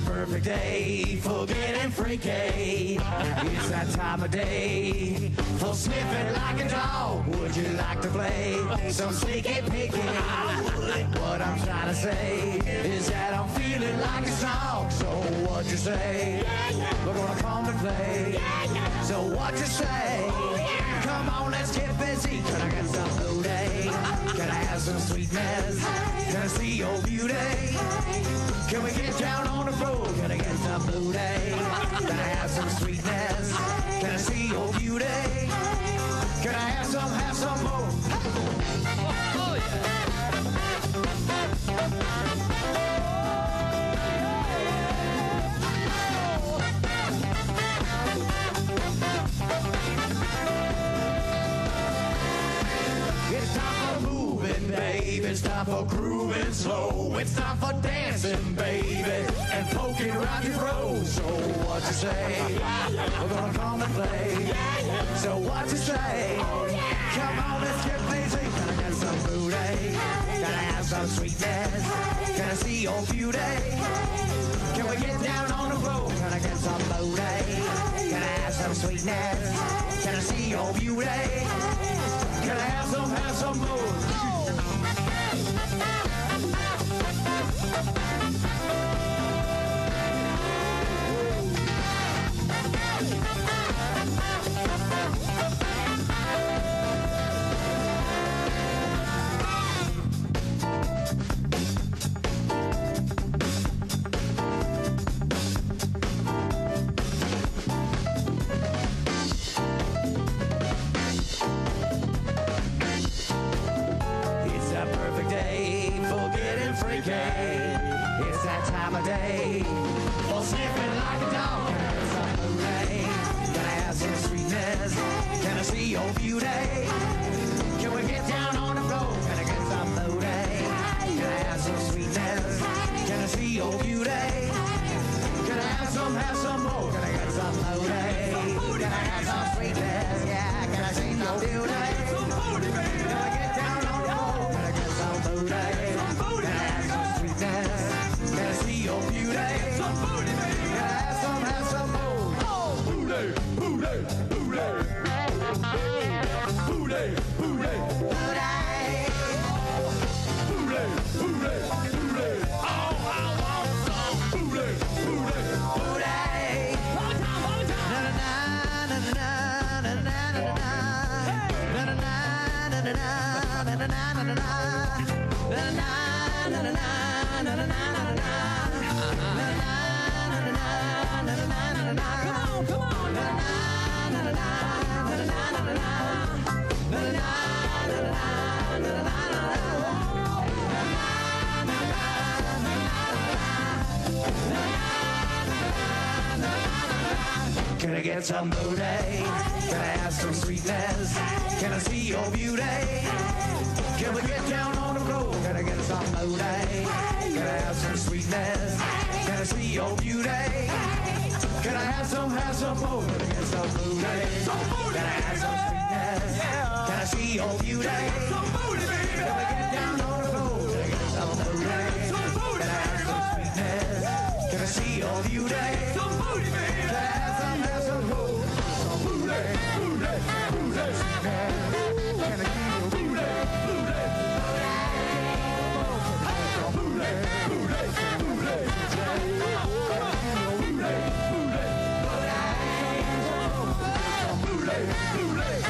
Perfect day for getting freaky. It's that time of day for sniffing like a dog. Would you like to play some sneaky peeky? What I'm trying to say is that I'm feeling like a song. So what you say? We're gonna come to play. So what you say? Come on, let's get busy. Can I get some booty? Can I have some sweetness? Can I see your beauty? Can we get down on the floor? Can I get some booty? Can I have some sweetness? Can I see your beauty? Can I have some more? Oh, It's time for a move. wave. It's time for grooving slow. It's time for dancing, baby, and poking around your throat. So what you say? We're gonna come and play. So what you say? Come on, let's get busy. Gonna get some booty. Gotta have some sweetness. Gonna see your beauty. Can we get down on the floor? Gonna get some booty. Gonna have some sweetness. Gonna see your beauty. Gonna have some more. It's that time of day for sniffing like a dog. Gotta have some sweetness. Can I see your beauty? Can we get down on the floor? Can I get some booty? Can I have some sweetness? Can I see your beauty? Can I have some more? Can I get some booty? Can I have some sweetness? Yeah, can I see your beauty? Can I get down on the floor? Can I get some booty? Can I see your beauty? Some booty, baby. Have some more. Oh, booty, booty, booty. Booty, booty, booty. Booty, booty, booty. Oh, I want some booty, booty, booty. Na na na na na na na na na na na na na na na na na na. Can I get some booty? Can I have some sweetness? Can I see your beauty? Can we get down on the floor? Can I get some booty? Can I have some sweetness? Can I see your beauty? Can I have some more? Can I get some booty? Can I have some sweetness? Can I see your beauty? Can we get down on the floor? Can I get some booty? Can I have some sweetness? Can I see your beauty? Can I have some more? Some booty, booty, booty. Can I see your beauty?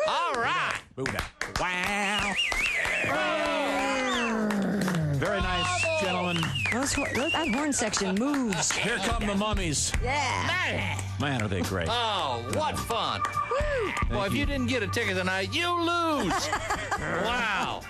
All right. Wow. Very nice, gentlemen. That horn section moves. Here come the mummies. Yeah. Man, are they great. Oh, what fun. Well, if you didn't get a ticket tonight, you lose. Wow.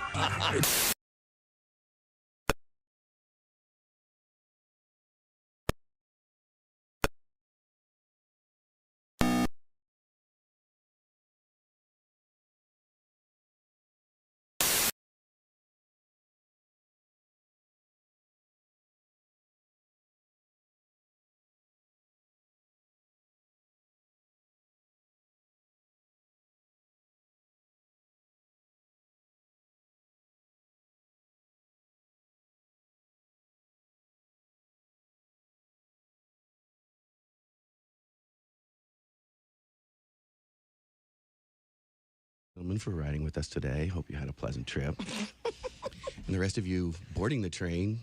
Gentlemen, for riding with us today. Hope you had a pleasant trip. And the rest of you boarding the train,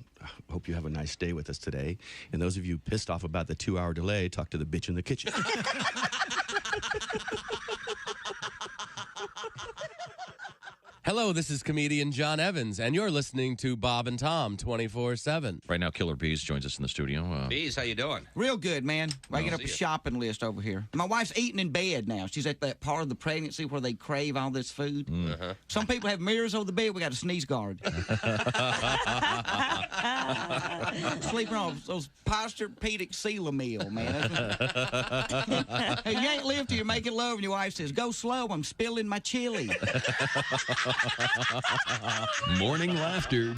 hope you have a nice day with us today. And those of you pissed off about the 2-hour delay, talk to the bitch in the kitchen. Hello, this is comedian John Evans, and you're listening to Bob and Tom 24/7. Right now, Killer Bees joins us in the studio. Bees, how you doing? Real good, man. Making up a shopping list over here. My wife's eating in bed now. She's at that part of the pregnancy where they crave all this food. Some people have mirrors over the bed. We got a sneeze guard. Sleeping on those Posturepedic Sealamil, man. Hey, you ain't lived till you're making love, and your wife says, "Go slow, I'm spilling my chili." Morning laughter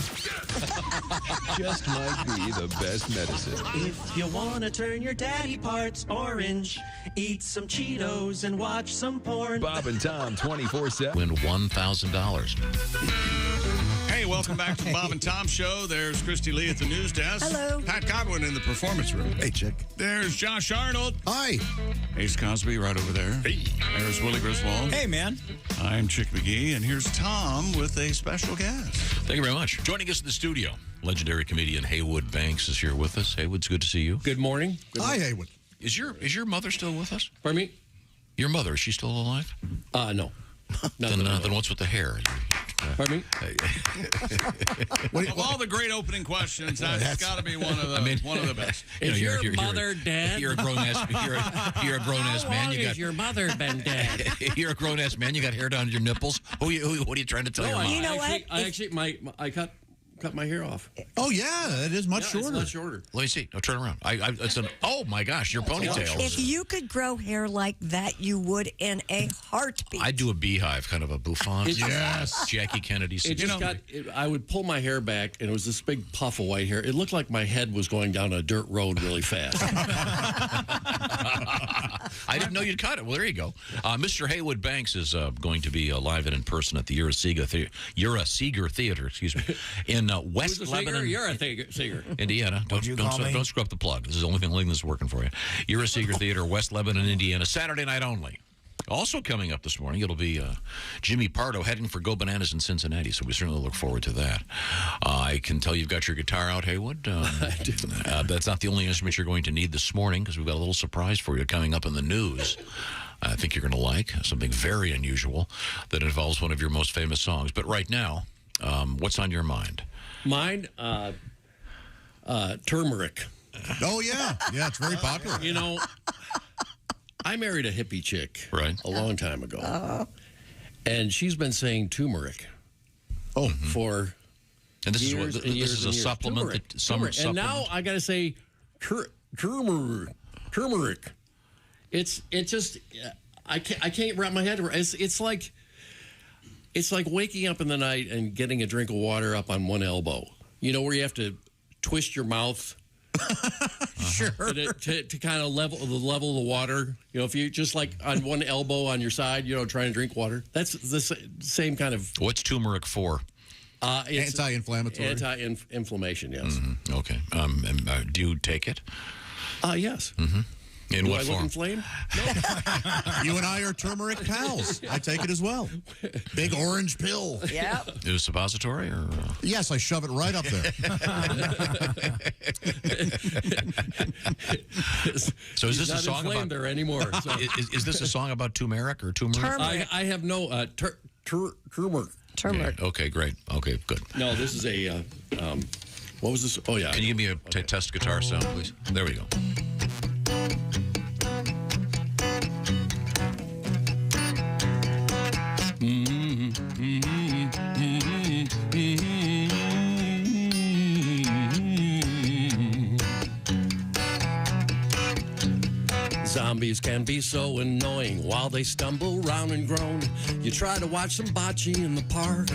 just might be the best medicine. If you want to turn your daddy parts orange, eat some Cheetos and watch some porn. Bob and Tom 24/7. Win $1,000. Hey, welcome back to the Bob and Tom Show. There's Christy Lee at the news desk. Hello. Pat Godwin in the performance room. Hey, chick. There's Josh Arnold. Hi. Ace Cosby right over there. Hey. There's Willie Griswold. Hey, man. I'm Chick McGee, and here's Tom with a special guest. Thank you very much. Joining us in the studio, legendary comedian Heywood Banks is here with us. Heywood, it's good to see you. Good morning. Hi, Heywood. Is your mother still with us? Pardon me? Your mother, is she still alive? No. Then what's with the hair? Pardon me? Of all the great opening questions, that's got to be one of the best. Is your mother dead? You're a grown ass. You're a grown ass man. How long has your mother been dead? You're a grown ass man. You got hair down your nipples. What are you trying to tell your mom? You know what? I cut my hair off. Oh, yeah, it is much shorter. It's much shorter. Let me see. No, turn around. Oh, my gosh, your ponytail. If you could grow hair like that, you would in a heartbeat. I'd do a beehive, kind of a bouffant. Yes. Jackie Kennedy. I would pull my hair back, and it was this big puff of white hair. It looked like my head was going down a dirt road really fast. I didn't know you'd cut it. Well, there you go. Mr. Heywood Banks is going to be live and in person at the Seeger Theater, in West Lebanon. You're a singer. Indiana. Don't screw up the plug. This is the only thing that's working for you. You're a Seeger Theater, West Lebanon, Indiana, Saturday night only. Also coming up this morning, it'll be Jimmy Pardo heading for Go Bananas in Cincinnati, so we certainly look forward to that. I can tell you've got your guitar out, Heywood. I do. That's not the only instrument you're going to need this morning, because we've got a little surprise for you coming up in the news. I think you're going to like something very unusual that involves one of your most famous songs. But right now, what's on your mind? Mine, turmeric. Oh, yeah. Yeah, it's very popular. You know, I married a hippie chick a long time ago. And she's been saying turmeric for and this years is and years this is and a years. supplement. Turmeric. And now I got to say turmeric. It just I can't wrap my head around. It's like waking up in the night and getting a drink of water up on one elbow. You know, where you have to twist your mouth Sure. To kind of level the water. You know, if you just like on one elbow on your side, you know, trying to drink water. That's the same kind of. What's turmeric for? It's anti-inflammatory. Anti-inflammation, yes. Mm-hmm. Okay. Do you take it? Yes. Mm-hmm. In Do what I form? look inflamed? No. You and I are turmeric pals. I take it as well. Big orange pill. Yeah. Is it suppository or? Yes, I shove it right up there. So is this He's a song not about there anymore? So. Is this a song about turmeric or turmeric? I have no turmeric. Turmeric. Yeah. Okay, great. Okay, good. No, this is a. What was this? Oh yeah. Can you give me a test guitar sound, please? There we go. Zombies can be so annoying while they stumble round and groan. You try to watch some bocce in the park,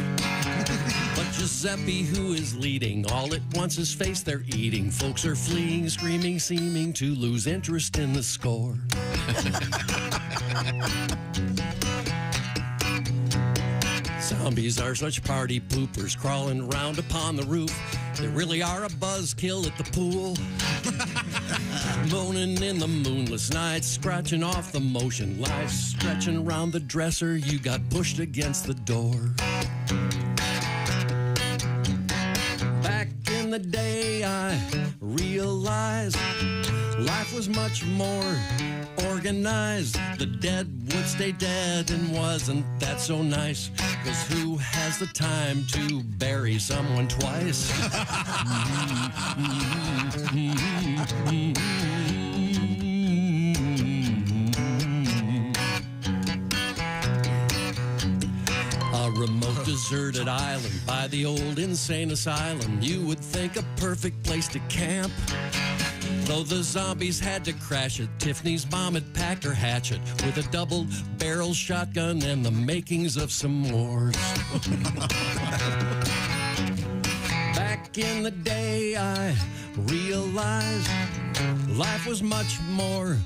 but Giuseppe, who is leading, all at once his face they're eating. Folks are fleeing, screaming, seeming to lose interest in the score. Zombies are such party poopers crawling around upon the roof. They really are a buzzkill at the pool. Moaning in the moonless night, scratching off the motion life, stretching around the dresser, you got pushed against the door. Back in the day, I realized life was much more organized. The dead would stay dead, and wasn't that so nice? Because who has the time to bury someone twice? A remote deserted island by the old insane asylum. You would think a perfect place to camp. Though the zombies had to crash it, Tiffany's mom had packed her hatchet with a double-barrel shotgun and the makings of some wars. Back in the day, I realized life was much more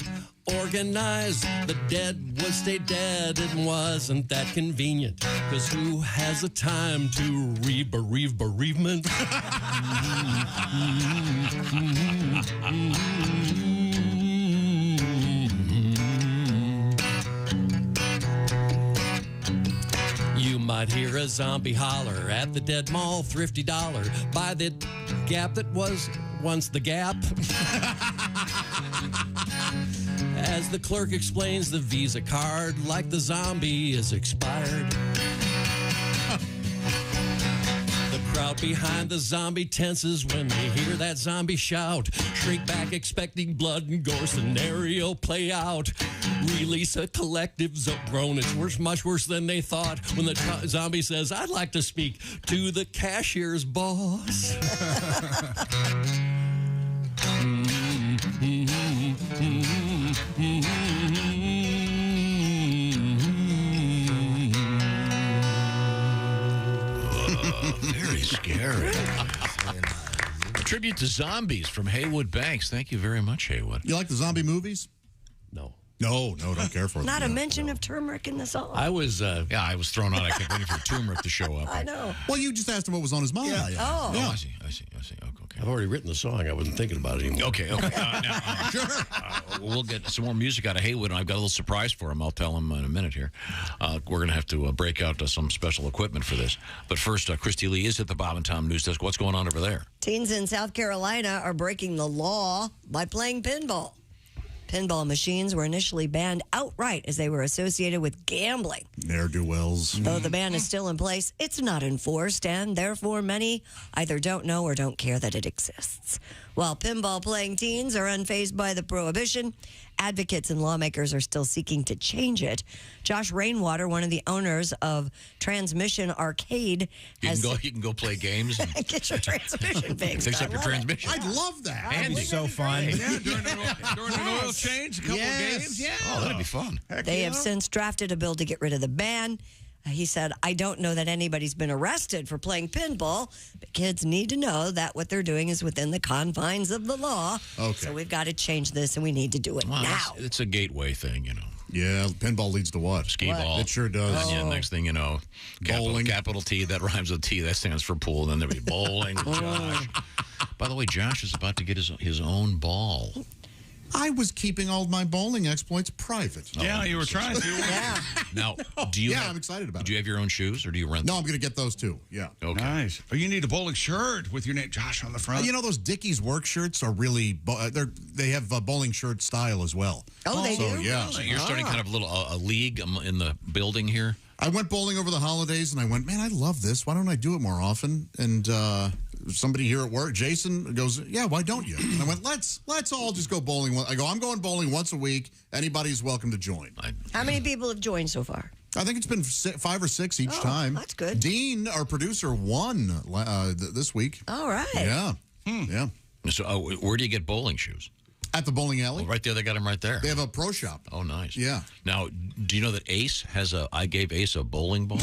organized. The dead would stay dead. It wasn't that convenient, because who has the time to bereave bereavement? You might hear a zombie holler at the dead mall, thrifty dollar, by the Gap that was once the Gap. As the clerk explains the Visa card like the zombie is expired. The crowd behind the zombie tenses when they hear that zombie shout. Shrink back expecting blood and gore scenario play out. Release a collective groan. It's much worse than they thought when the zombie says, "I'd like to speak to the cashier's boss." Very scary. A tribute to zombies from Heywood Banks. Thank you very much, Heywood. You like the zombie movies? No. No, don't care for them. Not a mention of turmeric in the song. I was thrown out. I kept waiting for turmeric to show up. I know. Well, you just asked him what was on his mind. Yeah. Oh. Yeah. I see. Okay. I've already written the song. I wasn't thinking about it anymore. Okay. We'll get some more music out of Heywood, and I've got a little surprise for him. I'll tell him in a minute here. We're going to have to break out some special equipment for this. But first, Christy Lee is at the Bob and Tom News Desk. What's going on over there? Teens in South Carolina are breaking the law by playing pinball. Pinball machines were initially banned outright as they were associated with gambling. Ne'er-do-wells. Though the ban is still in place, it's not enforced, and therefore many either don't know or don't care that it exists. While pinball-playing teens are unfazed by the prohibition, advocates and lawmakers are still seeking to change it. Josh Rainwater, one of the owners of Transmission Arcade, You can go play games and get your transmission fixed. fix up your transmission. I'd love that. That'd be so fun. Yeah, during an oil change, a couple of games. Yeah. Oh, that'd be fun. They have since drafted a bill to get rid of the ban. He said, "I don't know that anybody's been arrested for playing pinball, but kids need to know that what they're doing is within the confines of the law. Okay. So we've got to change this, and we need to do it now." It's a gateway thing, you know. Yeah, pinball leads to what? Skee ball. It sure does. And next thing you know, Bowling. Capital T, that rhymes with T, that stands for pool. And then there'll be bowling with Josh. By the way, Josh is about to get his own ball. I was keeping all my bowling exploits private. Yeah, you were trying to. Yeah. Now, do you? I'm excited about it. Do you have your own shoes, or do you rent? No, I'm going to get those too. Yeah. Okay. Nice. Oh, you need a bowling shirt with your name, Josh, on the front. You know, those Dickies work shirts are really, they have bowling shirt style as well. Oh, they do? Yeah. So you're starting kind of a league in the building here. I went bowling over the holidays, and I went, man, I love this. Why don't I do it more often? And somebody here at work, Jason, goes, yeah, why don't you? And I went, let's all just go bowling. I go, I'm going bowling once a week. Anybody's welcome to join. How many people have joined so far? I think it's been 5 or 6 each time. That's good. Dean, our producer, won this week. All right. Yeah. Yeah. So where do you get bowling shoes? At the bowling alley. Oh, right there, they got them right there. They have a pro shop. Oh, nice. Yeah. Now, do you know that Ace has I gave Ace a bowling ball?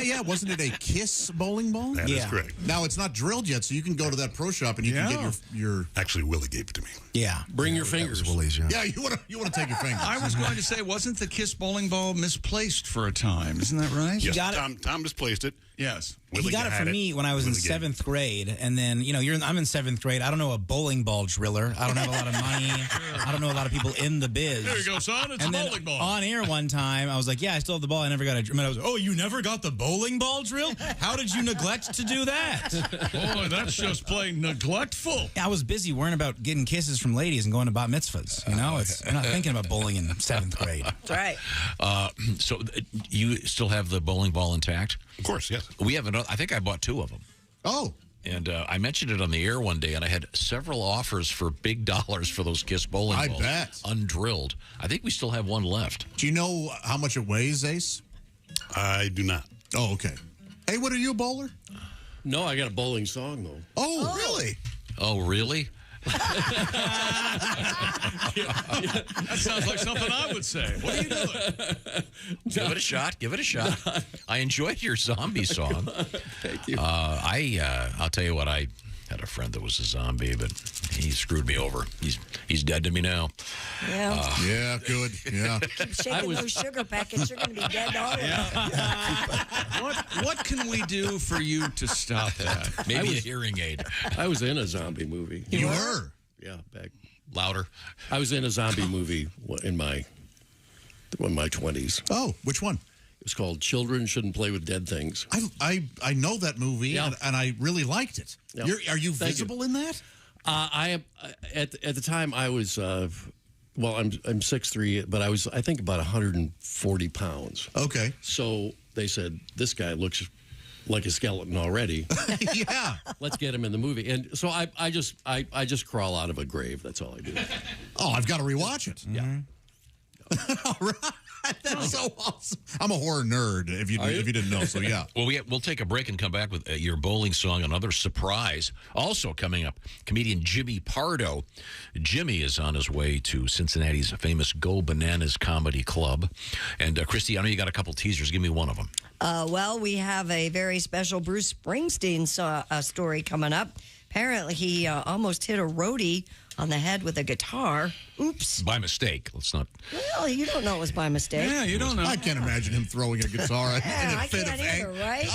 Yeah. Wasn't it a KISS bowling ball? That is correct. Now, it's not drilled yet, so you can go to that pro shop and you can get your... Actually, Willie gave it to me. Yeah. Bring your fingers. Yeah, you want to take your fingers. I was going to say, wasn't the KISS bowling ball misplaced for a time? Isn't that right? Yes, Tom misplaced it. Yes. He got it from me when I was in 7th grade, and then I'm in 7th grade. I don't know a bowling ball driller. I don't have a lot of money. I don't know a lot of people in the biz. There you go, son. It's And a then bowling ball. on air one time, I was like, yeah, I still have the ball. I never got a drill. And I was like, oh, you never got the bowling ball drill? How did you neglect to do that? Boy, that's just plain neglectful. I was busy worrying about getting kisses from ladies and going to bat mitzvahs. You know, I'm not thinking about bowling in 7th grade. That's right. So you still have the bowling ball intact? Of course, yes. We have another. I think I bought 2 of them. Oh. And I mentioned it on the air one day, and I had several offers for big dollars for those Kiss bowling balls. I bet. Undrilled. I think we still have one left. Do you know how much it weighs, Ace? I do not. Oh, okay. Hey, what are you, a bowler? No, I got a bowling song, though. Oh, really? Oh, really? That sounds like something I would say. What are you doing? Give it a shot. Give it a shot. I enjoyed your zombie song. Thank you. I'll tell you what. I had a friend that was a zombie, but he screwed me over. He's dead to me now. Yeah. Yeah, good. Yeah. Keep shaking those sugar packets. You're going to be dead all What can we do for you to stop that? Maybe a hearing aid. I was in a zombie movie. You were? Yeah, back. Louder. I was in a zombie movie in my 20s. Oh, which one? It was called Children Shouldn't Play with Dead Things. I know that movie, and I really liked it. Yeah. Are you Thank visible in that? I am at the time I was I'm 6'3", but I think about 140 pounds. Okay. So they said, this guy looks like a skeleton already. Yeah. Let's get him in the movie. And so I just crawl out of a grave. That's all I do. Oh, I've got to rewatch it. Yeah. All right. That's so awesome. I'm a horror nerd, if you didn't know, so yeah. Well, we'll take a break and come back with your bowling song, another surprise. Also coming up, comedian Jimmy Pardo. Jimmy is on his way to Cincinnati's famous Go Bananas Comedy Club. And, Christy, I know you got a couple teasers. Give me one of them. Well, we have a very special Bruce Springsteen story coming up. Apparently, he almost hit a roadie on the head with a guitar. Oops. By mistake. Let's not. Well, you don't know it was by mistake. Yeah, you don't know. I can't imagine him throwing a guitar in a fit of anger, right?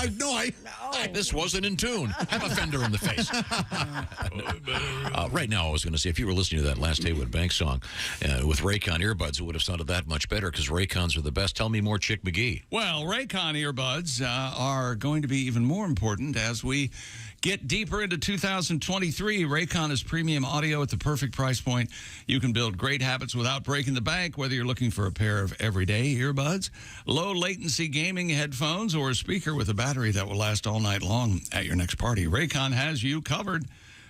This wasn't in tune. Have a fender in the face. Right now, I was going to say, if you were listening to that last Heywood Bank song with Raycon earbuds, it would have sounded that much better because Raycons are the best. Tell me more, Chick McGee. Well, Raycon earbuds are going to be even more important as we get deeper into 2023. Raycon is premium audio at the perfect price point. You can build great habits without breaking the bank, whether you're looking for a pair of everyday earbuds, low latency gaming headphones, or a speaker with a battery that will last all night long at your next party. Raycon has you covered.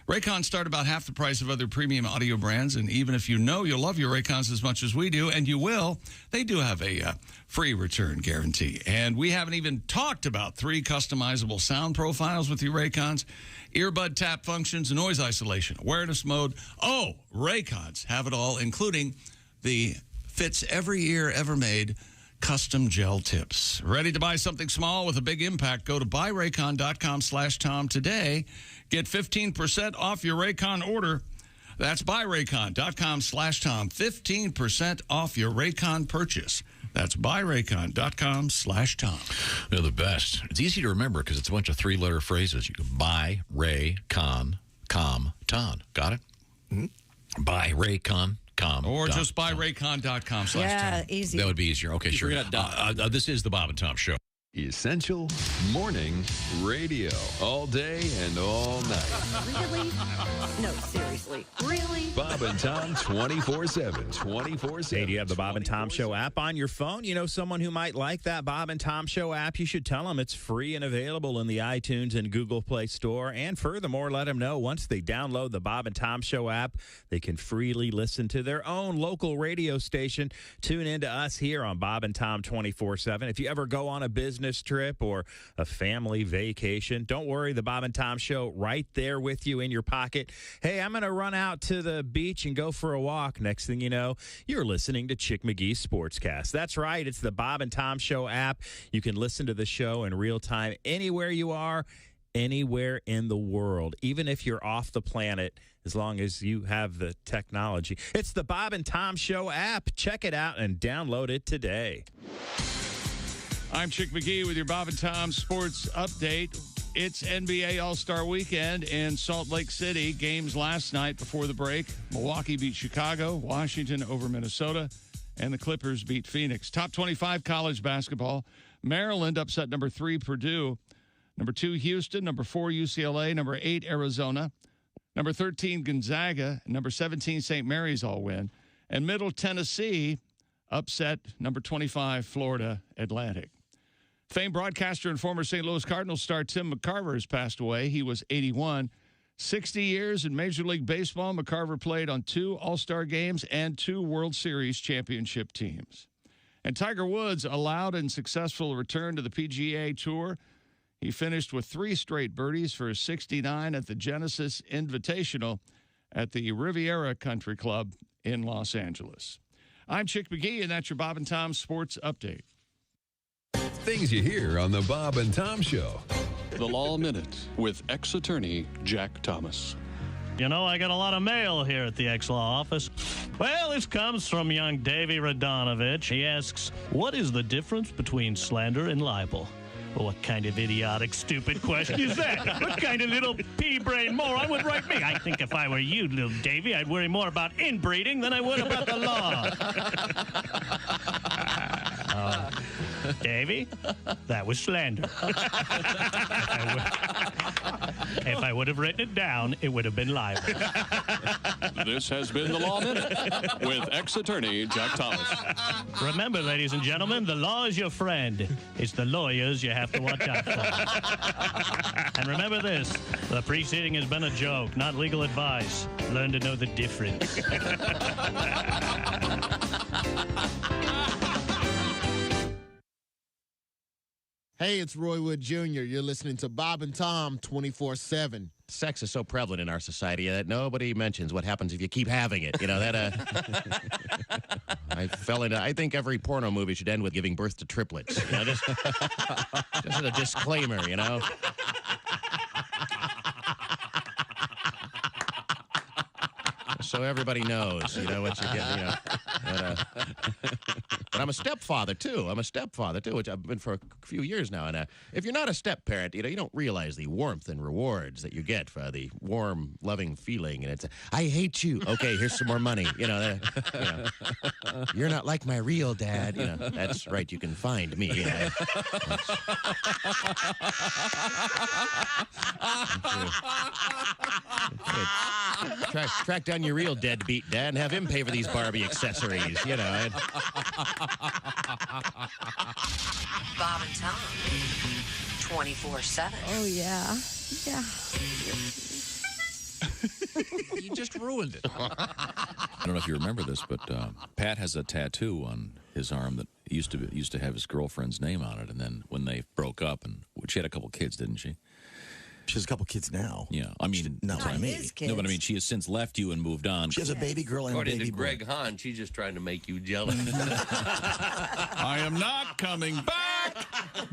Raycons start about half the price of other premium audio brands, and even if you know you'll love your Raycons as much as we do, and you will, they do have a free return guarantee. And we haven't even talked about 3 customizable sound profiles with your Raycons, earbud tap functions, noise isolation, awareness mode. Oh, Raycons have it all, including the fits every ear ever made custom gel tips. Ready to buy something small with a big impact? Go to buyraycon.com/Tom today. Get 15% off your Raycon order. That's buyraycon.com/Tom. 15% off your Raycon purchase. That's buyraycon.com/Tom. They're the best. It's easy to remember because it's a bunch of 3-letter phrases. You can buy Raycon, Tom. Got it? Mm-hmm. Buy Raycon. Or just buyraycon.com/Tom. Yeah, easy. That would be easier. Okay, sure. This is the Bob and Tom Show. Essential morning radio. All day and all night. Really? No, seriously. Really? Bob and Tom 24/7. 24/7. Hey, do you have the Bob and Tom Show app on your phone? You know someone who might like that Bob and Tom Show app? You should tell them it's free and available in the iTunes and Google Play Store. And furthermore, let them know once they download the Bob and Tom Show app, they can freely listen to their own local radio station. Tune in to us here on Bob and Tom 24/7. If you ever go on a business trip or a family vacation, don't worry, the Bob and Tom Show right there with you in your pocket. Hey, I'm going to run out to the beach and go for a walk. Next thing you know, you're listening to Chick McGee's Sportscast. That's right, it's the Bob and Tom Show app. You can listen to the show in real time anywhere you are, anywhere in the world, even if you're off the planet, as long as you have the technology. It's the Bob and Tom Show app. Check it out and download it today. I'm Chick McGee with your Bob and Tom Sports Update. It's NBA All-Star Weekend in Salt Lake City. Games last night before the break. Milwaukee beat Chicago, Washington over Minnesota, and the Clippers beat Phoenix. Top 25 college basketball. Maryland upset number 3 Purdue. Number 2 Houston. Number 4 UCLA. Number 8 Arizona. Number 13 Gonzaga. Number 17 St. Mary's all win. And Middle Tennessee upset number 25 Florida Atlantic. Famed broadcaster and former St. Louis Cardinals star Tim McCarver has passed away. He was 81. 60 years in Major League Baseball, McCarver played on 2 All-Star games and 2 World Series championship teams. And Tiger Woods, a loud and successful return to the PGA Tour. He finished with 3 straight birdies for his 69 at the Genesis Invitational at the Riviera Country Club in Los Angeles. I'm Chick McGee, and that's your Bob and Tom Sports Update. Things you hear on the Bob and Tom Show. The Law Minute with ex-attorney Jack Thomas. You know, I got a lot of mail here at the ex-law office. Well, this comes from young Davey Radonovich. He asks, what is the difference between slander and libel? Well, what kind of idiotic, stupid question is that? What kind of little pea-brain moron would write me? I think if I were you, little Davey, I'd worry more about inbreeding than I would about the law. Davey, that was slander. If I would have written it down, it would have been libel. This has been the Law Minute with ex-attorney Jack Thomas. Remember, ladies and gentlemen, the law is your friend. It's the lawyers you have to watch out for. And remember this, the preceding has been a joke, not legal advice. Learn to know the difference. Hey, it's Roy Wood Jr. You're listening to Bob and Tom 24/7. Sex is so prevalent in our society that nobody mentions what happens if you keep having it. You know, that, I think every porno movie should end with giving birth to triplets. You know, just as a disclaimer, you know. So everybody knows, you know, what you get, you know. But I'm a stepfather, too. Which I've been for a few years now. And if you're not a step-parent, you know, you don't realize the warmth and rewards that you get for the warm, loving feeling. And it's, I hate you. Okay, here's some more money. You know, you're not like my real dad. You know, that's right. You can find me. You know. Track down your real deadbeat dad and have him pay for these Barbie accessories, you know. Bob and Tom, 24/7. Oh, yeah. Yeah. You just ruined it. I don't know if you remember this, but Pat has a tattoo on his arm that used to have his girlfriend's name on it, and then when they broke up, and she had a couple kids, didn't she? She has a couple kids now. Yeah, I mean, not what I mean. No, but I mean, she has since left you and moved on. She has a baby girl and a baby boy. Greg Hahn, she's just trying to make you jealous. I am not coming back.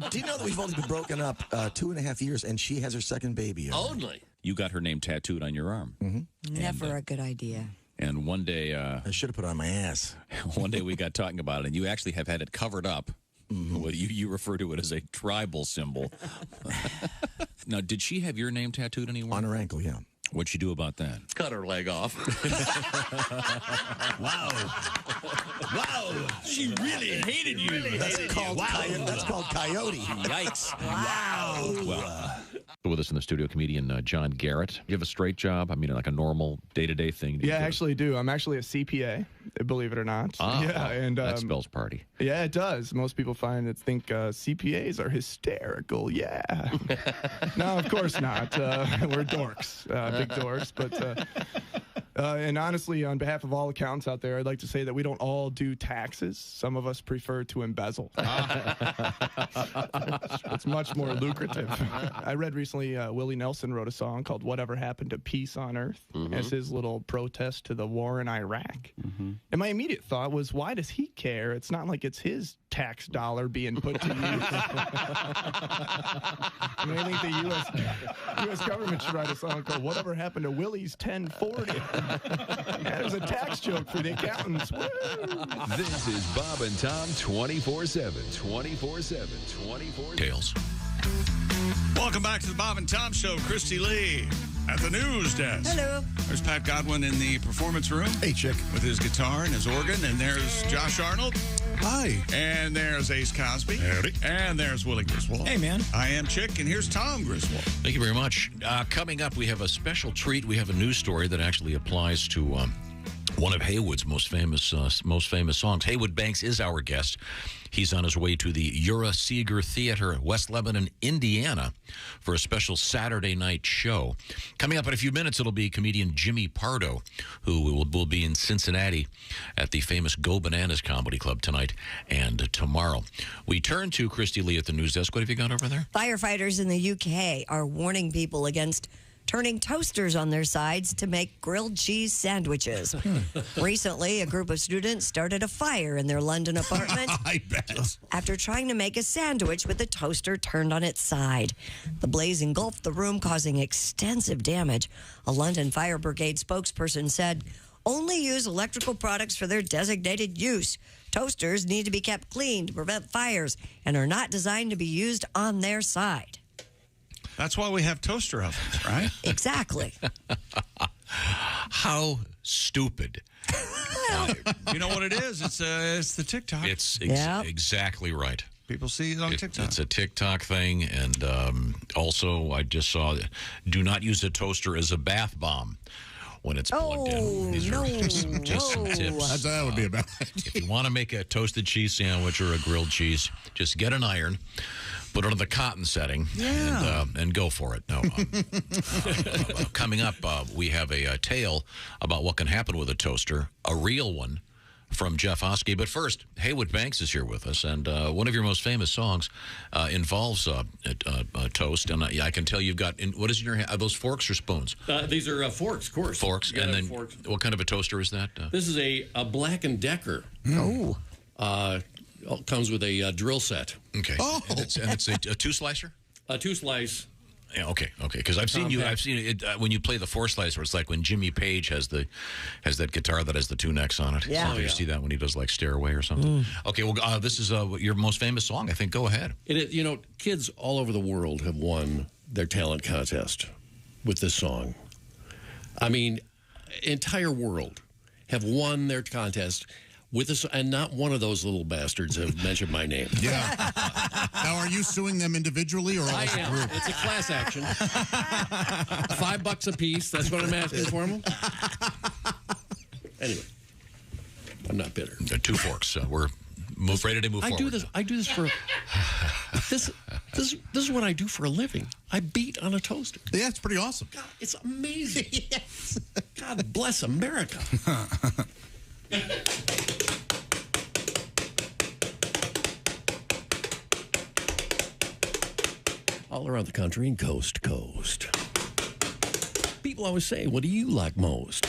Do you know that we've only been broken up 2.5 years, and she has her second baby? Only. You got her name tattooed on your arm. Mm-hmm. Never a good idea. And one day... I should have put it on my ass. One day we got talking about it, and you actually have had it covered up. Mm-hmm. Well, you refer to it as a tribal symbol. Now, did she have your name tattooed anywhere? On her ankle, yeah. What'd she do about that? Cut her leg off. Wow. Wow. She really hated you. That's called coyote. Yikes. Wow. Well, with us in the studio, comedian John Garrett. You have a straight job? I mean, like a normal day-to-day thing? Yeah, I actually do. I'm actually a CPA, believe it or not. Yeah, and that spells party. Yeah, it does. Most people think CPAs are hysterical. Yeah. No, of course not. We're dorks, big dorks. But and honestly, on behalf of all accountants out there, I'd like to say that we don't all do taxes. Some of us prefer to embezzle. It's much more lucrative. I read recently Willie Nelson wrote a song called Whatever Happened to Peace on Earth as his little protest to the war in Iraq. And my immediate thought was, why does he care? It's not like it's his tax dollar being put to use. I mean, I think the U.S. government should write a song called Whatever Happened to Willie's 1040. That was a tax joke for the accountants. Woo! This is Bob and Tom 24/7. 24/7. 24/7. Tails. Welcome back to the Bob and Tom Show. Christy Lee at the news desk. Hello. There's Pat Godwin in the performance room. Hey, chick. With his guitar and his organ. And there's Josh Arnold. Hi. And there's Ace Cosby. Howdy. And there's Willie Griswold. Hey, man. I am Chick, and here's Tom Griswold. Thank you very much. Coming up, we have a special treat. We have a news story that actually applies to one of Heywood's most famous songs. Heywood Banks is our guest. He's on his way to the Ura Seeger Theater, West Lebanon, Indiana, for a special Saturday night show. Coming up in a few minutes, it'll be comedian Jimmy Pardo, who will be in Cincinnati at the famous Go Bananas Comedy Club tonight and tomorrow. We turn to Christy Lee at the news desk. What have you got over there? Firefighters in the UK are warning people against turning toasters on their sides to make grilled cheese sandwiches. Recently, a group of students started a fire in their London apartment I bet. after trying to make a sandwich with the toaster turned on its side. The blaze engulfed the room, causing extensive damage. A London Fire Brigade spokesperson said, "Only use electrical products for their designated use. Toasters need to be kept clean to prevent fires and are not designed to be used on their side." That's why we have toaster ovens, right? Exactly. How stupid. You know what it is? It's the TikTok. It's exactly right. People see it on TikTok. It's a TikTok thing. And also, I just saw, do not use a toaster as a bath bomb when it's plugged in. These are just some tips. That would be a bad idea. If you want to make a toasted cheese sandwich or a grilled cheese, just get an iron, put it on the cotton setting, and go for it. No, coming up, we have a tale about what can happen with a toaster, a real one, from Jeff Oskey. But first, Heywood Banks is here with us, and one of your most famous songs involves a toast. And I can tell you've got, what is in your hand? Are those forks or spoons? These are forks, of course. Forks. And then forks. What kind of a toaster is that? This is a Black & Decker. Oh. Comes with a drill set. Okay. Oh. And it's a two-slicer? A two-slice. Yeah, okay. Because I've seen it when you play the four slicer. It's like when Jimmy Page has that guitar that has the two necks on it. Yeah. So you see that when he does like Stairway or something. Okay. Well, this is your most famous song. I think. Go ahead. It is, kids all over the world have won their talent contest with this song. I mean, entire world have won their contest with this, and not one of those little bastards have mentioned my name. Yeah. Now, are you suing them individually or I as a am. group? It's a class action. $5 a piece. That's what I'm asking for them. Anyway, I'm not bitter. Two forks. We're ready to move forward. I do this for. This is what I do for a living. I beat on a toaster. Yeah, it's pretty awesome. God, it's amazing. Yes. God bless America. All around the country and coast to coast. People always say, what do you like most?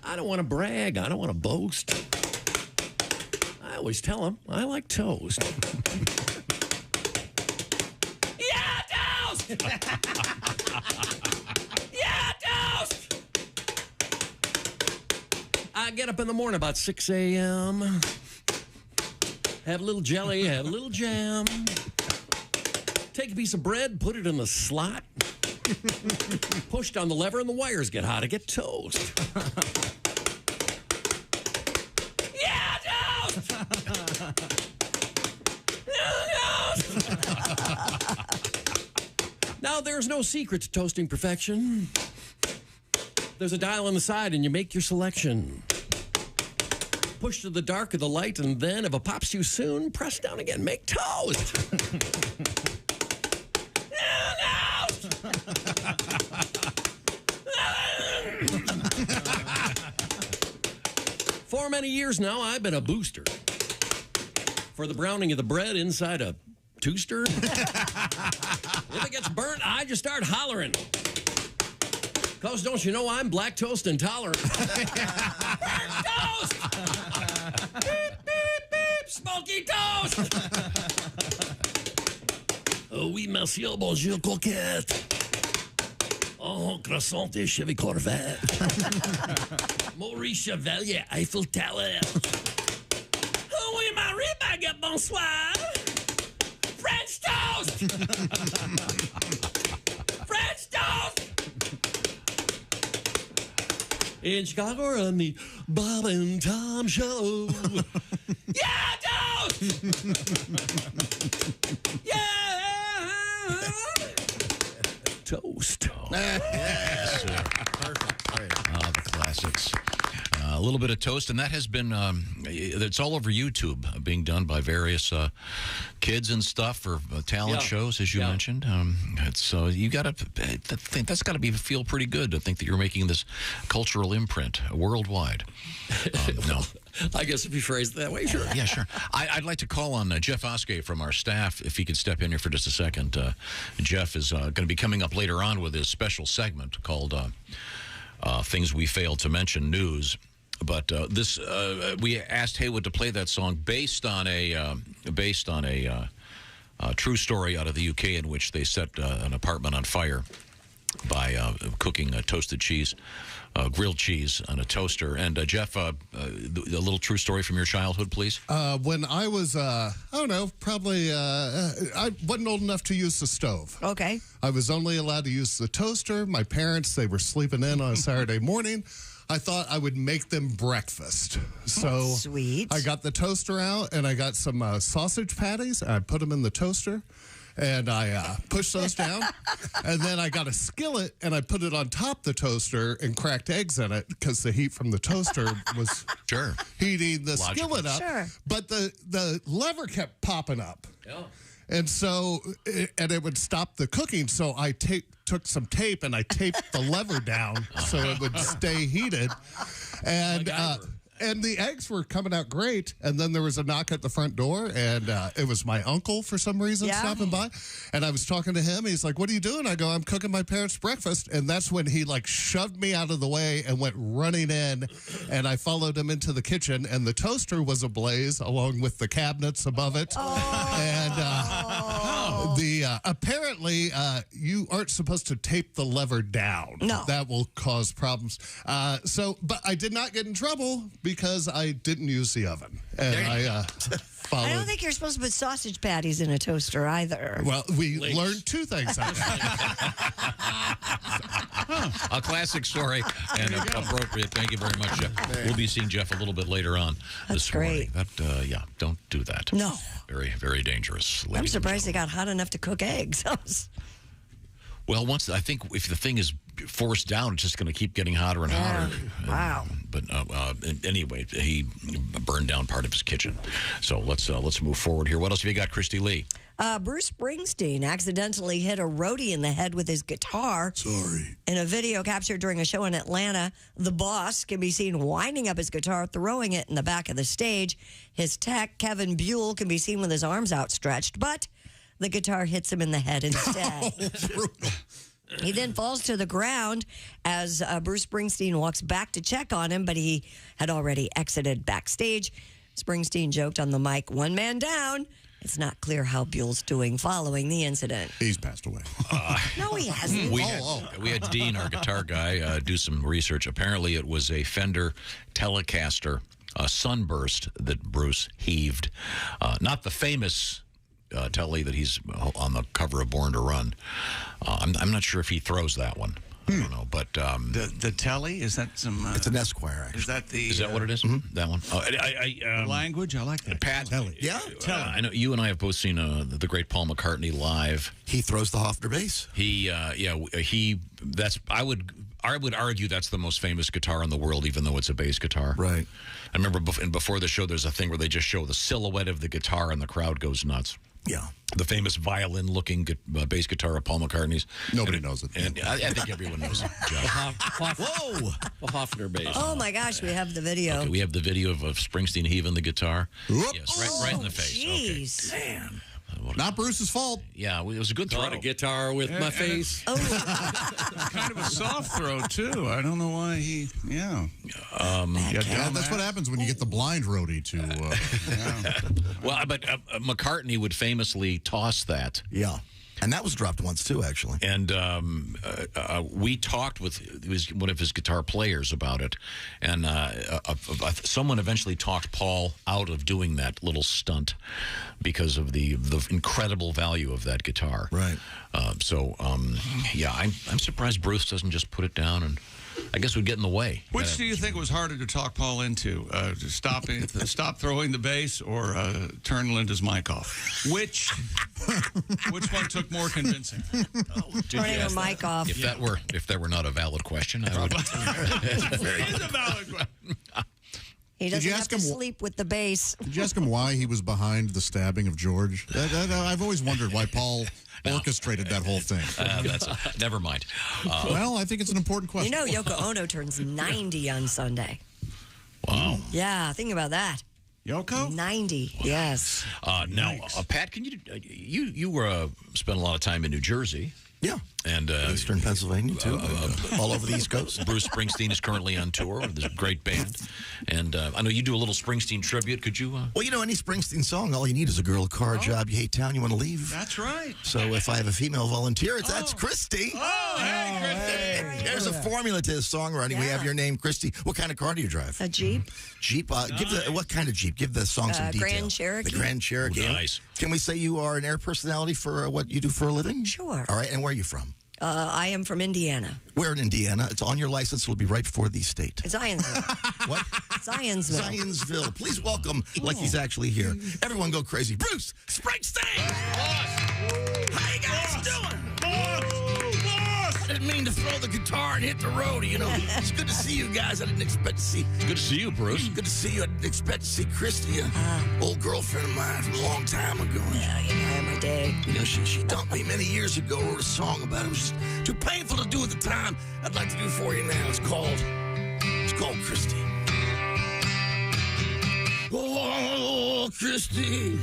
I don't want to brag. I don't want to boast. I always tell them I like toast. Yeah, toast! Yeah, toast! I get up in the morning about 6 a.m. Have a little jelly, have a little jam. Take a piece of bread, put it in the slot. Push down the lever and the wires get hot. I get toast. Yeah, toast! Now, there's no secret to toasting perfection. There's a dial on the side and you make your selection. Push to the dark of the light, and then if it pops too soon, press down again. Make toast. For many years now, I've been a booster for the browning of the bread inside a toaster. If it gets burnt, I just start hollering. Because don't you know I'm black toast intolerant? Burnt toast! Beep, beep, beep, smoky toast! Oh oui, monsieur, bonjour, coquette. Oh, croissant et Chevy Corvette. Maurice Chevalier, Eiffel Tower. Oh oui, Marie, baguette, bonsoir. French toast! toast! French toast! In Chicago on the Bob and Tom Show. Yeah, toast! Yeah! Toast. Yes, sir. Perfect. Right. The classics. A little bit of toast, and that has been, it's all over YouTube, being done by various kids and stuff for talent shows, as you mentioned. It's you got to think that's got to feel pretty good to think that you're making this cultural imprint worldwide. No. I guess if you phrase it that way, sure. Yeah, sure. I'd like to call on Jeff Oskey from our staff, if he could step in here for just a second. Jeff is going to be coming up later on with his special segment called Things We Failed to Mention, News. But we asked Heywood to play that song based on a true story out of the UK in which they set an apartment on fire by cooking toasted cheese, grilled cheese on a toaster. And Jeff, a little true story from your childhood, please. When I was, I don't know, probably, I wasn't old enough to use the stove. Okay. I was only allowed to use the toaster. My parents, they were sleeping in on a Saturday morning. I thought I would make them breakfast. So sweet. I got the toaster out, and I got some sausage patties. And I put them in the toaster, and I pushed those down. And then I got a skillet, and I put it on top the toaster and cracked eggs in it because the heat from the toaster was heating the skillet up. Sure. But the lever kept popping up. Yeah. And so, it would stop the cooking. So I took some tape and I taped the lever down so it would stay heated. And the eggs were coming out great. And then there was a knock at the front door, and it was my uncle for some reason stopping by. And I was talking to him. He's like, "What are you doing?" I go, "I'm cooking my parents' breakfast." And that's when he shoved me out of the way and went running in. And I followed him into the kitchen, and the toaster was ablaze along with the cabinets above it. And apparently you aren't supposed to tape the lever down. No. That will cause problems. But I did not get in trouble because I didn't use the oven. And I followed. I don't think you're supposed to put sausage patties in a toaster either. Well, we learned two things out of A classic story and appropriate. Thank you very much, Jeff. We'll be seeing Jeff a little bit later on this morning. That, don't do that. No. Very, very dangerous. I'm surprised it got hot enough to cook eggs. Well, I think if the thing is forced down, it's just going to keep getting hotter and hotter. Wow. But anyway, he burned down part of his kitchen. So let's move forward here. What else have you got, Christy Lee? Bruce Springsteen accidentally hit a roadie in the head with his guitar. Sorry. In a video captured during a show in Atlanta, the boss can be seen winding up his guitar, throwing it in the back of the stage. His tech, Kevin Buell, can be seen with his arms outstretched, but the guitar hits him in the head instead. He then falls to the ground as Bruce Springsteen walks back to check on him, but he had already exited backstage. Springsteen joked on the mic, "One man down." It's not clear how Buell's doing following the incident. He's passed away. No, he hasn't. We had Dean, our guitar guy, do some research. Apparently, it was a Fender Telecaster, a Sunburst that Bruce heaved. Not the famous telly that he's on the cover of Born to Run. I'm not sure if he throws that one. I don't know, but the telly, is that some? It's an Esquire. Actually. Is that what it is? Mm-hmm. That one. Language, I like that. Pat, telly. Yeah, telly. I know you and I have both seen the great Paul McCartney live. He throws the Hofner bass. I would argue that's the most famous guitar in the world, even though it's a bass guitar. Right. I remember before the show, there's a thing where they just show the silhouette of the guitar and the crowd goes nuts. Yeah. The famous violin-looking bass guitar of Paul McCartney's. Nobody knows it. And I think everyone knows it. Whoa! The Hofner bass. Oh, my gosh, we have the video. Okay, we have the video of Springsteen heaving the guitar. Whoop. Yes, right in the face. Jeez. Okay. Man. Not Bruce's fault. Yeah, it was a good throw. Throw a guitar with my face. Kind of a soft throw, too. I don't know why he, that's what happens when you get the blind roadie to... Well, but McCartney would famously toss that. Yeah. And that was dropped once, too, actually. And we talked with one of his guitar players about it. And someone eventually talked Paul out of doing that little stunt because of the incredible value of that guitar. Right. Yeah, I'm surprised Bruce doesn't just put it down, and I guess would get in the way. Which do you think was harder to talk Paul into? Stop throwing the bass or turn Linda's mic off? Which one took more convincing? Turning her mic off. If that were not a valid question, I would. It is a valid question. He Did doesn't you have ask to him sleep with the bass. Did you ask him why he was behind the stabbing of George? I've always wondered why Paul orchestrated that whole thing. Never mind. Well, I think it's an important question. You know, Yoko Ono turns 90 on Sunday. Wow. Yeah, think about that. Yoko? 90, yes. Now, Pat, can you were spent a lot of time in New Jersey? Yeah. And Eastern Pennsylvania, too. All over the East Coast. Bruce Springsteen is currently on tour with this great band. And I know you do a little Springsteen tribute. Could you? Well, you know, any Springsteen song, all you need is a girl, a car, job, you hate town, you want to leave. That's right. So if I have a female volunteer, that's Christy. Oh, hey, Christy. There's a formula to his songwriting. We have your name, Christy. What kind of car do you drive? A Jeep. Jeep. What kind of Jeep? Give the song some detail. Grand Cherokee. The Grand Cherokee. Oh, nice. Can we say you are an air personality for what you do for a living? Sure. All right, and where are you from? I am from Indiana. Where in Indiana? It's on your license. It'll be right before the state. Zionsville. What? Zionsville. Zionsville. Please welcome, like he's actually here. Everyone go crazy. Bruce Springsteen! How you guys doing? I didn't mean to throw the guitar and hit the road, you know. It's good to see you guys. I didn't expect to see. Good to see you, Bruce. Good to see you. I didn't expect to see Christy, an old girlfriend of mine from a long time ago. Yeah, you know, I had my day. You know, she dumped me many years ago, wrote a song about it. It was just too painful to do at the time. I'd like to do it for you now. It's called Christy. Oh, Christy.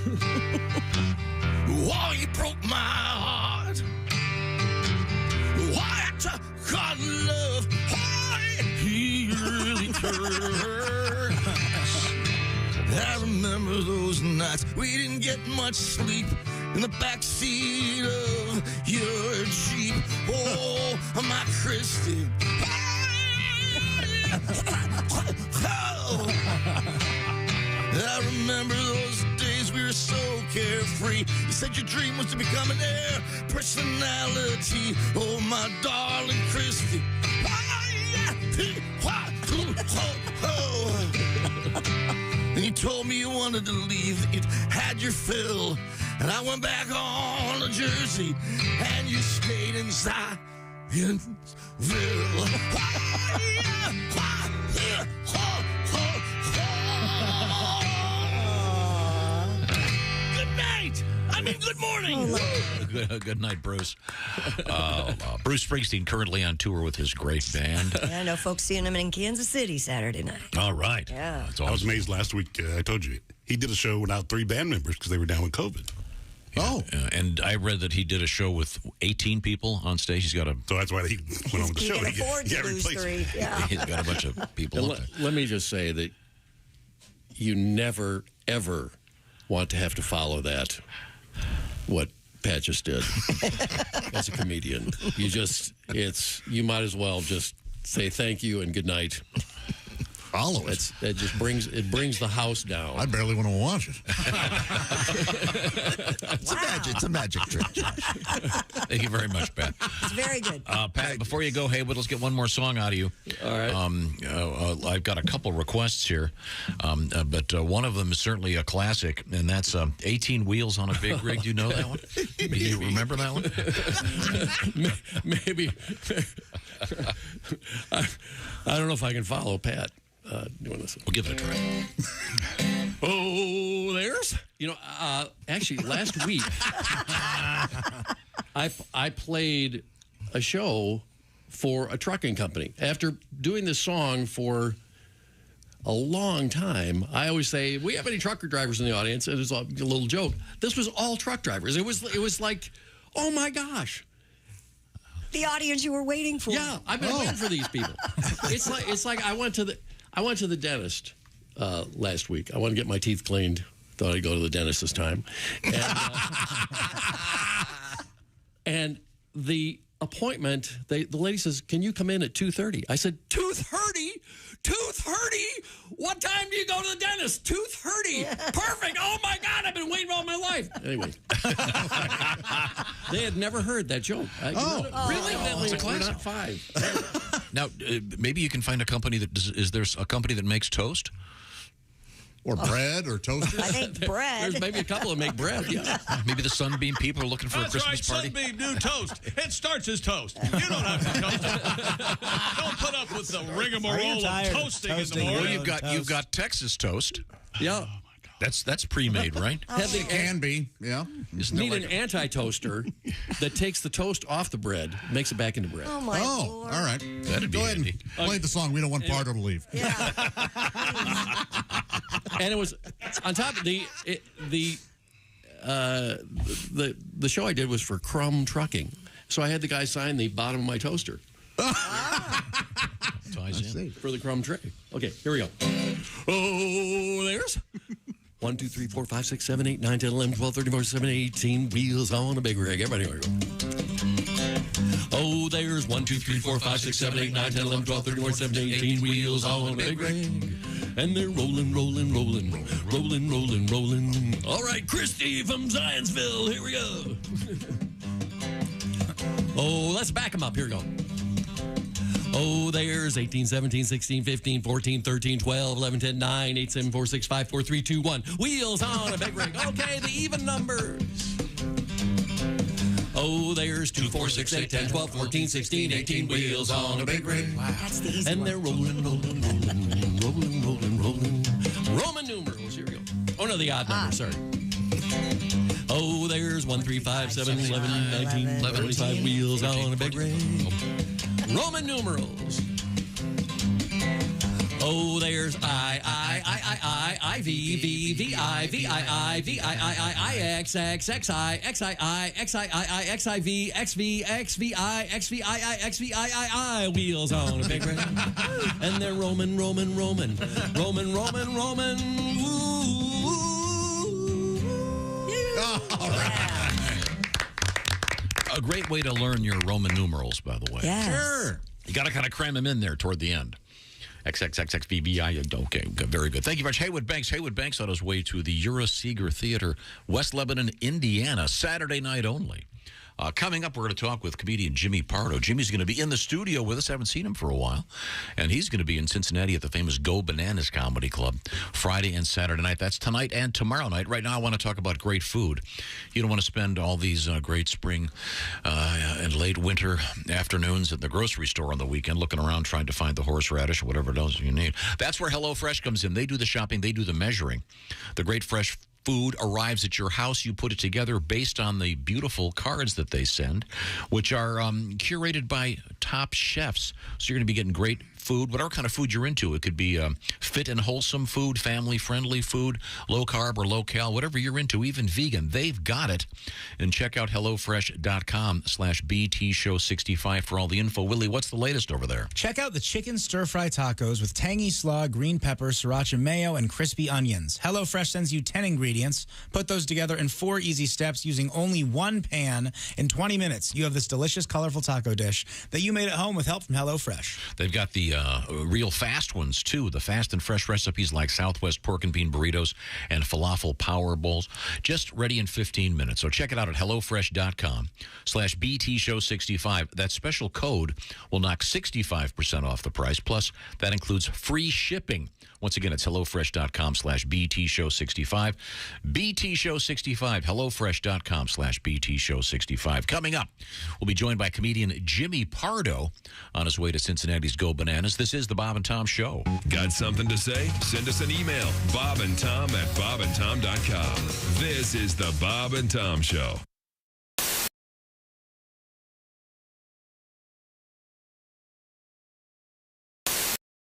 Oh, you broke my heart. Why I took our love. He really hurt. I remember those nights we didn't get much sleep in the backseat of your Jeep. Oh, my Christy. I remember those days we were so carefree. You said your dream was to become an air personality. Oh, my darling Christy. And you told me you wanted to leave, that you'd had your fill. And I went back on to Jersey, and you stayed in Zionsville. Good night. I mean, good morning. Good night, Bruce. Bruce Springsteen currently on tour with his great band. Yeah, I know folks seeing him in Kansas City Saturday night. All right. Yeah. That's I was awesome. amazed last week. I told you he did a show without 3 band members because they were down with COVID. And I read that he did a show with 18 people on stage. He's got a. So that's why he went on with the He show. can afford to lose 3. Yeah. He's got a bunch of people. Let me just say that you never, ever want to have to follow that, what Pat just did as a comedian. You might as well just say thank you and good night. Follow it. That just brings the house down. I barely want to watch it. It's a magic trick. Thank you very much, Pat. It's very good. Pat, before you go, Heywood, let's get one more song out of you. All right. I've got a couple requests here, but one of them is certainly a classic, and that's 18 Wheels on a Big Rig. Do you know that one? Do you remember that one? Maybe. I don't know if I can follow Pat doing this. We'll give it a try. Oh, there's. Actually, last week, I played a show for a trucking company. After doing this song for a long time, I always say, we have any trucker drivers in the audience? And it's a little joke. This was all truck drivers. It was like, oh my gosh. The audience you were waiting for. Yeah, I've been waiting for these people. It's like I went to the dentist last week. I wanted to get my teeth cleaned. Thought I'd go to the dentist this time. And, And the appointment, the lady says, "Can you come in at 2:30?" I said, 2:30? 2:30? What time do you go to the dentist? 2:30? Perfect. Oh, my God, I've been waiting all my life. Anyway. They had never heard that joke. Really? Oh, It's a we're classic. not 5. Now, maybe you can find a company that is there a company that makes toast? Or bread or toasters? I think bread. There's maybe a couple that make bread, yeah. Maybe the Sunbeam people are looking for That's a Christmas right, party. Sunbeam, new toast. It starts as toast. You don't have to toast it. Don't put up with the rigmarole of toasting in the morning. Well, you've got Texas toast. Yeah. That's pre-made, right? It can be, yeah. Need an anti-toaster that takes the toast off the bread, makes it back into bread. Oh, my Lord. All right. That'd be Go ahead handy. and play the song. We don't want Pardo to leave. And it was on top of the show I did was for Crumb Trucking, so I had the guy sign the bottom of my toaster. Ties in. For the crumb tray. Okay, here we go. Oh, there's 1, 2, 3, 4, 5, 6, 7, 8, 9, 10, 11, 12, 13, 14, 17, 18 wheels on a big rig. Everybody go. Oh, there's 1, 2, 3, 4, 5, 6, 7, 8, 9, 10, 11, 12, 13, 14, 17, 18 wheels on a big rig. And they're rolling, rolling, rolling, rolling, rolling, rolling. All right, Christy from Zionsville, here we go. Oh, let's back them up. Here we go. Oh, there's 18, 17, 16, 15, 14, 13, 12, 11, 10, 9, 8, 7, 4, 6, 5, 4, 3, 2, 1. Wheels on a big rig. Okay, the even numbers. Oh, there's 2, 4, 6, 8, 10, 12, 14, 16, 18 wheels on a big rig. Wow. That's the easy And one. they're rolling, rolling, rolling, rolling, rolling, rolling. Roman numerals. Here we go. Oh, no, the odd numbers. Sorry. Oh, there's 1, 3, 5, 7, 11, 19, 25 wheels on a big rig. Roman numerals. Oh, there's I, V, V, V, I, V, I, V, I, X, X, X, I, X, I, X, I, X, I, V, X, V, X, V, I, X, V, I, X, V, I, wheels on a big rig. And they're Roman, Roman, Roman, Roman, Roman, Roman. All right. A great way to learn your Roman numerals, by the way. Yes. Sure. You got to kind of cram them in there toward the end. XXXXVBI. Okay, very good. Thank you very much. Heywood Banks on his way to the Euro-Seeger Theater, West Lebanon, Indiana, Saturday night only. Coming up, we're going to talk with comedian Jimmy Pardo. Jimmy's going to be in the studio with us. Haven't seen him for a while. And he's going to be in Cincinnati at the famous Go Bananas Comedy Club Friday and Saturday night. That's tonight and tomorrow night. Right now, I want to talk about great food. You don't want to spend all these great spring and late winter afternoons at the grocery store on the weekend looking around trying to find the horseradish or whatever else you need. That's where HelloFresh comes in. They do the shopping. They do the measuring. The great fresh food arrives at your house. You put it together based on the beautiful cards that they send, which are curated by top chefs. So you're going to be getting great food, whatever kind of food you're into. It could be fit and wholesome food, family-friendly food, low-carb or low-cal, whatever you're into, even vegan. They've got it. And check out HelloFresh.com/BTShow65 for all the info. Willie, what's the latest over there? Check out the chicken stir-fry tacos with tangy slaw, green pepper, sriracha mayo, and crispy onions. HelloFresh sends you 10 ingredients. Put those together in 4 easy steps using only one pan. In 20 minutes, you have this delicious, colorful taco dish that you made at home with help from HelloFresh. They've got the real fast ones, too. The fast and fresh recipes like Southwest pork and bean burritos and falafel power bowls. Just ready in 15 minutes. So check it out at HelloFresh.com/BTShow65. That special code will knock 65% off the price. Plus, that includes free shipping. Once again, it's HelloFresh.com/BTShow65. BTShow65. HelloFresh.com/BTShow65. Coming up, we'll be joined by comedian Jimmy Pardo on his way to Cincinnati's Go Bananas. This is the Bob and Tom Show. Got something to say? Send us an email, bobandtom@bobandtom.com. This is the Bob and Tom Show.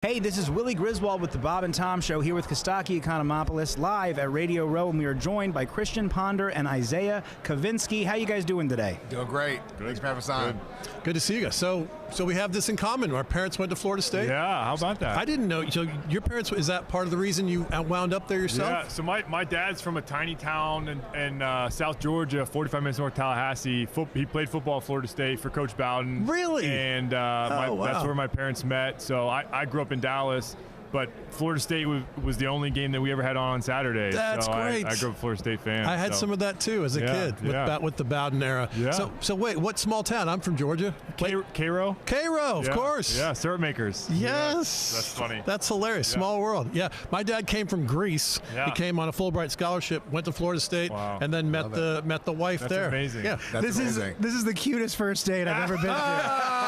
Hey, this is Willie Griswold with the Bob and Tom Show here with Kostaki Economopoulos live at Radio Row, and we are joined by Christian Ponder and Isaiah Kavinsky. How you guys doing today? Doing great. Thanks for having us on. Good to see you guys. So we have this in common. Our parents went to Florida State. Yeah, how about that? I didn't know. So your parents, is that part of the reason you wound up there yourself? Yeah, so my dad's from a tiny town in South Georgia, 45 minutes north of Tallahassee. He played football at Florida State for Coach Bowden. Really? And that's where my parents met. So I grew up in Dallas, but Florida State was the only game that we ever had on Saturday. That's so great. I grew up a Florida State fan. I had some of that too as a kid with the Bowden era. Yeah. So wait, what small town? I'm from Georgia. Cairo. Cairo, of course. Yeah, syrup makers. Yes. Yeah, that's funny. That's hilarious. Yeah. Small world. Yeah. My dad came from Greece. Yeah. He came on a Fulbright scholarship, went to Florida State, and then met the wife That's there. amazing. Yeah. This is the cutest first date I've ever been to.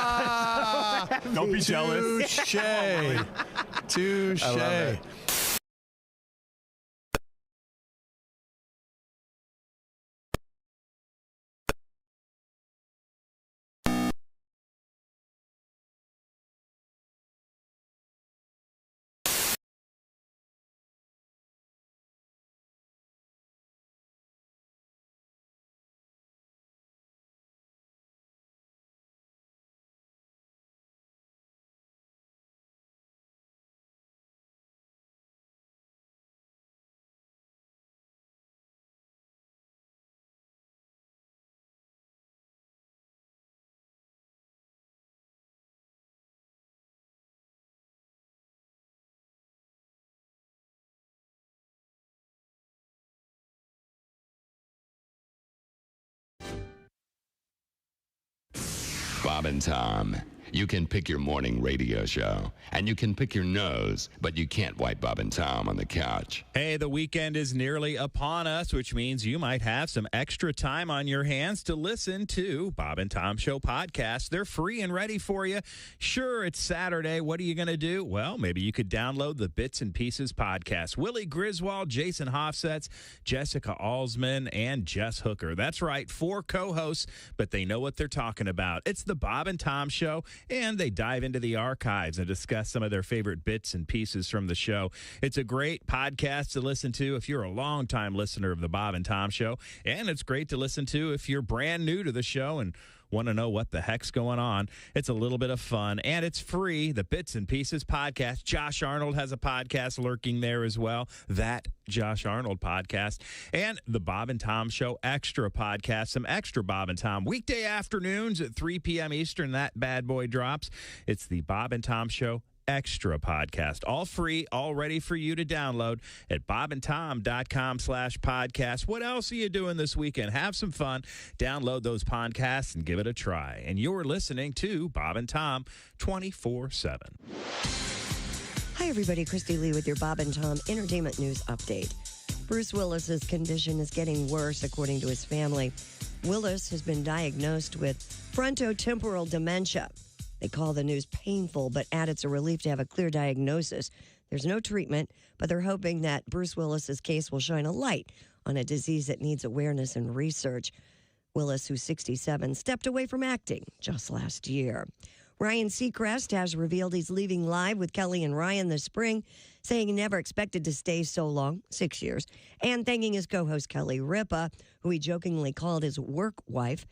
Don't be jealous. Touche. Touche. I love it. Bob and Tom. You can pick your morning radio show, and you can pick your nose, but you can't wipe Bob and Tom on the couch. Hey, the weekend is nearly upon us, which means you might have some extra time on your hands to listen to Bob and Tom Show podcasts. They're free and ready for you. Sure, it's Saturday. What are you going to do? Well, maybe you could download the Bits and Pieces podcast. Willie Griswold, Jason Hofsetz, Jessica Alsman, and Jess Hooker. That's right, 4 co-hosts, but they know what they're talking about. It's the Bob and Tom Show, and they dive into the archives and discuss some of their favorite bits and pieces from the show. It's a great podcast to listen to if you're a longtime listener of the Bob and Tom Show, and it's great to listen to if you're brand new to the show and want to know what the heck's going on. It's a little bit of fun, and it's free. The Bits and Pieces podcast. Josh Arnold has a podcast lurking there as well. That Josh Arnold podcast. And the Bob and Tom Show Extra podcast. Some extra Bob and Tom. Weekday afternoons at 3 p.m. Eastern, that bad boy drops. It's the Bob and Tom Show Extra podcast, all free, all ready for you to download at bobandtom.com/podcast. What else are you doing this weekend? Have some fun, download those podcasts, and give it a try. And you're listening to Bob and Tom 24/7. Hi, everybody. Christy Lee with your Bob and Tom Entertainment News Update. Bruce Willis's condition is getting worse, according to his family. Willis has been diagnosed with frontotemporal dementia. They call the news painful, but add it's a relief to have a clear diagnosis. There's no treatment, but they're hoping that Bruce Willis's case will shine a light on a disease that needs awareness and research. Willis, who's 67, stepped away from acting just last year. Ryan Seacrest has revealed he's leaving Live with Kelly and Ryan this spring, saying he never expected to stay so long, 6 years, and thanking his co-host Kelly Ripa, who he jokingly called his work wife.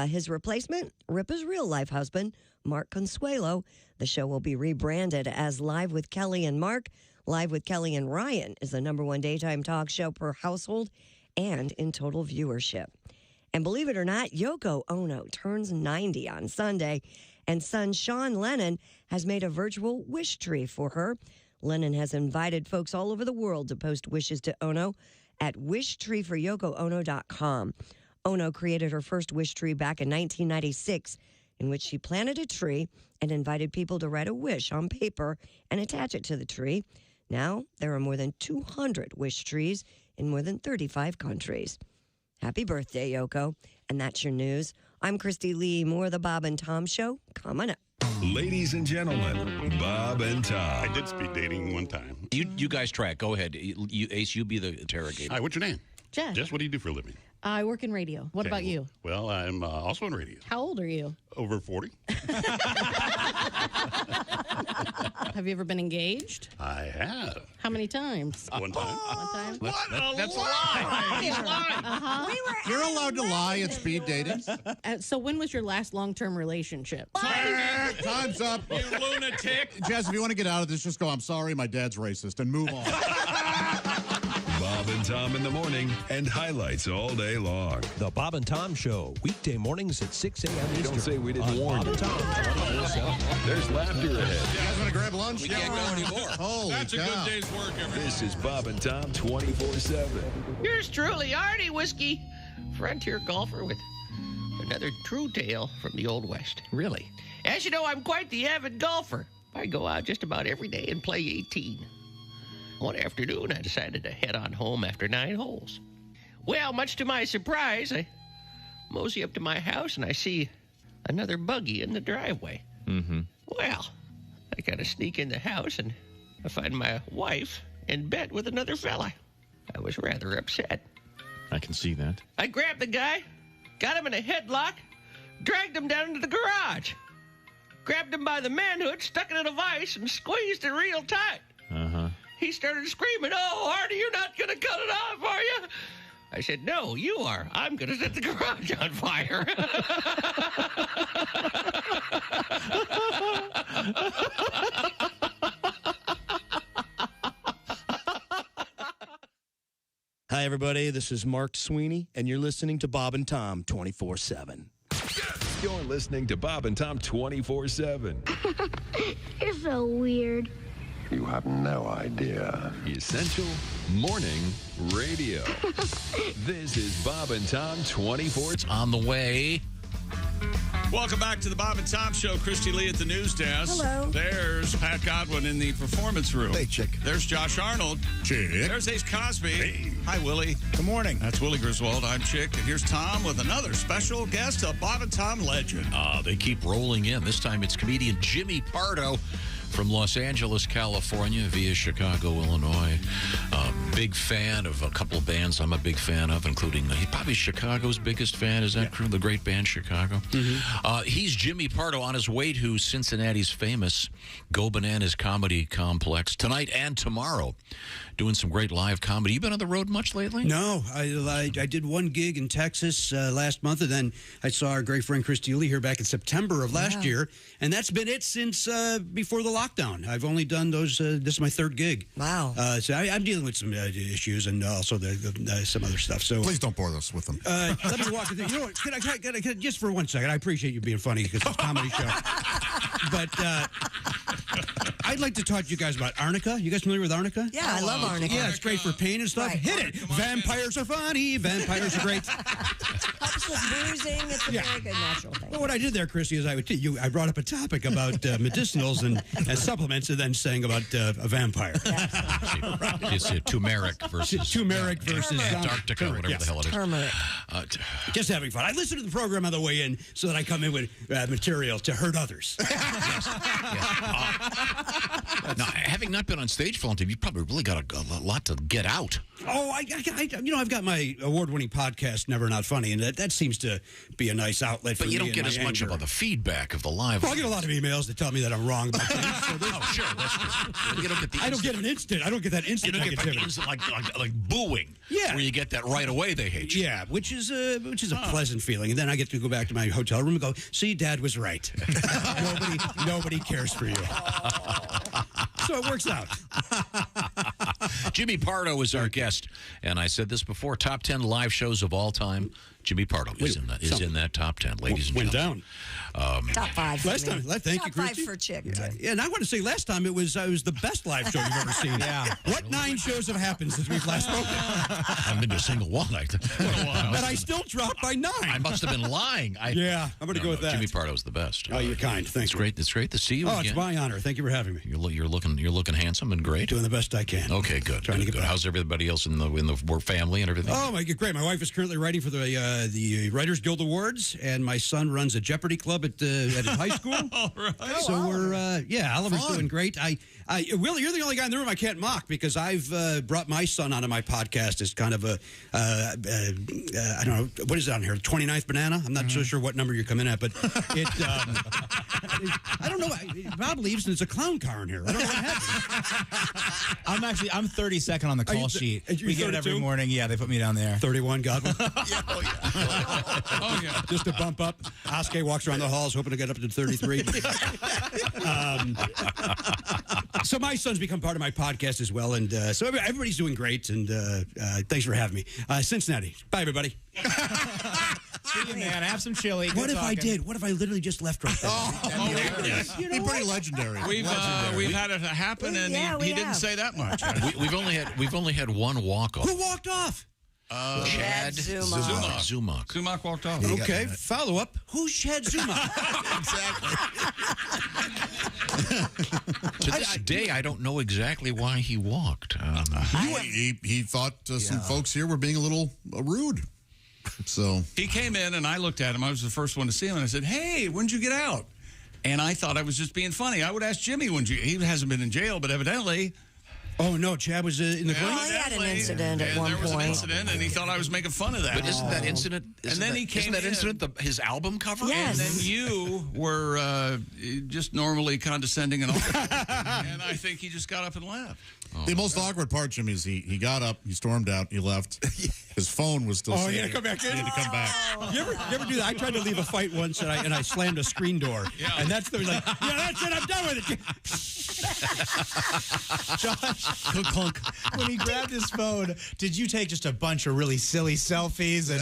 His replacement, Ripa's real-life husband, Mark Consuelo. The show will be rebranded as Live with Kelly and Mark. Live with Kelly and Ryan is the #1 daytime talk show per household and in total viewership. And believe it or not, Yoko Ono turns 90 on Sunday, and son Sean Lennon has made a virtual wish tree for her. Lennon has invited folks all over the world to post wishes to Ono at wishtreeforyokoono.com. Ono created her first wish tree back in 1996, in which she planted a tree and invited people to write a wish on paper and attach it to the tree. Now, there are more than 200 wish trees in more than 35 countries. Happy birthday, Yoko. And that's your news. I'm Christy Lee. More of the Bob and Tom Show coming up. Ladies and gentlemen, Bob and Tom. I did speed dating one time. You guys track. Go ahead. Ace, you be the interrogator. Hi, what's your name? Jess. Jess, what do you do for a living? I work in radio. What about you? Well, I'm also in radio. How old are you? Over 40. Have you ever been engaged? I have. How many times? One time. One time? That's a lie. He's lying. Uh-huh. You're allowed to lie at speed dating. So when was your last long-term relationship? Time's up. You lunatic. Jess, if you want to get out of this, just go, I'm sorry, my dad's racist, and move on. Bob and Tom in the morning and highlights all day long. The Bob and Tom Show, weekday mornings at 6 a.m. Eastern. Don't say we didn't warn Bob you. and Tom, 24/7. There's laughter ahead. You guys want to grab lunch? We can't go anymore. Holy That's a cow. good day's work, everybody. This is Bob and Tom 24/7. Yours truly, Artie Whiskey, frontier golfer with another true tale from the Old West. Really. As you know, I'm quite the avid golfer. I go out just about every day and play 18. One afternoon, I decided to head on home after 9 holes. Well, much to my surprise, I mosey up to my house and I see another buggy in the driveway. Mm-hmm. Well, I kind of sneak in the house and I find my wife in bed with another fella. I was rather upset. I can see that. I grabbed the guy, got him in a headlock, dragged him down into the garage, grabbed him by the manhood, stuck it in a vise, and squeezed it real tight. Uh-huh. He started screaming, "Oh, Artie, you're not going to cut it off, are you?" I said, "No, you are. I'm going to set the garage on fire." Hi, everybody. This is Mark Sweeney, and you're listening to Bob and Tom 24/7. You're listening to Bob and Tom 24/7. You're so weird. You have no idea. Essential Morning Radio. This is Bob and Tom 24. It's on the way. Welcome back to the Bob and Tom Show. Christy Lee at the news desk. Hello. There's Pat Godwin in the performance room. Hey, chick. There's Josh Arnold. Chick. There's Ace Cosby. Hey. Hi, Willie. Good morning. That's Willie Griswold. I'm Chick. And here's Tom with another special guest, a Bob and Tom legend. They keep rolling in. This time it's comedian Jimmy Pardo from Los Angeles, California, via Chicago, Illinois. Big fan of a couple of bands I'm a big fan of, including he's probably Chicago's biggest fan. Is that true? The great band Chicago. Mm-hmm. He's Jimmy Pardo on his way to Cincinnati's famous Go Bananas Comedy Complex tonight and tomorrow, doing some great live comedy. You been on the road much lately? No, I did one gig in Texas last month, and then I saw our great friend Christy Lee here back in September of last year, and that's been it since before the lockdown. I've only done those. This is my third gig. Wow. So I'm dealing with some issues and also some other stuff. So Please don't bore us with them. let me walk you through. You know what? Can I just for 1 second? I appreciate you being funny because it's a comedy show. But I'd like to talk to you guys about arnica. You guys familiar with arnica? Yeah, I love arnica. Yeah, it's great for pain and stuff. Right. Hit it. Vampires are funny. Vampires are great. Helps with bruising. It's a very good natural thing. Well, what I did there, Christy, is I brought up a topic about medicinals and supplements, and then saying about a vampire. It's turmeric versus Antarctica, whatever the hell it is. Turmeric. Just having fun. I listened to the program on the way in so that I come in with material to hurt others. Now, having not been on stage for a long time, you probably really got a lot to get out. Oh, I've got my award-winning podcast, Never Not Funny, and that seems to be a nice outlet for me. But you don't get as much about the feedback of the live. Well, I get a lot of emails that tell me that I'm wrong about things. Sure, that's true. You don't get the I don't get that instant You don't get negativity. the instant, like booing. Yeah. Where you get that right away, they hate you. Yeah, which is a pleasant feeling. And then I get to go back to my hotel room and go, see, Dad was right. nobody cares for you. So it works out. Jimmy Pardo is our guest. And I said this before, top 10 live shows of all time. Jimmy Pardo is in that top 10, ladies and went gentlemen. Top 5. Last time, thank you, Top 5 Christy. for Chick. Yeah, and I want to say last time it was the best live show you've ever seen. Yeah. What 9 shows have happened since we've last spoken? I haven't been to a single one. But I still dropped by 9. I must have been lying. I'm going to go with that. Jimmy Pardo's the best. Oh, you're kind. Thanks. It's great to see you again. It's my honor. Thank you for having me. You're looking handsome and great. Doing the best I can. Okay, good. Trying to get good. back. How's everybody else in the work family and everything? Oh, my God, great. My wife is currently writing for the the Writers Guild Awards, and my son runs a Jeopardy club at his high school. All right. So we're Oliver's doing great. Will, you're the only guy in the room I can't mock because I've brought my son onto my podcast as kind of a I don't know, what is it on here, 29th banana? I'm not so sure what number you're coming at, but it I don't know. Bob leaves and there's a clown car in here. I don't know what happened. I'm 32nd on the call sheet. We get it every 32? morning. Yeah, they put me down there. 31, Godwin. Oh, yeah. Just a bump up. Oskay walks around the halls hoping to get up to 33. So my son's become part of my podcast as well, and so everybody's doing great, and thanks for having me. Cincinnati. Bye, everybody. See you, man. Have some chili. What if I did? What if I literally just left right there? Yes. You know He's pretty what? legendary. We've had it happen, and he didn't say that much. We've only had one walk off. Who walked off? Chad Zumach. Zumach walked off. Okay, follow up. Who's Chad Zumach? To this day, I don't know exactly why he walked. He thought some folks here were being a little rude. So he came in, and I looked at him. I was the first one to see him, and I said, "Hey, when'd you get out?" And I thought I was just being funny. I would ask Jimmy he hasn't been in jail, but evidently. Oh, no, Chad was in the Well, he had an incident at one There was an point. incident, and he thought I was making fun of that. But isn't that incident? And then he came Isn't that in. incident his album cover? Yes. And then you were just normally condescending and all. And I think he just got up and left. the most awkward part, Jimmy, is he got up, he stormed out, he left. His phone was still. Oh, he had to come back in. He had to come back. You ever do that? I tried to leave a fight once, and I slammed a screen door. Yeah. And that's the like, that's it. I'm done with it. Josh, clunk. When he grabbed his phone, did you take just a bunch of really silly selfies and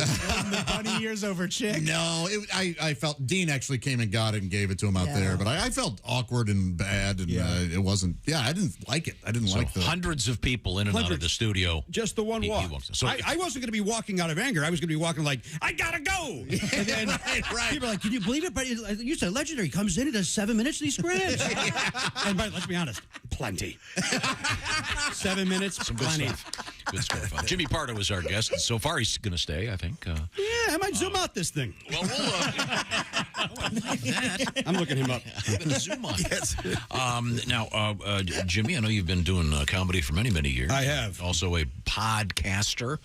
the bunny ears over chick? No, I felt Dean actually came and got it and gave it to him out there, but I felt awkward and bad, and it wasn't. Yeah, I didn't like it. I didn't like the hundreds of people in and out of the studio. Just the one walk. So I wasn't going to be walking out of anger. I was going to be walking like, I gotta go. And then people are like, can you believe it? But you said legendary. He comes in, he does 7 minutes, and he screams. And let's be honest, plenty. 7 minutes, some good plenty. stuff. Good stuff. Jimmy Pardo is our guest, and so far he's going to stay, I think. Yeah, I might zoom out this thing. Well, like that. I'm looking him up. I'm going to zoom on. Yes. Now, Jimmy, I know you've been doing comedy for many, many years. I have. Also a podcaster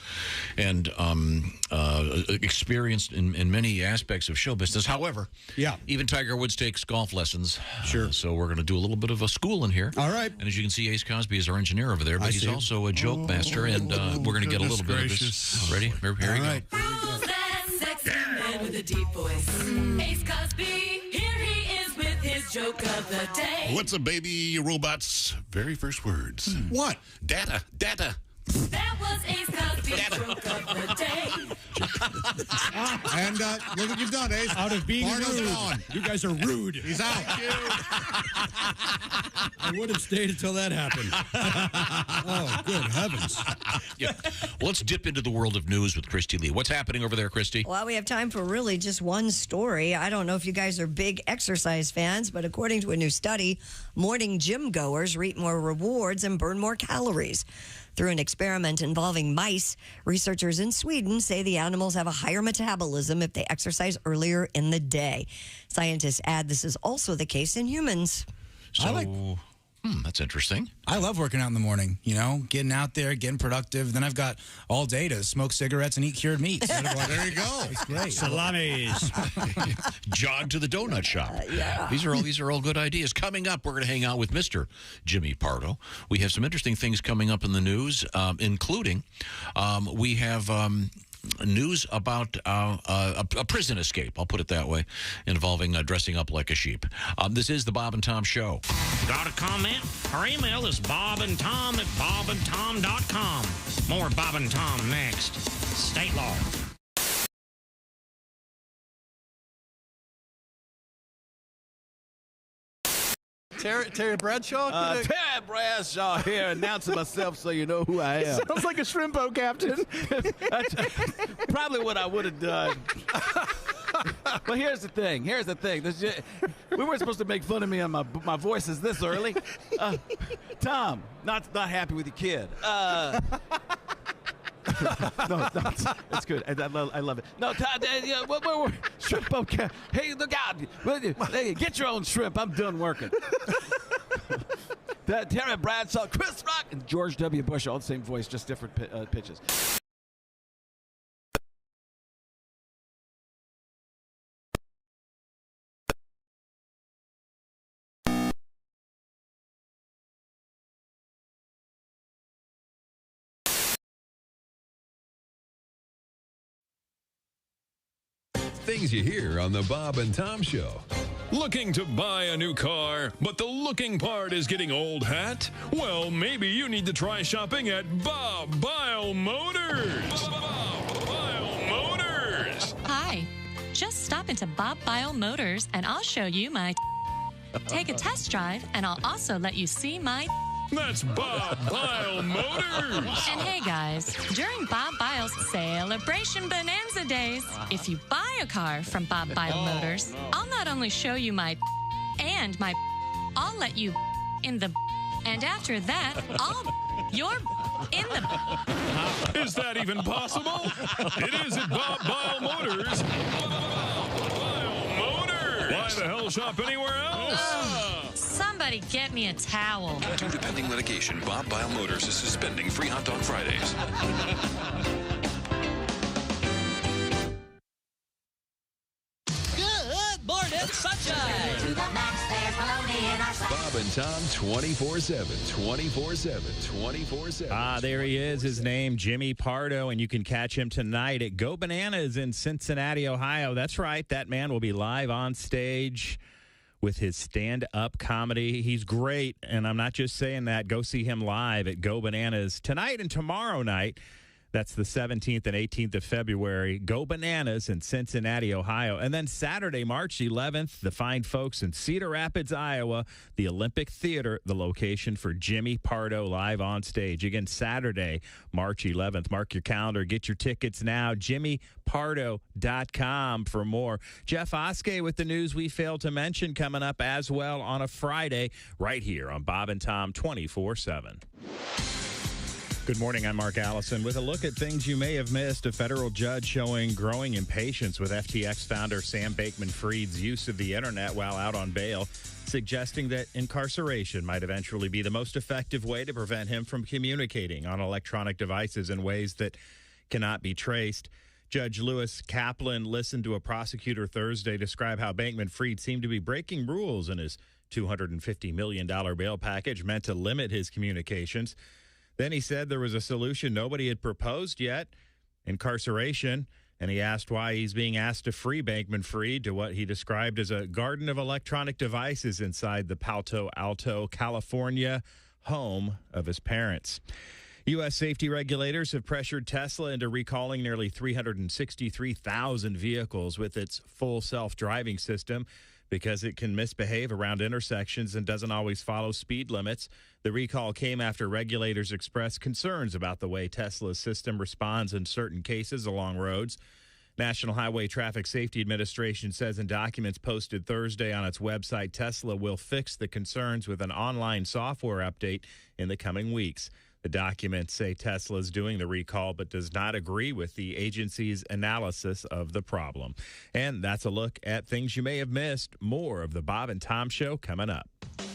and experienced in many aspects of show business. However, even Tiger Woods takes golf lessons. Sure. So we're going to do a little bit of a school in here. All right. And as you can see, Ace Cosby is our engineer over there, but he's also a joke master, and we're going to get a little bit of this. Ready? Here we go. Who's that sexy man with a deep voice? Ace Cosby, here he is with his joke of the day. What's a baby robot's very first words? What? Data. That was Ace Cosby's joke of the day. And look what you've done, Ace. Out of being Pardo's rude. gone. You guys are rude. He's out. I would have stayed until that happened. Oh, good heavens. Yeah. Well, let's dip into the world of news with Christy Lee. What's happening over there, Christy? Well, we have time for really just one story. I don't know if you guys are big exercise fans, but according to a new study, morning gym goers reap more rewards and burn more calories. Through an experiment involving mice, researchers in Sweden say the animals have a higher metabolism if they exercise earlier in the day. Scientists add this is also the case in humans. So, that's interesting. I love working out in the morning, getting out there, getting productive. Then I've got all day to smoke cigarettes and eat cured meats. There you go. It's great. Salamis. Jog to the donut shop. These are all good ideas. Coming up, we're going to hang out with Mr. Jimmy Pardo. We have some interesting things coming up in the news, including we have news about a prison escape, I'll put it that way, involving dressing up like a sheep. This is the Bob and Tom Show. Got a comment? Our email is bobandtom@bobandtom.com. More Bob and Tom next. State law. Terry Bradshaw? Terry Bradshaw here, announcing myself so you know who I am. Sounds like a shrimp boat captain. That's probably what I would have done. But here's the thing. We weren't supposed to make fun of me on my voice is this early. Tom, not happy with your kid. No, it's good. I love it. No, Todd, shrimp. Okay. Hey, look out! Hey, get your own shrimp. I'm done working. Terry Bradshaw, Chris Rock, and George W. Bush, all the same voice, just different pitches. Things you hear on the Bob and Tom Show. Looking to buy a new car, but the looking part is getting old hat? Well, maybe you need to try shopping at Bob Bile Motors. Bob Bile Motors. Hi. Just stop into Bob Bile Motors and I'll show you my take a test drive and I'll also let you see my That's Bob Bile Motors. And hey guys, during Bob Bile's Celebration Bonanza Days, if you buy a car from Bob Bile Motors, I'll not only show you my and my I'll let you in the and after that, you're in the Is that even possible? It is at Bob Bile Motors. Bob Bile Motors. Why the hell shop anywhere else? Somebody get me a towel. Due to pending litigation, Bob Bile Motors is suspending free hunt on Fridays. Good morning, sunshine. To the max, there's baloney in our sight. Bob and Tom 24/7, 24/7, 24/7. Ah, there he is. His name, Jimmy Pardo, and you can catch him tonight at Go Bananas in Cincinnati, Ohio. That's right. That man will be live on stage with his stand-up comedy. He's great, and I'm not just saying that. Go see him live at Go Bananas tonight and tomorrow night. That's the 17th and 18th of February. Go Bananas in Cincinnati, Ohio. And then Saturday, March 11th, the fine folks in Cedar Rapids, Iowa, the Olympic Theater, the location for Jimmy Pardo live on stage. Again, Saturday, March 11th. Mark your calendar. Get your tickets now. JimmyPardo.com for more. Jeff Oskey with the news we failed to mention coming up as well on a Friday right here on Bob and Tom 24/7. Good morning, I'm Mark Allison. With a look at things you may have missed, a federal judge showing growing impatience with FTX founder Sam Bankman-Fried's use of the internet while out on bail, suggesting that incarceration might eventually be the most effective way to prevent him from communicating on electronic devices in ways that cannot be traced. Judge Lewis Kaplan listened to a prosecutor Thursday describe how Bankman-Fried seemed to be breaking rules in his $250 million bail package meant to limit his communications. Then he said there was a solution nobody had proposed yet, incarceration, and he asked why he's being asked to free Bankman-Fried to what he described as a garden of electronic devices inside the Palo Alto, California home of his parents. U.S. safety regulators have pressured Tesla into recalling nearly 363,000 vehicles with its full self-driving system because it can misbehave around intersections and doesn't always follow speed limits. The recall came after regulators expressed concerns about the way Tesla's system responds in certain cases along roads. National Highway Traffic Safety Administration says in documents posted Thursday on its website, Tesla will fix the concerns with an online software update in the coming weeks. The documents say Tesla is doing the recall but does not agree with the agency's analysis of the problem. And that's a look at things you may have missed. More of the Bob and Tom Show coming up.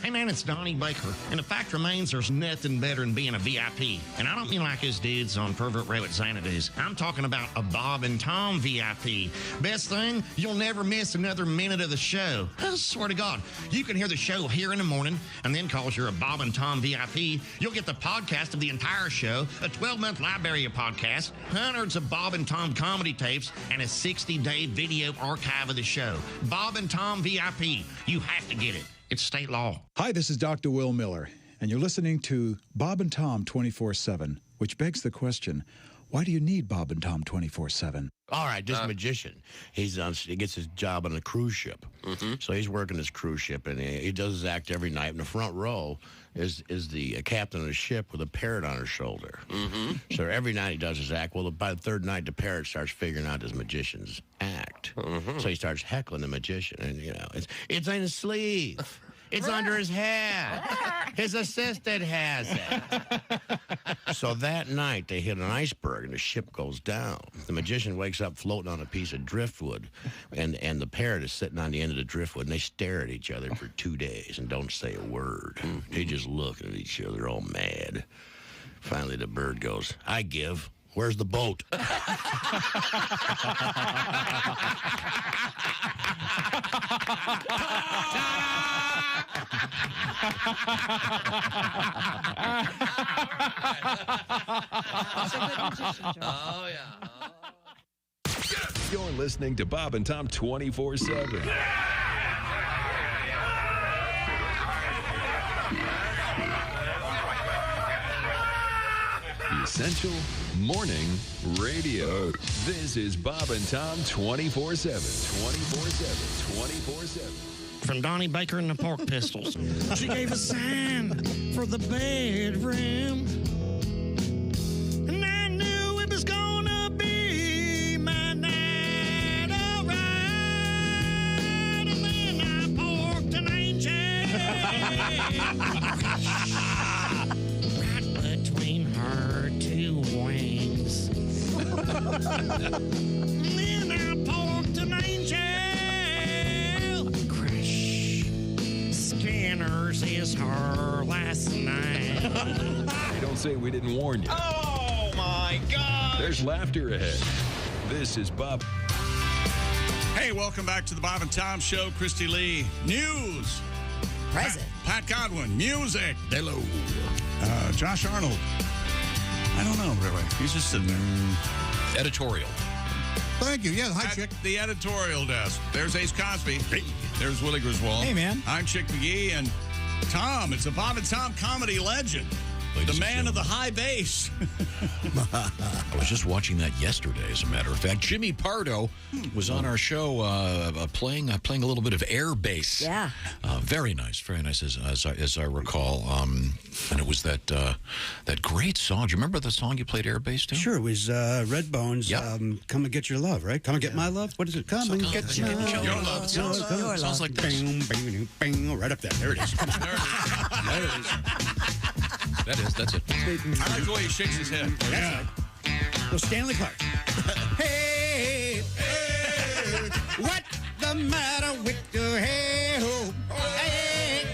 Hey man, it's Donnie Baker, and the fact remains there's nothing better than being a VIP. And I don't mean like his dudes on Pervert Rabbit Xanadu's. I'm talking about a Bob and Tom VIP. Best thing, you'll never miss another minute of the show. I swear to God, you can hear the show here in the morning, and then because you're a Bob and Tom VIP, you'll get the podcast of the entire show, a 12-month library of podcasts, hundreds of Bob and Tom comedy tapes, and a 60-day video archive of the show. Bob and Tom VIP. You have to get it. It's state law. Hi, this is Dr. Will Miller, and you're listening to Bob and Tom 24/7, which begs the question, why do you need Bob and Tom 24/7? All right, this magician, he gets his job on a cruise ship. So he's working this cruise ship, and he does his act every night. In the front row is the captain of the ship with a parrot on her shoulder. So every night he does his act. Well, by the third night, the parrot starts figuring out his magician's act. So he starts heckling the magician, and, you know, it's in his sleeve. It's under his hat. His assistant has it. So that night, they hit an iceberg, and the ship goes down. The magician wakes up floating on a piece of driftwood, and the parrot is sitting on the end of the driftwood, and they stare at each other for 2 days and don't say a word. They just look at each other all mad. Finally, the bird goes, I give. Where's the boat? Oh, yeah. You're listening to Bob and Tom 24/7. Essential Morning Radio. This is Bob and Tom 24/7. 24/7. 24/7. From Donnie Baker and the Pork Pistols. She gave a sign for the bedroom, and I knew it was gonna be my night, all right. And then I porked an angel right between her two wings. And then I porked an angel. Scanners is her last night. Hey, don't say we didn't warn you. Oh, my God. There's laughter ahead. This is Bob. Hey, welcome back to the Bob and Tom Show. Christy Lee, news. Present. Pat Godwin, music. Hello. Josh Arnold. I don't know, really. He's just sitting there. Editorial. Thank you. Yeah, hi, At Chick. the editorial desk. There's Ace Cosby. Hey. There's Willie Griswold. Hey, man. I'm Chick McGee, and Tom. It's a Bob and Tom comedy legend. Ladies the man and of the high bass. I was just watching that yesterday, as a matter of fact. Jimmy Pardo was on our show playing a little bit of air bass. Yeah. Very nice, as I recall. And it was that great song. Do you remember the song you played air bass to? Sure, it was Redbones. Yep. Come and get your love, right? Come and get my love. What is it? Come and get your love. Your love. It sounds like this. Bing, bing, bing, right up there. There it is. Come on. There it is. That's it. I like the way he shakes his head. Yeah. So Stanley Clark. Hey, hey, what the matter with your hair? Hey,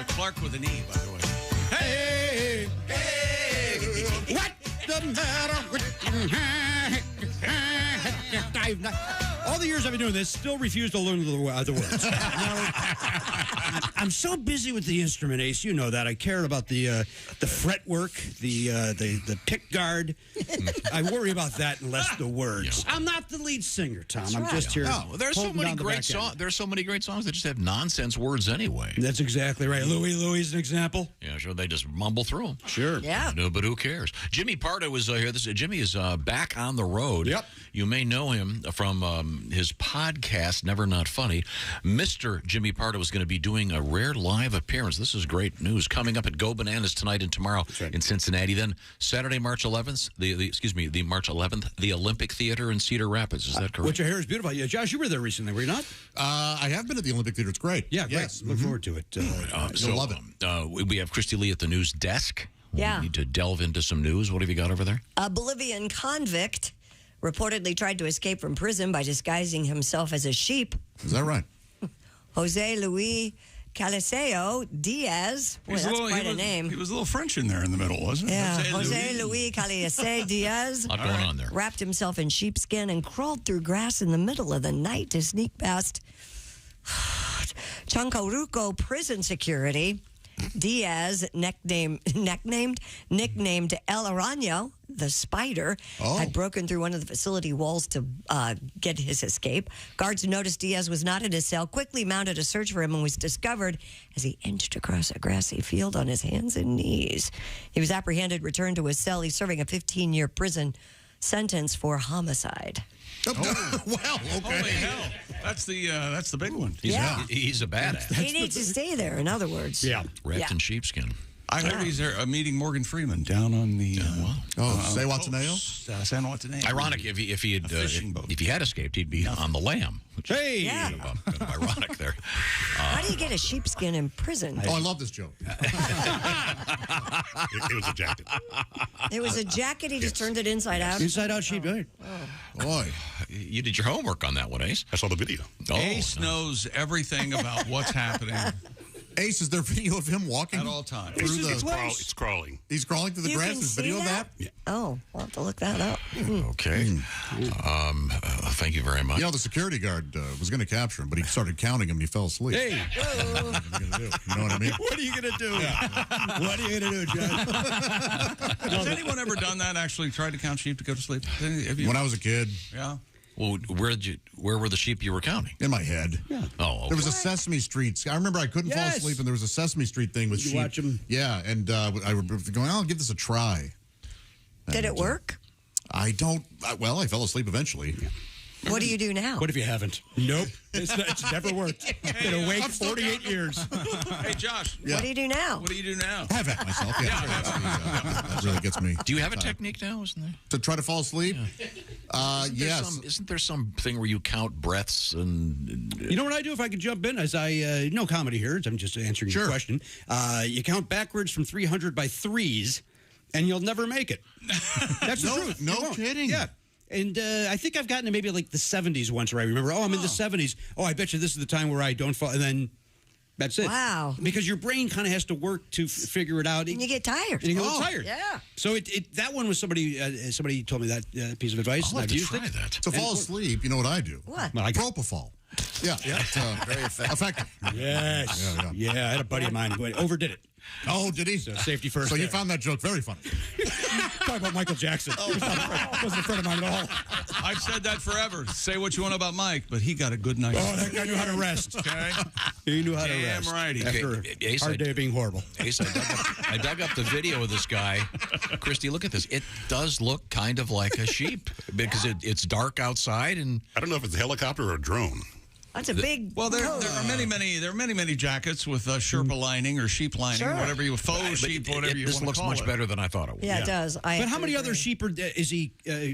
Clark with an E, by the way. hey, hey, what the matter with your hair? All the years I've been doing this, still refuse to learn the words. I'm so busy with the instrument, Ace. You know that. I care about the fretwork, the pick guard. I worry about that and less the words. Yeah. I'm not the lead singer, Tom. That's I'm right. just here. No, there's so many great songs. There's so many great songs that just have nonsense words anyway. That's exactly right. Louie is an example. Yeah, sure. They just mumble through them. Sure. Yeah. No, but who cares? Jimmy Pardo was here. Jimmy is back on the road. Yep. You may know him from his podcast, Never Not Funny. Mr. Jimmy Pardo is going to be doing a rare live appearance. This is great news. Coming up at Go Bananas tonight and tomorrow in Cincinnati. Then Saturday, March 11th, the March 11th, the Olympic Theater in Cedar Rapids. Is that correct? Which I hear is beautiful. Yeah, Josh, you were there recently, were you not? I have been at the Olympic Theater. It's great. Yeah, great. Yes. Look forward to it. You'll love it. We have Christy Lee at the news desk. Yeah. We need to delve into some news. What have you got over there? A Bolivian convict reportedly tried to escape from prison by disguising himself as a sheep. Is that right? Jose Luis Caliseo Diaz. Boy, that's quite a name. He was a little French in there in the middle, wasn't he? Yeah, Jose Luis Caliseo Diaz Not going on there. wrapped himself in sheepskin and crawled through grass in the middle of the night to sneak past Chancaruco prison security. Diaz, nicknamed El Araño, the spider, had broken through one of the facility walls to get his escape. Guards noticed Diaz was not in his cell, quickly mounted a search for him, and was discovered as he inched across a grassy field on his hands and knees. He was apprehended, returned to his cell. He's serving a 15-year prison sentence for homicide. Well, okay. Holy hell. That's the big one. He's a badass. He needs to stay there, in other words. Wrapped in sheepskin. I heard he's meeting Morgan Freeman down on the San Juaneo? San Juaneo. Ironic if he had escaped, he'd be on the lam. Which is kind of ironic there. How do you get a sheepskin in prison? I love this joke. It was a jacket. It was a jacket. He just turned it inside out. Inside out sheep. Oh. Boy, you did your homework on that one, Ace. I saw the video. Ace knows everything about what's happening. Ace, is there video of him walking at all times? Through the It's crawling. He's crawling through the You grass. can There's see video of that? that? Oh, we'll have to look that up. Okay. Thank you very much. You know, the security guard was going to capture him, but he started counting him and he fell asleep. Hey. What are you gonna do? You know what I mean? What are you going to do? What are you going to do, John? Has anyone ever done that, actually tried to count sheep to go to sleep? When I was a kid. Yeah. Well, where were the sheep you were counting? In my head. Yeah. Oh, okay. There was a Sesame Street. I remember I couldn't fall asleep, and there was a Sesame Street thing with You sheep. watch 'em? Yeah, and I would be going, I'll give this a try. Did it work? I don't. Well, I fell asleep eventually. What do you do now? What if you haven't? Nope. It's never worked. Been awake 48 years. Hey, Josh. What do you do now? What do you do now? I have at myself. Yeah, that really gets me. Do you have a technique now, isn't there? To try to fall asleep? Yes. Isn't there something where you count breaths and... You know what I do if I could jump in? As I, no comedy here. I'm just answering your question. You count backwards from 300 by threes, and you'll never make it. That's the truth. No kidding. Yeah. And I think I've gotten to maybe like the 70s once where I remember, I'm in the 70s. Oh, I bet you this is the time where I don't fall. And then that's it. Wow. Because your brain kind of has to work to figure it out. And you get tired. And you get tired. Yeah. So that one was somebody told me that piece of advice. I'll have and to I've used try it. that. To fall asleep, you know what I do? What? Well, Propofol. Yeah. It's, very effective. Yes. Yeah, I had a buddy of mine who overdid it. Oh, did he? So safety first. So you found that joke very funny. Talk about Michael Jackson. Wasn't a friend of mine at all. I've said that forever. Say what you want about Mike, but he got a good night's Oh, that guy knew how to rest. Okay? He knew how to Damn rest. righty. After Ace, a hard day of being horrible. Ace, I dug up the video of this guy. Christy, look at this. It does look kind of like a sheep because it's dark outside, and I don't know if it's a helicopter or a drone. That's a big. Well, there are many jackets with Sherpa lining or sheep lining, Sure. whatever you faux sheep, whatever you want to call it. This looks much better than I thought it would. Yeah, it does. But how many other sheep is he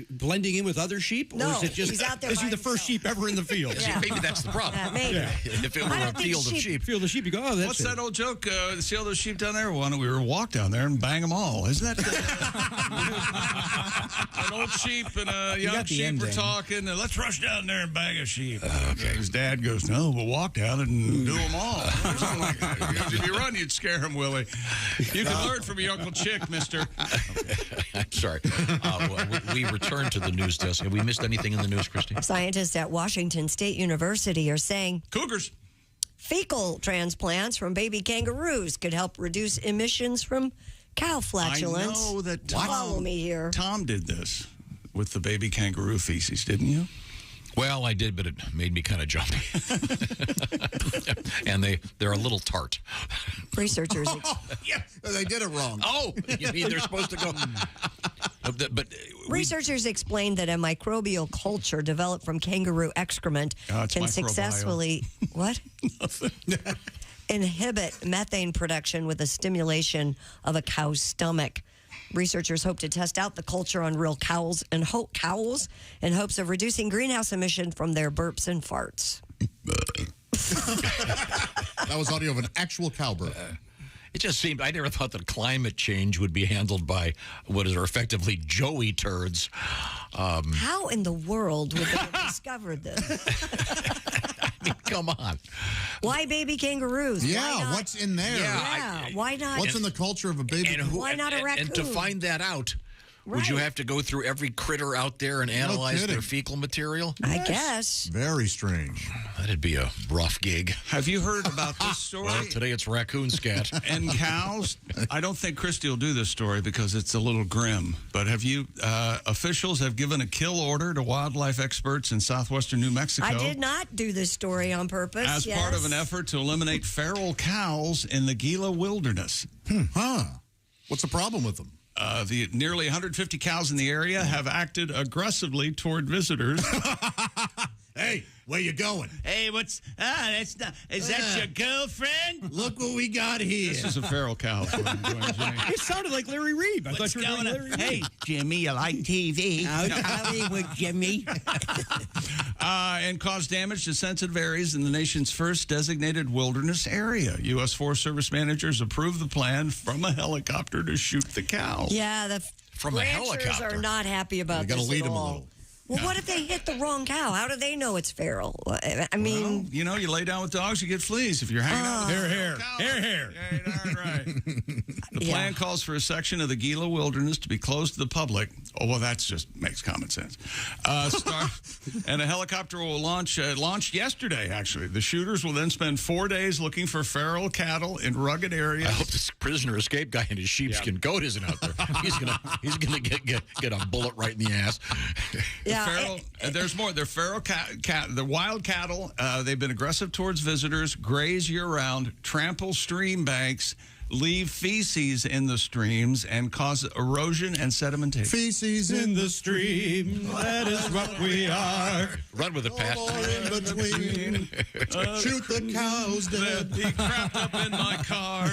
blending in with other sheep? No, or is it just, he's out there is he by the first sheep ever in the field? Yeah. Maybe that's the problem. maybe. Yeah. If it were a field of sheep. Field of sheep, you go, oh, that's What's that old joke? See all those sheep down there? Why don't we walk down there and bang them all? Isn't that an old sheep and a young got the sheep were ending. talking? And let's rush down there and bang a sheep. Okay. His dad goes, no, we'll walk down and do them all. Or something like that. Because if you run, you'd scare him, Willie. You can learn from your Uncle Chick, mister. I'm sorry. We returned to the news desk. Have we missed anything in the news, Christy? Scientists at Washington State University are saying Cougars. fecal transplants from baby kangaroos could help reduce emissions from cow flatulence. I know that Follow me here. Tom did this with the baby kangaroo feces, didn't you? Well, I did, but it made me kind of jumpy. And they're a little tart. Researchers. Yeah, they did it wrong. Oh, you mean they're supposed to go... But Researchers explained that a microbial culture developed from kangaroo excrement can successfully inhibit methane production with a stimulation of a cow's stomach. Researchers hope to test out the culture on real cows in hopes of reducing greenhouse emission from their burps and farts. That was audio of an actual cow burp. it just seemed, I never thought that climate change would be handled by what are effectively Joey turds. How in the world would they have discovered this? I mean, come on. Why baby kangaroos? Yeah, what's in there? Yeah, why not? What's in the culture of a baby? Why not a raccoon? And to find that out, would you have to go through every critter out there and analyze their fecal material? I guess. Very strange. That'd be a rough gig. Have you heard about this story? Well, today it's raccoon scat. And cows? I don't think Christy will do this story because it's a little grim. But have you, officials have given a kill order to wildlife experts in southwestern New Mexico. I did not do this story on purpose. As part of an effort to eliminate feral cows in the Gila wilderness. What's the problem with them? The nearly 150 cows in the area have acted aggressively toward visitors. Hey, Where you going? Hey, that's not, is that your girlfriend? Look what we got here. This is a feral cow. It sounded like Larry Reed. I thought you were doing Larry Reed. Hey, Jimmy, you like TV? Hollywood, Jimmy. And cause damage to sensitive areas in the nation's first designated wilderness area. U.S. Forest Service managers approved the plan from a helicopter to shoot the cow. Yeah, the From a ranchers helicopter. are not happy about You gotta this lead at them a all. little. Well, what if they hit the wrong cow? How do they know it's feral? I mean, You know, you lay down with dogs, you get fleas. If you're hanging out with Hair. The plan calls for a section of the Gila Wilderness to be closed to the public. Oh, well, that just makes common sense. And a helicopter will launched yesterday, actually. The shooters will then spend 4 days looking for feral cattle in rugged areas. I hope this prisoner escape guy and his sheepskin goat isn't out there. He's gonna get a bullet right in the ass. There's more. They're feral they're wild cattle. They've been aggressive towards visitors, graze year-round, trample stream banks, leave feces in the streams, and cause erosion and sedimentation. Feces in the stream, that is what we are. Run with it, Pat. In between. Shoot the cows dead. He crapped up in my car.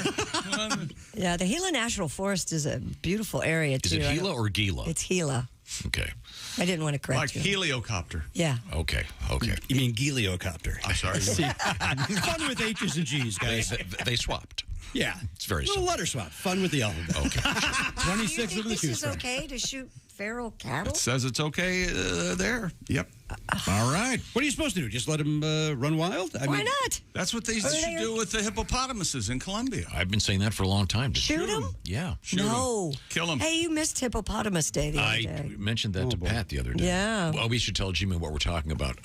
yeah, the Gila National Forest is a beautiful area, too. Is it Gila or Gila? It's Gila. Okay. I didn't want to correct you. Heliocopter. Yeah. Okay. You mean Giliocopter. I'm sorry. Fun with H's and G's, guys. They swapped. Yeah. It's very little simple. letter swap. Fun with the alphabet. Okay. 26 Do you think of the this is shoes. okay to shoot feral cattle? It says it's okay there. Yep. All right. What are you supposed to do? Just let them run wild? Why not? That's what they should do with the hippopotamuses in Colombia. I've been saying that for a long time. Shoot them? Yeah. No. Kill them. Hey, you missed Hippopotamus Day the other I day. mentioned that to Pat the other day. Yeah. Well, we should tell Jimmy what we're talking about.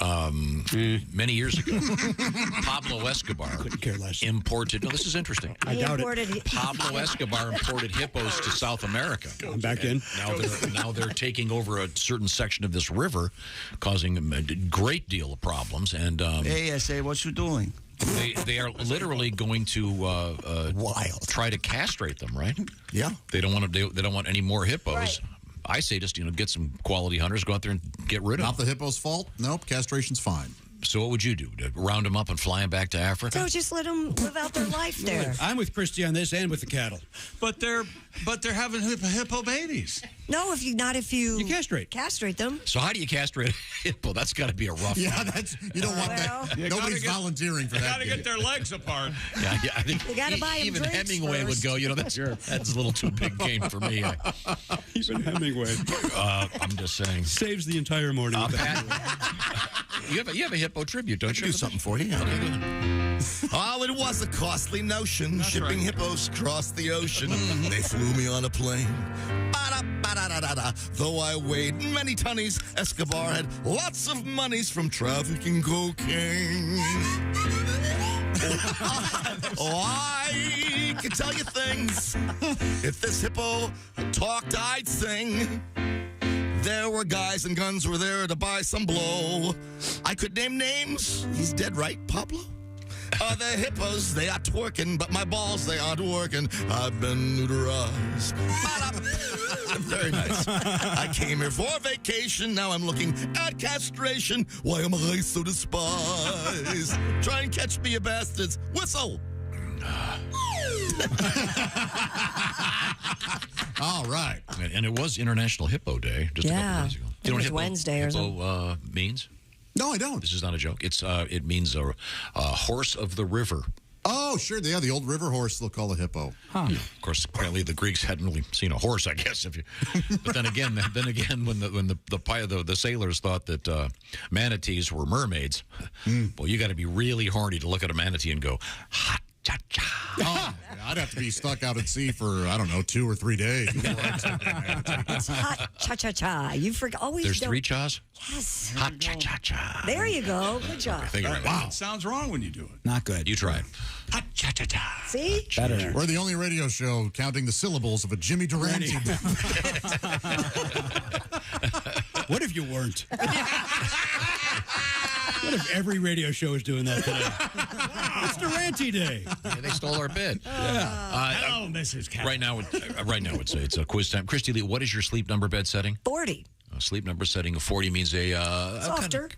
Many years ago, Pablo Escobar imported. No, this is interesting. I doubt it. Pablo Escobar imported hippos to South America. I'm back in. Now they're taking over a certain section of this river, causing a great deal of problems. And Hey, I say, what you doing? they are literally going to try to castrate them, right? Yeah. They don't want to. They don't want any more hippos. Right. I say just get some quality hunters, go out there and get rid of Not them. the hippo's fault. Nope. Castration's fine. So what would you do? To round them up and fly them back to Africa? So just let them live out their life there. I'm with Christy on this and with the cattle. But they're having hippo babies. No, if you castrate them. So how do you castrate a hippo? That's got to be a rough Yeah, one. you don't want that. Nobody's volunteering for that. Got to get their legs apart. Yeah, I think You gotta buy 'em even drinks Hemingway first. would go. That's a little too big game for me. Even Hemingway. I'm just saying. Saves the entire morning. You have a hippo tribute, don't you? Do something for you. Oh, it was a costly notion, shipping hippos across the ocean. They flew me on a plane. Ba-da-ba-da-da-da-da. Though I weighed many tonnies, Escobar had lots of monies from trafficking cocaine. I can tell you things. If this hippo talked, I'd sing. There were guys and guns were there to buy some blow. I could name names. He's dead right, Pablo? The hippos, they are twerking, but my balls, they aren't working. I've been neuterized. Very nice. I came here for vacation. Now I'm looking at castration. Why am I so despised? Try and catch me, you bastards. Whistle. All right. And it was International Hippo Day just a couple days ago. It was hippo, Wednesday or hippo means? No, I don't. This is not a joke. It means a horse of the river. Oh, sure. Yeah, the old river horse they'll call a hippo. Huh. Yeah, of course, apparently the Greeks hadn't really seen a horse, I guess. But then again, when the sailors thought that manatees were mermaids, well, you got to be really horny to look at a manatee and go, hot cha cha. Oh, I'd have to be stuck out at sea for 2 or 3 days. It's hot cha cha cha. You forget always. There's 3 chas. Yes. Hot cha cha cha. There you go. Good job. Wow. It sounds wrong when you do it. Not good. You try it. Hot cha cha cha. See? Better. We're the only radio show counting the syllables of a Jimmy Durante. What if you weren't? What if every radio show is doing that today? It's Durante Day. Yeah, they stole our bid. Hello, Mrs. Cat. Right now, it's a quiz time. Christy Lee, what is your sleep number bed setting? 40. A Sleep Number setting of 40 means a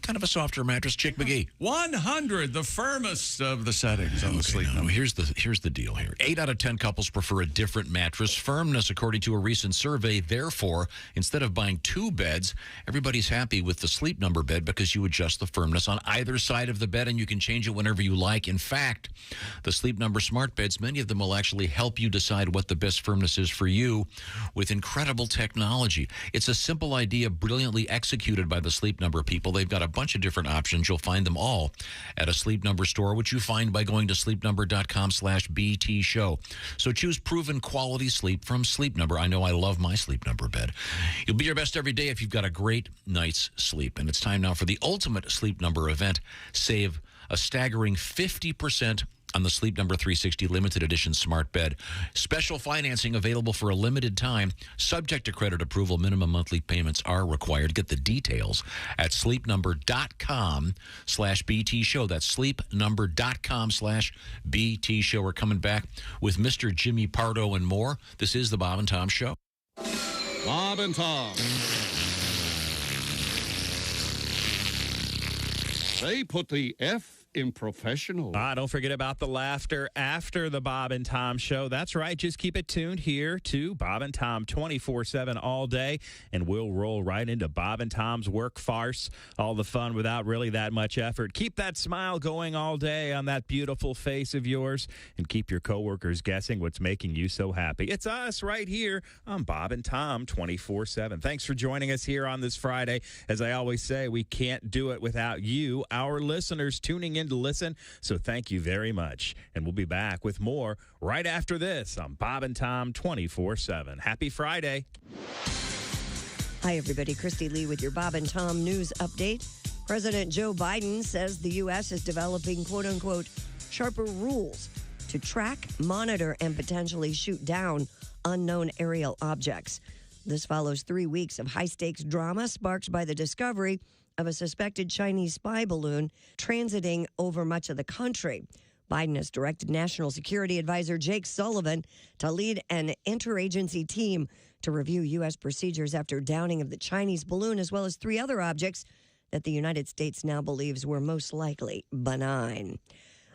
kind of a softer mattress. Chick McGee. 100, the firmest of the settings on the Sleep Number. Here's the deal here. 8 out of 10 couples prefer a different mattress firmness, according to a recent survey. Therefore, instead of buying 2 beds, everybody's happy with the Sleep Number bed because you adjust the firmness on either side of the bed and you can change it whenever you like. In fact, the Sleep Number smart beds, many of them will actually help you decide what the best firmness is for you with incredible technology. It's a simple idea, brilliantly executed by the Sleep Number people. They've got a bunch of different options. You'll find them all at a Sleep Number store, which you find by going to sleepnumber.com/BT show. So choose proven quality sleep from Sleep Number. I know I love my Sleep Number bed. You'll be your best every day if you've got a great night's sleep. And it's time now for the ultimate Sleep Number event. Save a staggering 50% on the Sleep Number 360 limited edition smart bed. Special financing available for a limited time. Subject to credit approval, minimum monthly payments are required. Get the details at sleepnumber.com/BT show. That's sleepnumber.com/BT show. We're coming back with Mr. Jimmy Pardo and more. This is the Bob and Tom Show. Bob and Tom. They put the F in professional. Don't forget about the laughter after the Bob and Tom Show. That's right. Just keep it tuned here to Bob and Tom 24/7 all day, and we'll roll right into Bob and Tom's work farce. All the fun without really that much effort. Keep that smile going all day on that beautiful face of yours, and keep your coworkers guessing what's making you so happy. It's us right here on Bob and Tom 24/7. Thanks for joining us here on this Friday. As I always say, we can't do it without you, our listeners, tuning in to listen. So thank you very much. And we'll be back with more right after this on Bob and Tom 24/7. Happy Friday. Hi, everybody. Christy Lee with your Bob and Tom news update. President Joe Biden says the U.S. is developing, quote unquote, sharper rules to track, monitor, and potentially shoot down unknown aerial objects. This follows 3 weeks of high-stakes drama sparked by the discovery of a suspected Chinese spy balloon transiting over much of the country. Biden has directed National Security Advisor Jake Sullivan to lead an interagency team to review U.S. procedures after downing of the Chinese balloon, as well as 3 other objects that the United States now believes were most likely benign.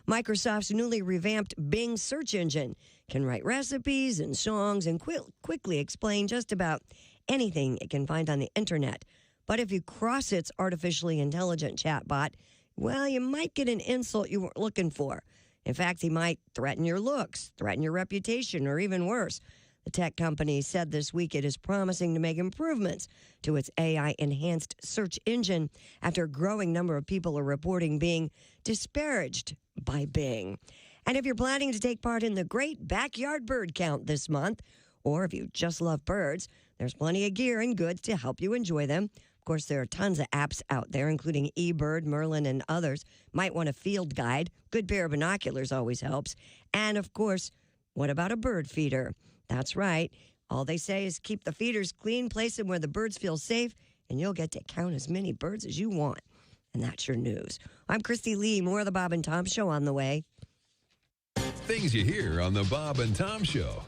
Microsoft's newly revamped Bing search engine can write recipes and songs and quickly explain just about anything it can find on the internet. But if you cross its artificially intelligent chatbot, well, you might get an insult you weren't looking for. In fact, he might threaten your looks, threaten your reputation, or even worse. The tech company said this week it is promising to make improvements to its AI-enhanced search engine after a growing number of people are reporting being disparaged by Bing. And if you're planning to take part in the Great Backyard Bird Count this month, or if you just love birds, there's plenty of gear and goods to help you enjoy them. Of course, there are tons of apps out there, including eBird, Merlin, and others. Might want a field guide. Good pair of binoculars always helps. And, of course, what about a bird feeder? That's right. All they say is keep the feeders clean, place them where the birds feel safe, and you'll get to count as many birds as you want. And that's your news. I'm Christy Lee. More of the Bob and Tom Show on the way. Things you hear on the Bob and Tom Show.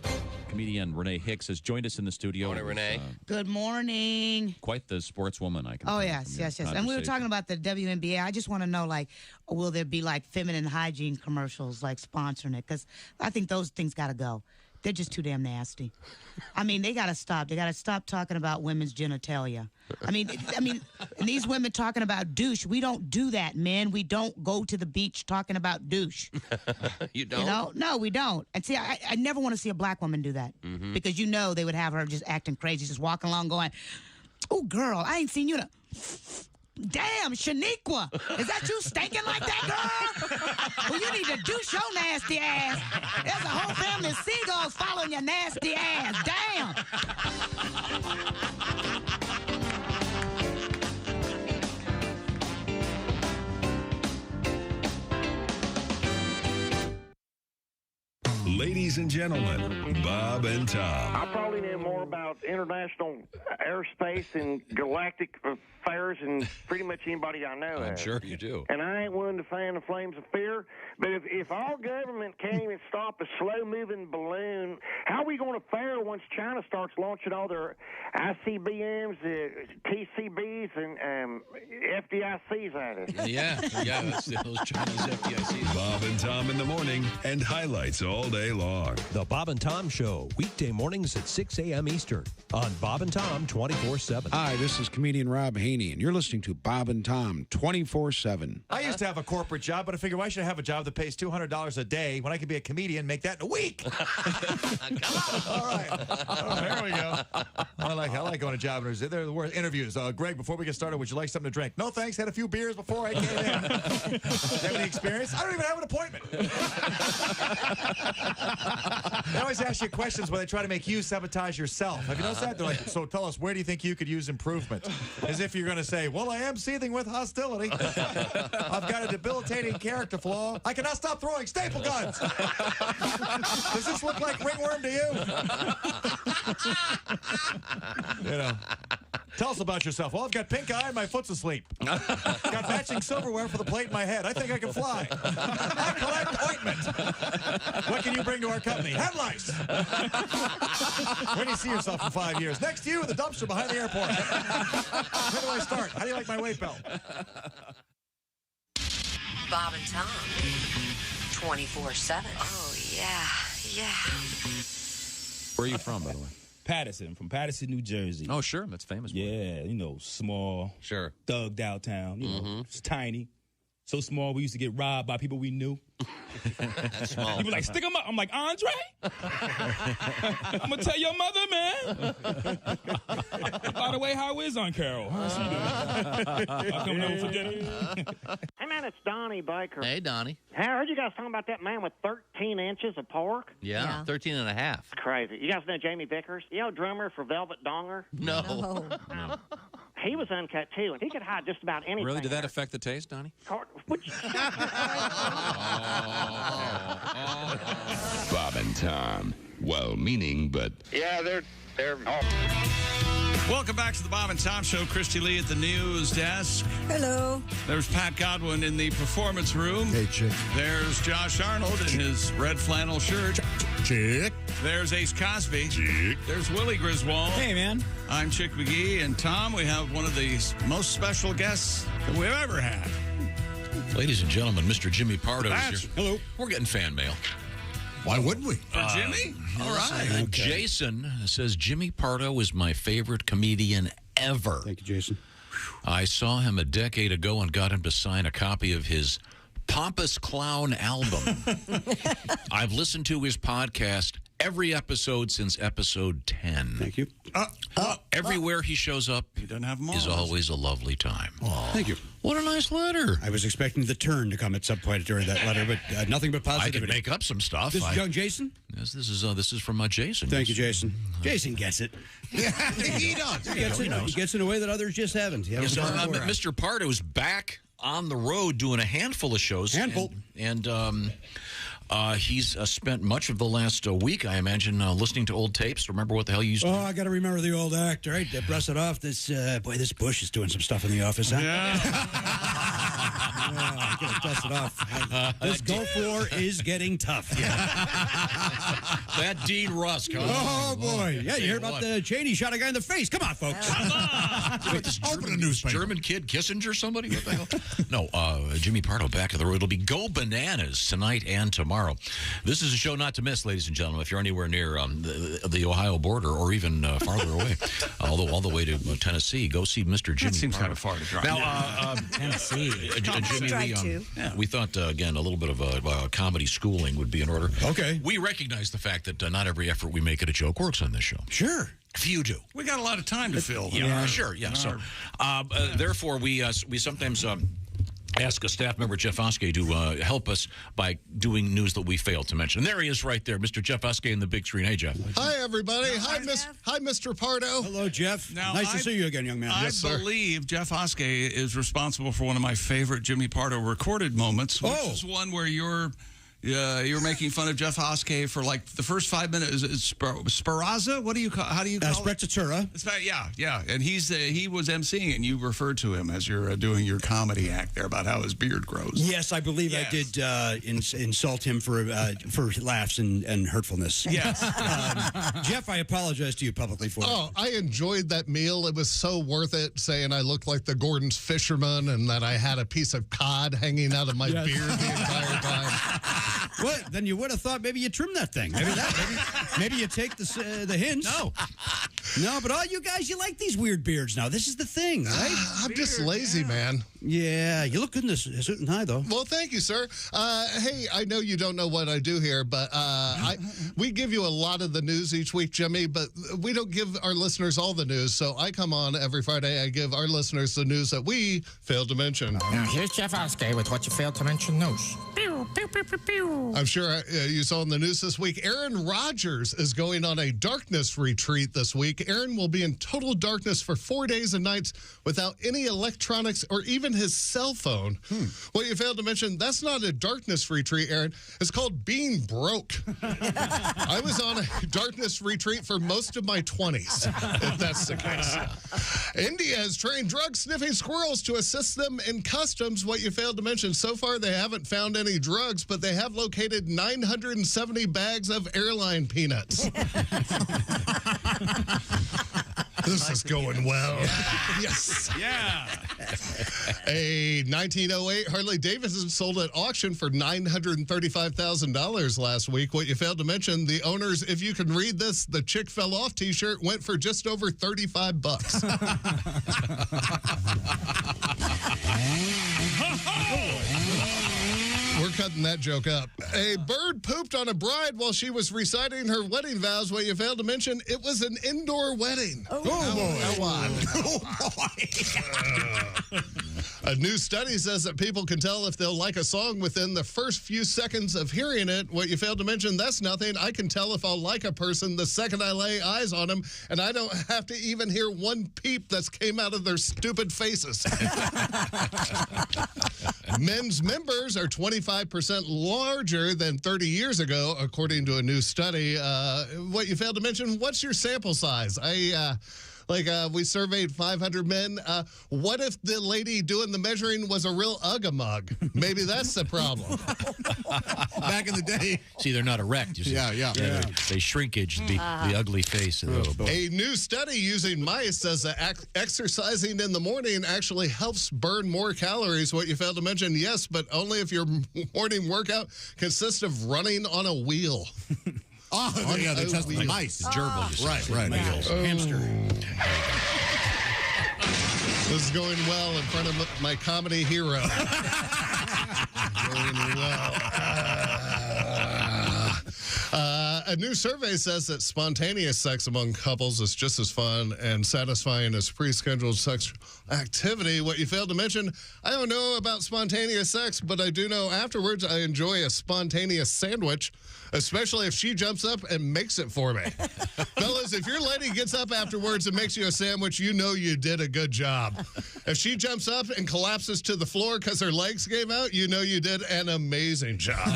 Comedian Renee Hicks has joined us in the studio. Morning, Renee. Good morning. Quite the sportswoman, I can tell yes. from your And we were conversation. talking about the WNBA. I just want to know, will there be, feminine hygiene commercials, sponsoring it? Because I think those things got to go. They're just too damn nasty. I mean, they got to stop. They got to stop talking about women's genitalia. I mean, and these women talking about douche. We don't do that, men. We don't go to the beach talking about douche. You don't? You know? No, we don't. And see, I never want to see a black woman do that. Mhm. Because they would have her just acting crazy, just walking along going, oh, girl, I ain't seen you in a... Damn, Shaniqua, is that you stinking like that, girl? Well, you need to douche your nasty ass. There's a whole family of seagulls following your nasty ass. Damn. Ladies and gentlemen, Bob and Tom. I probably know more about international airspace and galactic affairs than pretty much anybody I know. I'm sure you do. And I ain't one to fan the flames of fear, but if our government can't even stop a slow-moving balloon, how are we going to fare once China starts launching all their ICBMs, TCBs, and FDICs at us? Yeah, that's those Chinese FDICs. Bob and Tom in the morning and highlights all day long. The Bob and Tom Show, weekday mornings at 6 a.m. Eastern on Bob and Tom 24/7. Hi, this is comedian Rob Haney, and you're listening to Bob and Tom 24/7. I used to have a corporate job, but I figured why should I have a job that pays $200 a day when I could be a comedian and make that in a week? All right, here we go. I like going to job interviews. They're the worst interviews. Greg, before we get started, would you like something to drink? No, thanks. Had a few beers before I came in. Do you have any experience? I don't even have an appointment. They always ask you questions where they try to make you sabotage yourself. Have you noticed that? They're like, so tell us, where do you think you could use improvement? As if you're going to say, well, I am seething with hostility. I've got a debilitating character flaw. I cannot stop throwing staple guns. Does this look like ringworm to you? You know. Tell us about yourself. Well, I've got pink eye and my foot's asleep. Got matching silverware for the plate in my head. I think I can fly. I collect ointment. What can you bring to our company? Headlights. Where do you see yourself in 5 years? Next to you, the dumpster behind the airport. Where do I start? How do you like my weight belt? Bob and Tom, 24/7. Oh, yeah. Where are you from, by the way? Patterson, from Patterson, New Jersey. Oh, sure. That's famous. Yeah, small. Sure. Thugged out town. It's tiny. So small, we used to get robbed by people we knew. Small. People like, stick them up. I'm like, Andre? I'm going to tell your mother, man. By the way, how is Aunt Carol? How's she doing? I come over for dinner. Hey, man, it's Donnie Baker. Hey, Donnie. I heard you guys talking about that man with 13 inches of pork. Yeah, 13 and a half. Crazy. You guys know Jamie Vickers? Drummer for Velvet Donger? No. He was uncut, too, and he could hide just about anything. Really? Did that affect the taste, Donnie? Bob and Tom. Well-meaning, but... Yeah, they're... Welcome back to the Bob and Tom Show. Christy Lee at the news desk. Hello. There's Pat Godwin in the performance room. Hey, chick. There's Josh Arnold in his red flannel shirt. Chick. There's Ace Cosby. Chick. There's Willie Griswold. Hey, man. I'm Chick McGee. And Tom, we have one of the most special guests that we've ever had. Ladies and gentlemen, Mr. Jimmy Pardo is here. Hello. We're getting fan mail. Why wouldn't we? For Jimmy? All right. Okay. Jason says, Jimmy Pardo is my favorite comedian ever. Thank you, Jason. I saw him a decade ago and got him to sign a copy of his Pompous Clown album. I've listened to his podcast every episode since episode 10. Thank you. Everywhere he shows up He doesn't have them all. is always a lovely time. Thank you. What a nice letter. I was expecting the turn to come at some point during that letter, but nothing but I positivity. could make up some stuff. This is young Jason? Yes, this is from Jason. Thank you, Jason. Jason gets it. Yeah, he does. He gets in a way that others just haven't. Yes, Mr. Pardo's back on the road doing a handful of shows. And he's spent much of the last week, I imagine, listening to old tapes. Remember what the hell you used to do? I got to remember the old act, right? To brush it off. This Bush is doing some stuff in the office, huh? Yeah. I got to dust it off. This Gulf War is getting tough. Yeah. That Dean Rusk. Oh, boy. Yeah, you heard about the Cheney shot a guy in the face. Come on, folks. Wait, this German kid Kissinger somebody? What the hell? No, Jimmy Pardo back to the road. It'll be Go Bananas tonight and tomorrow. This is a show not to miss, ladies and gentlemen. If you're anywhere near the Ohio border or even farther away, all the way to Tennessee, go see Mr. Jimmy. That seems Pardo. kind of far to drive. Now, Tennessee. Jimmy, we thought, again, a little bit of a comedy schooling would be in order. Okay. We recognize the fact that not every effort we make at a joke works on this show. Sure. Few do. We got a lot of time to fill. Yeah, sure. Yeah. So, therefore, we sometimes ask a staff member, Jeff Oskey, to help us by doing news that we failed to mention. And there he is right there, Mr. Jeff Oskey in the big screen. Hey, Jeff. Hi, everybody. Hi, Mr. Pardo. Hello, Jeff. Now, nice to see you again, young man. I believe Jeff Oskey is responsible for one of my favorite Jimmy Pardo recorded moments, which is one where you're you were making fun of Jeff Hoskey for like the first 5 minutes. Sparazza? What do you call? How do you call it? Sprezzatura. Yeah. And he was emceeing, and you referred to him as you're doing your comedy act there about how his beard grows. Yes, I believe I did insult him for laughs and hurtfulness. Yes. Jeff, I apologize to you publicly for it. Oh, I enjoyed that meal. It was so worth it, saying I looked like the Gordon's fisherman and that I had a piece of cod hanging out of my beard the entire time. What? Then you would have thought maybe you trim that thing. Maybe you take the hints. No, but all you guys, you like these weird beards now. This is the thing, right? I'm just lazy, man. Yeah, you look good in this suit and tie, though. Well, thank you, sir. Hey, I know you don't know what I do here, but we give you a lot of the news each week, Jimmy, but we don't give our listeners all the news. So I come on every Friday. I give our listeners the news that we failed to mention. Now, here's Jeff Hoskey with what you failed to mention news. I'm sure you saw in the news this week, Aaron Rodgers is going on a darkness retreat this week. Aaron will be in total darkness for 4 days and nights without any electronics or even his cell phone. What you failed to mention, that's not a darkness retreat, Aaron. It's called being broke. I was on a darkness retreat for most of my 20s, if that's the case. India has trained drug-sniffing squirrels to assist them in customs. What you failed to mention, so far they haven't found any drugs, but they have located 970 bags of airline peanuts. This is going well. Yes. Yeah. A 1908 Harley Davidson sold at auction for $935,000 last week. What you failed to mention, the owners, if you can read this, the Chick Fell Off t-shirt went for just over $35. We're cutting that joke up. A bird pooped on a bride while she was reciting her wedding vows. What you failed to mention, it was an indoor wedding. Oh, boy. A new study says that people can tell if they'll like a song within the first few seconds of hearing it. What you failed to mention, that's nothing. I can tell if I'll like a person the second I lay eyes on them, and I don't have to even hear one peep that's came out of their stupid faces. Men's members are 25% larger than 30 years ago, according to a new study. What you failed to mention, what's your sample size? We surveyed 500 men. What if the lady doing the measuring was a real ugga-mug? Maybe that's the problem. Back in the day. See, they're not erect, you see. Yeah. They shrinkage the ugly face. A new study using mice says that exercising in the morning actually helps burn more calories. What you failed to mention, yes, but only if your morning workout consists of running on a wheel. Oh, yeah, they test the mice. Gerbil. Right. Hamster. This is going well in front of my comedy hero. Going well. A new survey says that spontaneous sex among couples is just as fun and satisfying as pre-scheduled sexual activity. What you failed to mention, I don't know about spontaneous sex, but I do know afterwards I enjoy a spontaneous sandwich, especially if she jumps up and makes it for me. Fellas, if your lady gets up afterwards and makes you a sandwich, you know you did a good job. If she jumps up and collapses to the floor because her legs gave out, you know you did an amazing job.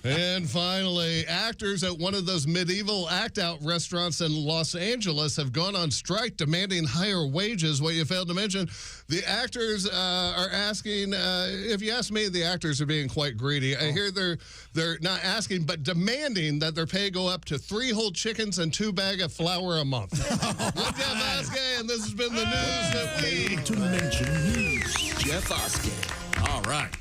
And finally, actors at one of those medieval act-out restaurants in Los Angeles have gone on strike demanding higher wages. What you failed to mention, the actors are asking, if you ask me, the actors are being quite greedy. I hear they're not asking, but demanding that their pay go up to 3 whole chickens and 2 bags of flour a month. I'm Jeff Oskey, and this has been the news that we to mention news. Jeff Oskey. All right.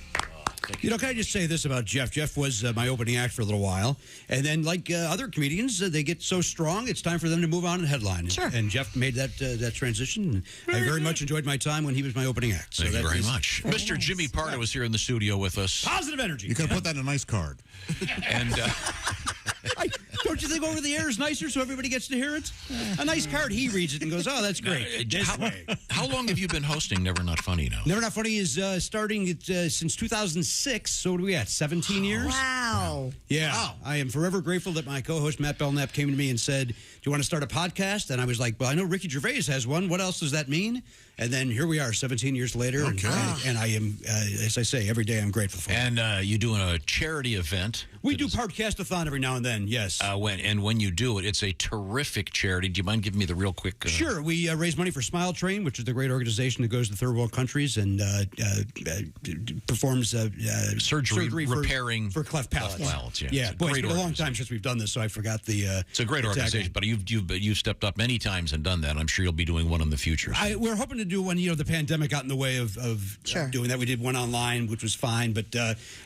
You know, can I just say this about Jeff? Jeff was my opening act for a little while. And then, like other comedians, they get so strong, it's time for them to move on and headline. Sure. And Jeff made that transition. I very much enjoyed my time when he was my opening act. So Thank you very much. Mr. Jimmy Pardo was here in the studio with us. Positive energy. You could have put that in a nice card. And don't you think over the air is nicer so everybody gets to hear it? A nice card, he reads it and goes, oh, that's great. How long have you been hosting Never Not Funny now? Never Not Funny is starting since 2006. So what are we at, 17 years? Wow. Yeah. Wow. I am forever grateful that my co-host, Matt Belknap, came to me and said, do you want to start a podcast? And I was like, well, I know Ricky Gervais has one. What else does that mean? And then here we are, 17 years later. Okay. And I am, as I say, every day I'm grateful for it. And you're doing a charity event. We do Podcast-a-thon every now and then, yes. When you do it, it's a terrific charity. Do you mind giving me the real quick? Sure. We raise money for Smile Train, which is the great organization that goes to third world countries and performs surgery repairing for cleft palates. Yeah, boy, it's been a long time since we've done this, so I forgot the. It's a great organization, but you've stepped up many times and done that. I'm sure you'll be doing one in the future. We're hoping to do one. The pandemic got in the way of doing that. We did one online, which was fine, but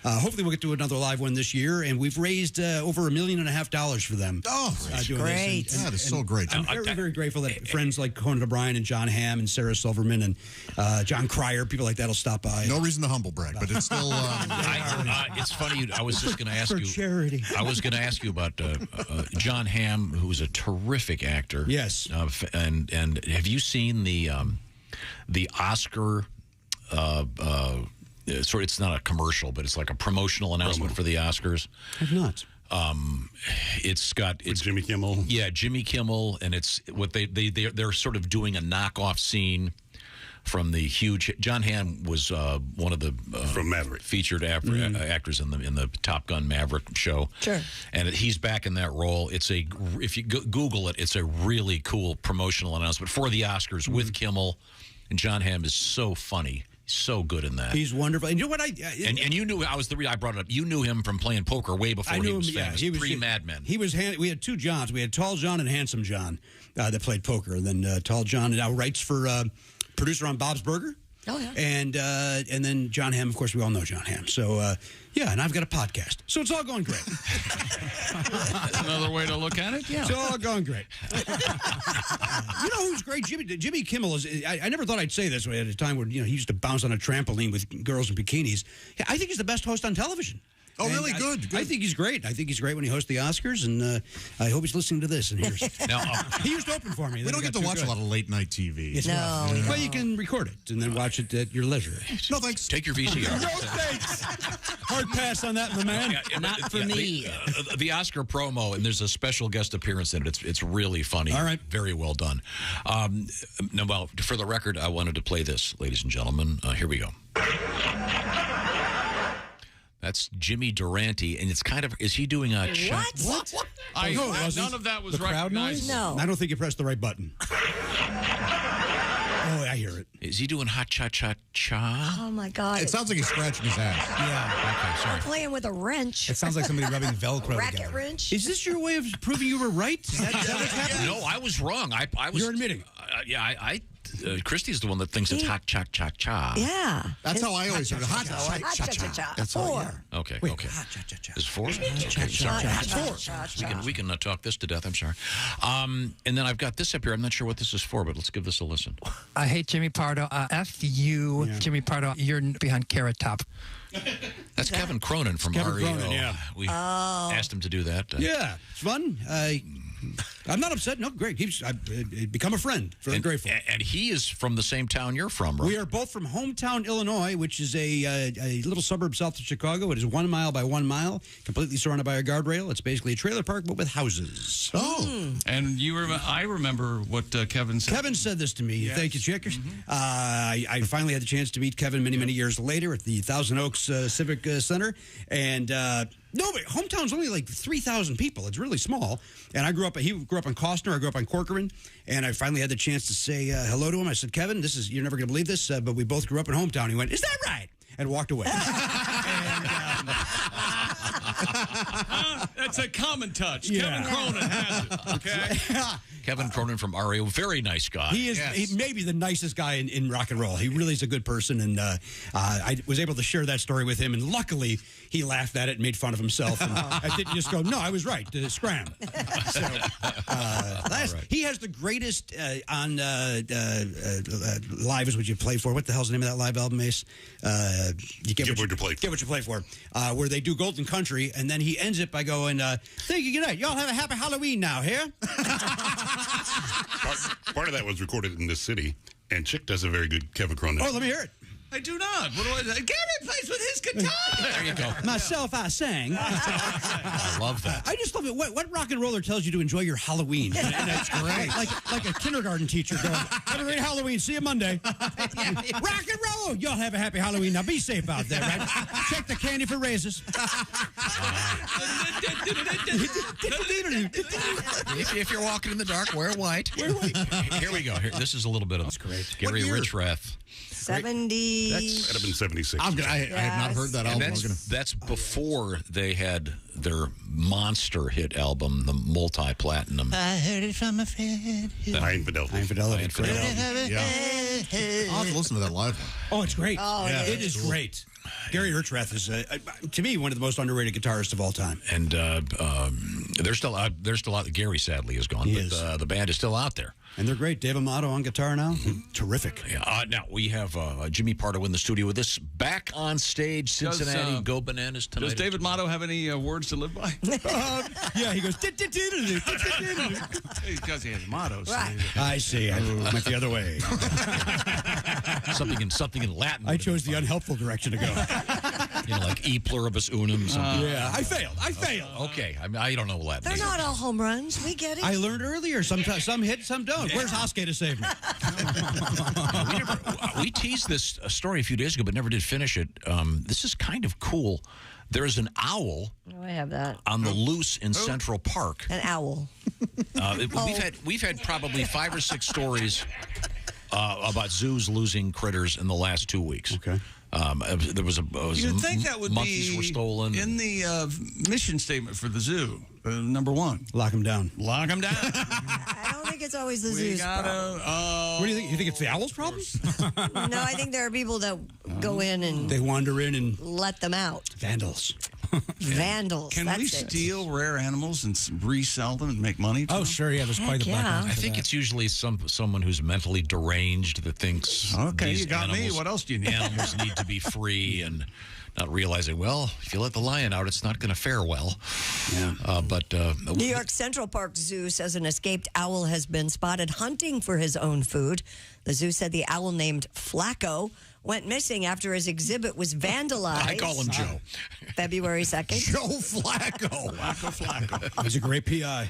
hopefully we'll get to another live one this year. And we've raised over $1.5 million for them. Oh, great! That is so great. I'm very, very grateful that friends like Conan O'Brien and John Hamm and Sarah Silverman and John Cryer, people like that, will stop by. No reason to humble brag, but it's still. It's funny. I was just going to ask for charity. I was going to ask you about John Hamm, who's a terrific actor. Yes. And have you seen the Oscar? It's not a commercial, but it's like a promotional announcement for the Oscars. I've not. It's Jimmy Kimmel. Yeah, Jimmy Kimmel, and it's what they're sort of doing a knockoff scene from the huge. John Hamm was one of the from Maverick featured actors in the Top Gun Maverick show. Sure, and he's back in that role. If you Google it, it's a really cool promotional announcement for the Oscars with Kimmel, and John Hamm is so funny. So good in that. He's wonderful. And you know what? And you knew I brought it up. You knew him from playing poker way before he was famous. Pre-Mad Men. We had two Johns. We had Tall John and Handsome John that played poker. And then Tall John now writes for producer on Bob's Burger. Oh yeah. And then John Hamm, of course, we all know John Hamm. So and I've got a podcast. So it's all going great. That's another way to look at it. Yeah. It's all going great. You know who's great? Jimmy Kimmel is. I never thought I'd say this at a time where he used to bounce on a trampoline with girls in bikinis. I think he's the best host on television. Oh, and really? Good. I think he's great. I think he's great when he hosts the Oscars, and I hope he's listening to this and hears it. Now, he used to open for me. We don't get to watch a lot of late-night TV. It's rough. Well, you can record it and then watch it at your leisure. No, thanks. Take your VCR. No, thanks. Hard pass on that, my man. Not for me. The Oscar promo, and there's a special guest appearance in it. It's really funny. All right. Very well done. Well, for the record, I wanted to play this, ladies and gentlemen. Here we go. That's Jimmy Durante, and it's kind of, is he doing a check? What? None of that was the crowd noise? No. I don't think you pressed the right button. Oh, I hear it. Is he doing hot cha-cha-cha? Oh, my God. It sounds like he's scratching his ass. Yeah. Okay, sorry. Playing with a wrench. It sounds like somebody rubbing Velcro Racket together. wrench. Is this your way of proving you were right? Is that what's happening? No, I was wrong. I was. You're admitting. Christy's the one that thinks it's hot cha-cha-cha. Yeah. That's how I always heard it. Hot cha-cha-cha. That's Four. Okay. Hot cha-cha-cha. Is 4? Okay, sorry. We can talk this to death. I'm sorry. And then I've got this up here. I'm not sure what this is for, but let's give this a listen. I hate Jimmy Pardo. F you, Jimmy Pardo. You're behind Carrot Top. That's Kevin Cronin from REO. Cronin, yeah. We asked him to do that. Yeah, it's fun. I'm not upset. No, great. I've become a friend. Very grateful. And he is from the same town you're from, right? We are both from hometown Illinois, which is a little suburb south of Chicago. It is 1 mile by 1 mile, completely surrounded by a guardrail. It's basically a trailer park, but with houses. Oh. And I remember what Kevin said. Kevin said this to me. Yes. Thank you, Chickers. I finally had the chance to meet Kevin many years later at the Thousand Oaks Civic Center. And hometown's only like 3,000 people. It's really small. And he grew up in Costner. I grew up on Corcoran. And I finally had the chance to say hello to him. I said, Kevin, you're never going to believe this, but we both grew up in hometown. He went, is that right? And walked away. That's a common touch. Yeah. Kevin Cronin has it. Okay. Kevin Cronin from REO, very nice guy. He is he may be the nicest guy in rock and roll. He really is a good person, and I was able to share that story with him, and luckily he laughed at it and made fun of himself. And I didn't just go, no, I was right, scram. So, he has the greatest on live is what you play for. What the hell's the name of that live album, Ace? You get what you play for. Get what you play for. Where they do Golden Country, and then he ends it by going, thank you, good night. Y'all have a happy Halloween now, here? Part of that was recorded in this city, and Chick does a very good Kevin Cronin. Oh, let me hear it. I do not. What do I do? Gary plays with his guitar. There you go. Myself, I sang. I love that. I just love it. What rock and roller tells you to enjoy your Halloween? And that's great. Like a kindergarten teacher going, have a great Halloween. See you Monday. Rock and roll. Y'all have a happy Halloween. Now be safe out there, right? Check the candy for raises. If you're walking in the dark, wear white. Wear white. Here we go. This is a little bit of great. Gary Richrath. 70. That'd have been 76. I have not heard that album. That's before they had their monster hit album, the multi-platinum. I heard it from a friend. High Infidelity. Yeah. I'll have to listen to that live one. Oh, it's great. Oh, yeah. It is great. Gary Richrath is, to me, one of the most underrated guitarists of all time. And they're still out. Gary, sadly, is gone, but the band is still out there. And they're great. Dave Amato on guitar now. Terrific. Yeah, now, we have Jimmy Pardo in the studio with us. Back on stage, Cincinnati, go bananas tonight. Does David Motto have any words to live by? Yeah, he goes, Because he has mottos. Right. I see. I went the other way. something in Latin. I chose the unhelpful direction to go. Like e pluribus unum. Yeah, I failed. Okay, I don't know Latin. They're not all home runs. We get it. I learned earlier. Some hit, some don't. Where's Hoskey to save me? We teased this story a few days ago, but never did finish it. This is kind of cool. There's an owl Oh, I have that. on the loose in Central Park. An owl. We've had probably 5 or 6 stories about zoos losing critters in the last 2 weeks. Okay. There was You'd think that would monkeys be were stolen. in the mission statement for the zoo. Number 1. Lock him down. Lock them down. I don't think it's always the We zoo's gotta. problem. What do you think? You think it's the owl's problem? No, I think there are people that go in and They wander in and let them out. vandals. Vandals. Can that's we it. steal rare animals and resell them and make money? Oh, sure. Yeah, there's quite the background. I think it's usually someone who's mentally deranged that thinks Okay, these you got me. animals- What else do you need? Animals need to be free and not realizing, well, if you let the lion out, it's not going to fare well. Yeah. New York Central Park Zoo says an escaped owl has been spotted hunting for his own food. The zoo said the owl named Flacco went missing after his exhibit was vandalized. I call him Joe. February 2nd. Joe Flacco. Flacco. He's a great PI.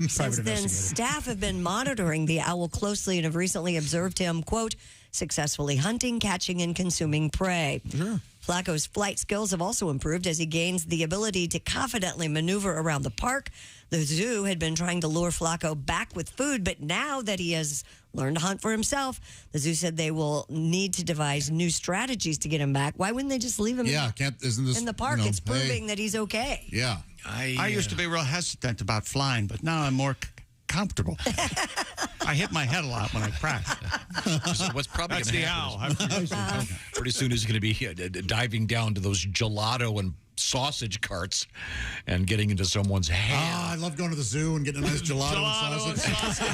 Since then, staff have been monitoring the owl closely and have recently observed him, quote, successfully hunting, catching, and consuming prey. Sure. Flacco's flight skills have also improved as he gains the ability to confidently maneuver around the park. The zoo had been trying to lure Flacco back with food, but now that he has learned to hunt for himself, the zoo said they will need to devise new strategies to get him back. Why wouldn't they just leave him isn't this in the park? It's proving that he's okay. Yeah. I used to be real hesitant about flying, but now I'm more comfortable. I hit my head a lot when I practice. What's probably That's going to the happen owl. pretty soon he's going to be diving down to those gelato and sausage carts and getting into someone's hand. I love going to the zoo and getting a nice gelato and sausage.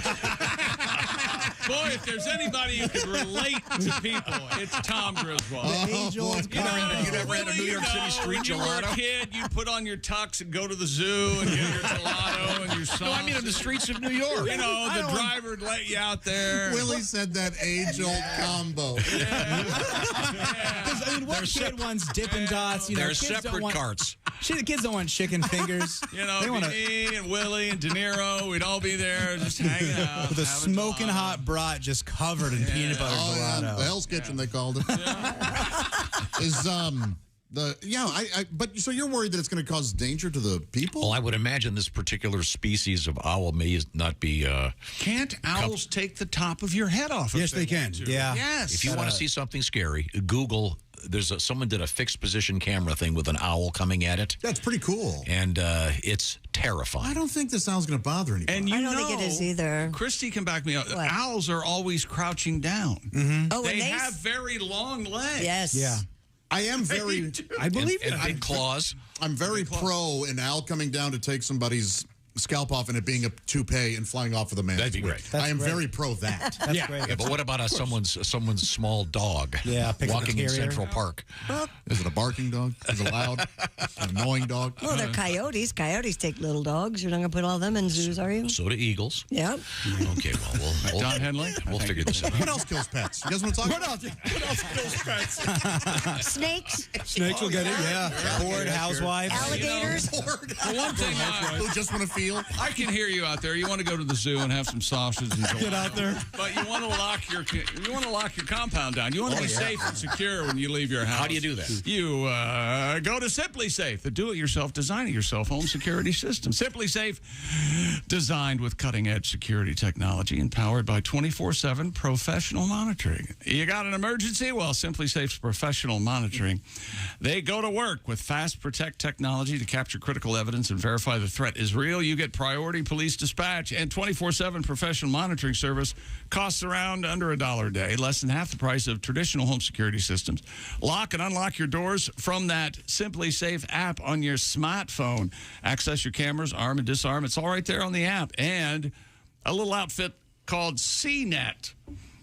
Boy, if there's anybody who can relate to people, it's Tom Griswold. Angel You never had a New York City street when you were a gelato? kid, you'd put on your tux and go to the zoo and get your gelato and your sausage. No, I mean on the streets of New York. You know, the driver would let you out there. Willie said that age-old combo. Because I mean, what kid wants Dippin' Dots? You know, They're kids don't separate want, carts. The kids don't want chicken fingers. You know, they want me and Willie and De Niro, we'd all be there just hanging out. with a smoking hot brat just covered in peanut butter gelato. The Hell's Kitchen, they called it. But so you're worried that it's going to cause danger to the people? Well, I would imagine this particular species of owl may not be. Can't owls take the top of your head off? Yes, they can. Yeah. Yes. If you want to see something scary, Google. Someone did a fixed position camera thing with an owl coming at it. That's pretty cool. And it's terrifying. I don't think this owl's going to bother anybody. And I don't think it is either. Christy can back me up. What? Owls are always crouching down. Mm-hmm. Oh, They and have very long legs. Yes. Yeah. I am very... I believe and it. big claws. I'm very pro an owl coming down to take somebody's scalp off and it being a toupee and flying off with a man. That'd be great. I am very pro that. That's great. Yeah, but what about someone's small dog? Yeah, walking in terrier. Central Park. Well, Is it a barking dog? Is it loud? An annoying dog? well, they're coyotes. Coyotes take little dogs. You're not going to put all them in zoos, are you? So do eagles. Yep. Okay, well, we'll Don Henley? we'll figure this out. What else kills pets? You guys want to talk about What else kills pets? Snakes, Snakes will get it, yeah. Bored housewives. alligators. The one thing who just want to feel? I can hear you out there. You want to go to the zoo and have some sausage and Get out there. but you want to lock your compound down. You want to be safe and secure when you leave your house. How do you do that? You go to Simply Safe, the do-it-yourself, design-it-yourself home security system. Simply Safe, designed with cutting-edge security technology and powered by 24/7 professional monitoring. You got an emergency? Well, Simply Safe's professional monitoring. They go to work with Fast Protect technology to capture critical evidence and verify the threat is real. You get priority police dispatch, and 24/7 professional monitoring service costs around under $1 a day, less than half the price of traditional home security systems. Lock and unlock your doors from that Simply Safe app on your smartphone. Access your cameras, arm and disarm. It's all right there on the app. And a little outfit called CNET.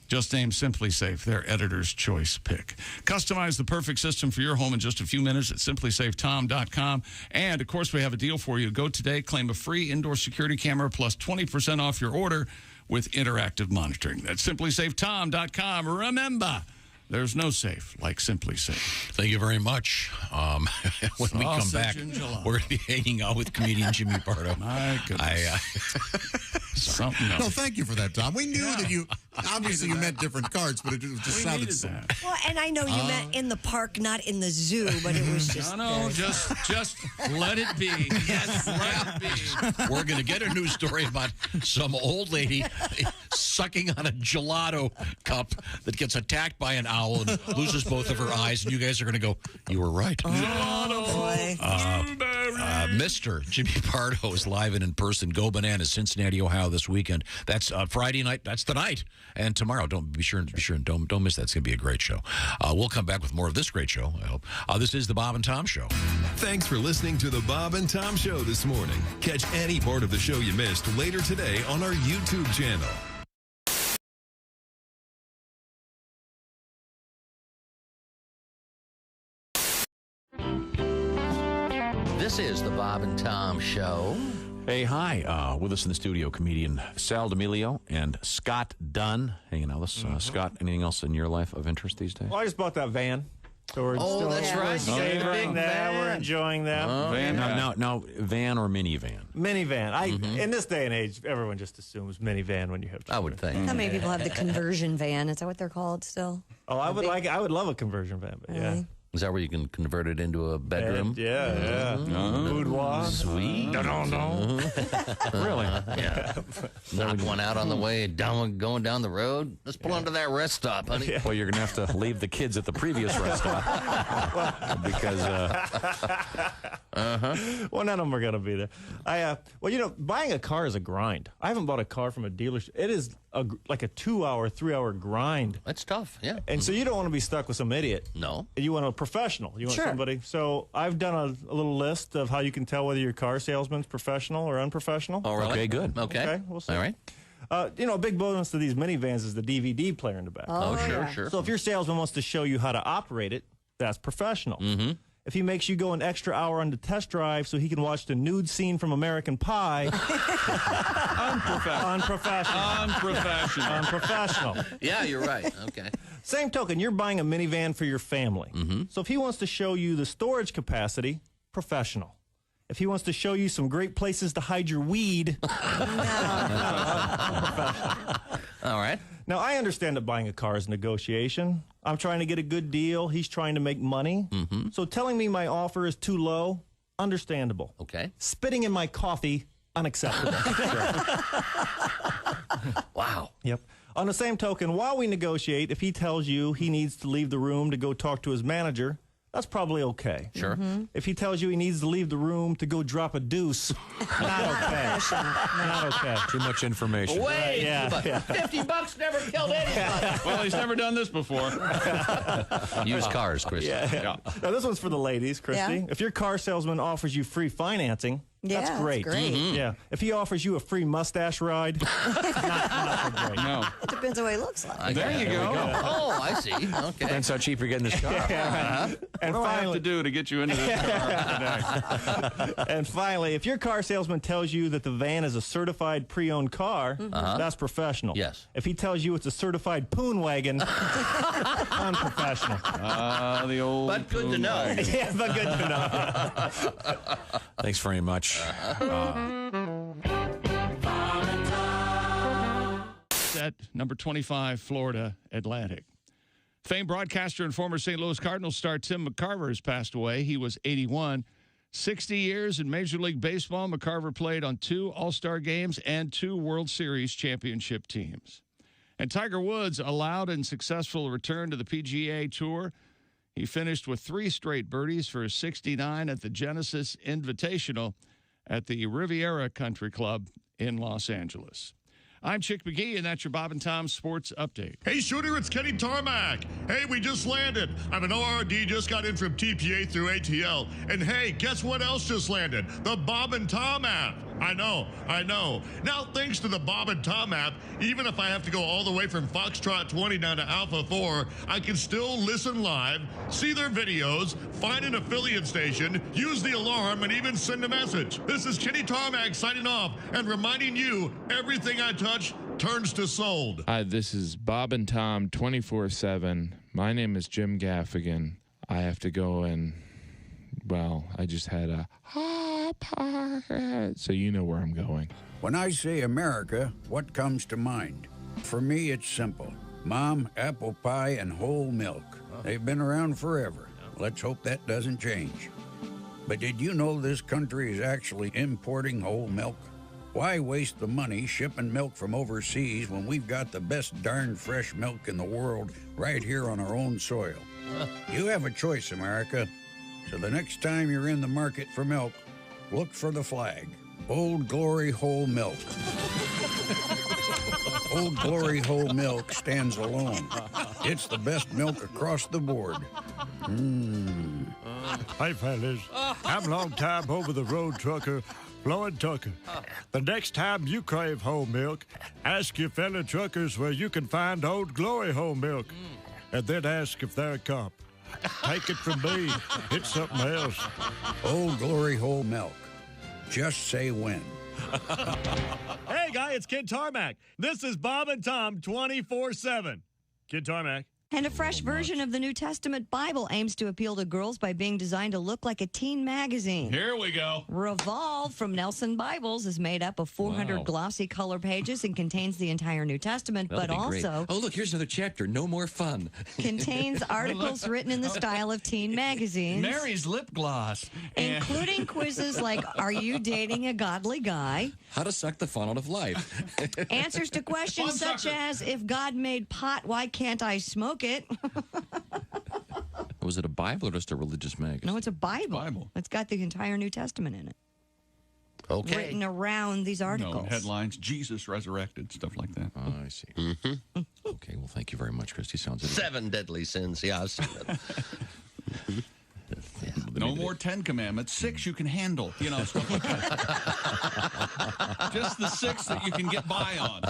Just named Simply Safe, their editor's choice pick. Customize the perfect system for your home in just a few minutes at simplysafetom.com. And, of course, we have a deal for you. Go today, claim a free indoor security camera plus 20% off your order with interactive monitoring. That's simplysafetom.com. Remember, there's no safe like Simply Safe. Thank you very much. When we come back, we're going to be hanging out with comedian Jimmy Pardo. My goodness. Something else. No, thank you for that, Tom. We knew that you, obviously you meant different cards, but it just sounded so. Well, and I know you meant in the park, not in the zoo, but it was just. No, just let it be. Yes, let it be. We're going to get a news story about some old lady sucking on a gelato cup that gets attacked by an owl and loses both of her eyes, and you guys are going to go, you were right. Oh, boy. Mr. Jimmy Pardo is live and in person. Go Bananas, Cincinnati, Ohio this weekend. That's Friday night. That's the night. And tomorrow, be sure and don't miss that. It's going to be a great show. We'll come back with more of this great show, I hope. This is the Bob and Tom Show. Thanks for listening to the Bob and Tom Show this morning. Catch any part of the show you missed later today on our YouTube channel. This is the Bob and Tom Show. Hey, hi. With us in the studio, comedian Sal D'Amelio and Scott Dunn hanging out with us. Scott, anything else in your life of interest these days? Well, I just bought that van. So we're that's right. We're savoring that. We're enjoying that. Van? Now, van or minivan? Minivan. In this day and age, everyone just assumes minivan when you have children. I would think. How many people have the conversion van? Is that what they're called still? Oh, I would love a conversion van, but yeah. Is that where you can convert it into a bedroom? Yeah. Boudoir. Sweet. No. Really? Yeah. Knock one out on the way going down the road. Let's pull into that rest stop, honey. Yeah. Well, you're going to have to leave the kids at the previous rest stop because. Well, none of them are going to be there. Buying a car is a grind. I haven't bought a car from a dealership. It is like a 2-hour, 3-hour grind. That's tough, yeah. And so you don't want to be stuck with some idiot. No. You want a professional. You want somebody. So I've done a little list of how you can tell whether your car salesman's professional or unprofessional. Oh, really? Okay, good. Okay. We'll see. All right. A big bonus to these minivans is the DVD player in the back. Oh, sure. So if your salesman wants to show you how to operate it, that's professional. Mm-hmm. If he makes you go an extra hour on the test drive so he can watch the nude scene from American Pie, unprofessional. Yeah, you're right. Okay. Same token, you're buying a minivan for your family. Mm-hmm. So if he wants to show you the storage capacity, professional. If he wants to show you some great places to hide your weed, professional. All right. Now, I understand that buying a car is negotiation. I'm trying to get a good deal. He's trying to make money. Mm-hmm. So telling me my offer is too low, understandable. Okay. Spitting in my coffee, unacceptable. Wow. Yep. On the same token, while we negotiate, if he tells you he needs to leave the room to go talk to his manager, that's probably okay. Sure. Mm-hmm. If he tells you he needs to leave the room to go drop a deuce, not okay. Not okay. Too much information. Wait, $50 never killed anybody. Well, he's never done this before. Used cars, Christy. Yeah. Now, this one's for the ladies, Christy. Yeah. If your car salesman offers you free financing, Yeah, That's great. that's great. Yeah. If he offers you a free mustache ride, not so great. No. It depends on what he looks like. There you go. Oh, I see. Okay. Depends how cheap you're getting this car. And What do I have to do to get you into this car today? And finally, if your car salesman tells you that the van is a certified pre-owned car, that's professional. Yes. If he tells you it's a certified poon wagon, unprofessional. The old. But good to know. Yeah, but good to know. Thanks very much. At number 25, Florida Atlantic. Famed broadcaster and former St. Louis Cardinals star Tim McCarver has passed away. He was 81. 60 years in Major League Baseball, McCarver played on 2 All-Star games and 2 World Series championship teams. And Tiger Woods, a loud and successful return to the PGA Tour. He finished with 3 straight birdies for his 69 at the Genesis Invitational at the Riviera Country Club in Los Angeles. I'm Chick McGee, and that's your Bob and Tom Sports Update. Hey, Shooter, it's Kenny Tarmac. Hey, we just landed. I'm an ORD, just got in from TPA through ATL. And hey, guess what else just landed? The Bob and Tom app. I know. Now, thanks to the Bob and Tom app, even if I have to go all the way from Foxtrot 20 down to Alpha 4, I can still listen live, see their videos, find an affiliate station, use the alarm, and even send a message. This is Kenny Tarmac signing off and reminding you everything I touch turns to sold. Hi, this is Bob and Tom 24/7. My name is Jim Gaffigan. I have to go and, well, I just had a so you know where I'm going. When I say America, what comes to mind? For me, it's simple. Mom, apple pie, and whole milk. They've been around forever. Let's hope that doesn't change. But did you know this country is actually importing whole milk? Why waste the money shipping milk from overseas when we've got the best darn fresh milk in the world right here on our own soil? You have a choice, America. So the next time you're in the market for milk, look for the flag. Old Glory Whole Milk. Old Glory Whole Milk stands alone. It's the best milk across the board. Hey, fellas. I'm long-time over-the-road trucker, Floyd Tucker. The next time you crave whole milk, ask your fellow truckers where you can find Old Glory Whole Milk. And then ask if they're a cop. Take it from me. It's something else. Old Glory Whole Milk. Just say when. Hey, guy, it's Kid Tarmac. This is Bob and Tom 24/7. Kid Tarmac. And a fresh version of the New Testament Bible aims to appeal to girls by being designed to look like a teen magazine. Here we go. Revolve from Nelson Bibles is made up of 400 glossy color pages and contains the entire New Testament, but also... Oh, look, here's another chapter. No more fun. Contains articles written in the style of teen magazines. Mary's lip gloss. Including quizzes like, are you dating a godly guy? How to suck the fun out of life. Answers to questions such as, if God made pot, why can't I smoke it? Was it a Bible or just a religious magazine? No, it's a Bible. It's got the entire New Testament in it. Okay. Written around these articles. No, headlines, Jesus resurrected, stuff like that. Oh, I see. Okay, well, thank you very much, Christy. Sounds good. 7 deadly sins. Yeah, I've seen that. No more 10 commandments. 6 you can handle. You know, stuff like that. Just the 6 that you can get by on.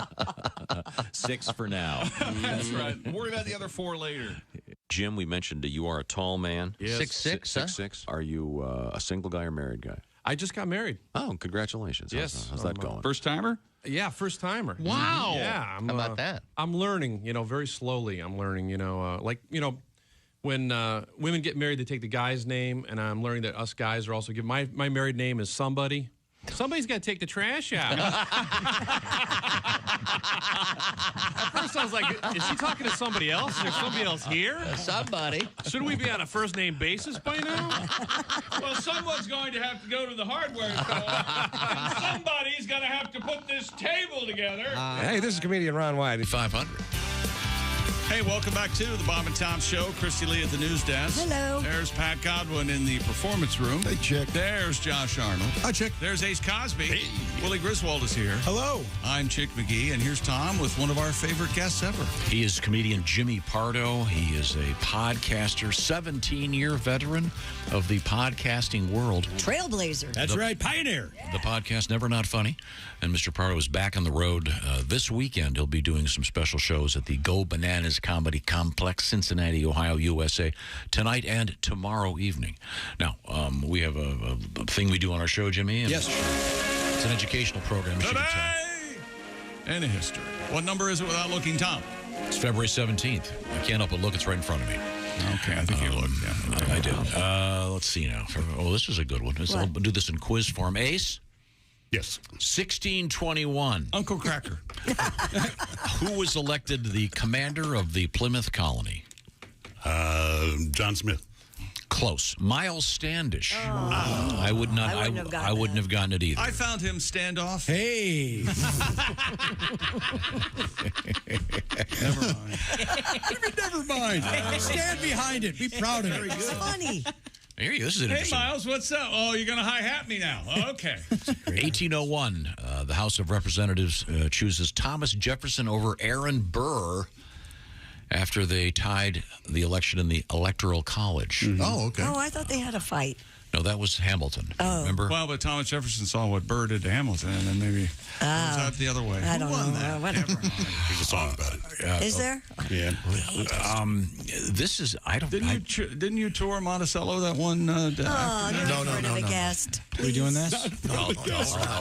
6 for now. That's right. Worry about the other 4 later. Jim, we mentioned that you are a tall man. Yes. 6'6", huh? 6'6". Are you a single guy or married guy? I just got married. Oh, congratulations. Yes. How's that going? First timer? Yeah, first timer. Wow. Yeah. How about that? I'm learning, very slowly. I'm learning, when women get married, they take the guy's name, and I'm learning that us guys are also given. My married name is somebody. Somebody's got to take the trash out. At first, I was like, is she talking to somebody else? Is there somebody else here? Somebody. Shouldn't we be on a first-name basis by now? Well, someone's going to have to go to the hardware store, and somebody's going to have to put this table together. Hey, this is comedian Ron White. 500. Hey, welcome back to the Bob and Tom Show. Christy Lee at the news desk. Hello. There's Pat Godwin in the performance room. Hey, Chick. There's Josh Arnold. Hi, Chick. There's Ace Cosby. Hey. Willie Griswold is here. Hello. I'm Chick McGee, and here's Tom with one of our favorite guests ever. He is comedian Jimmy Pardo. He is a podcaster, 17-year veteran of the podcasting world. Trailblazer. That's right, pioneer. The podcast Never Not Funny. And Mr. Pardo is back on the road this weekend. He'll be doing some special shows at the Go Bananas Comedy Complex, Cincinnati, Ohio, USA, tonight and tomorrow evening. Now, we have a thing we do on our show, Jimmy. And Yes. It's an educational program. Today in history. What number is it without looking, Tom? It's February 17th. I can't help but look. It's right in front of me. Okay, I think you looked. Yeah. I did. Let's see now. Oh, this is a good one. I'll do this in quiz form. Ace? Yes. 1621. Uncle Cracker. Who was elected the commander of the Plymouth colony? John Smith. Close. Miles Standish. I would not. I wouldn't have gotten it either. I found him standoff. Hey. Never mind. Stand behind it. Be proud of it. It's funny. Here you go. This is an Hey, interesting. Miles, what's up? Oh, you're going to hi-hat me now. Okay. 1801. The House of Representatives chooses Thomas Jefferson over Aaron Burr after they tied the election in the Electoral College. Oh, okay. Oh, I thought they had a fight. No, that was Hamilton. Oh. Remember? Well, but Thomas Jefferson saw what Burr did to Hamilton, and then maybe it was out the other way. I don't know. That? Whatever. There's a song about it. Is there? Yeah. This is, I don't know. Didn't you tour Monticello that one? Oh, no. Guest. Are we doing this? No, I'll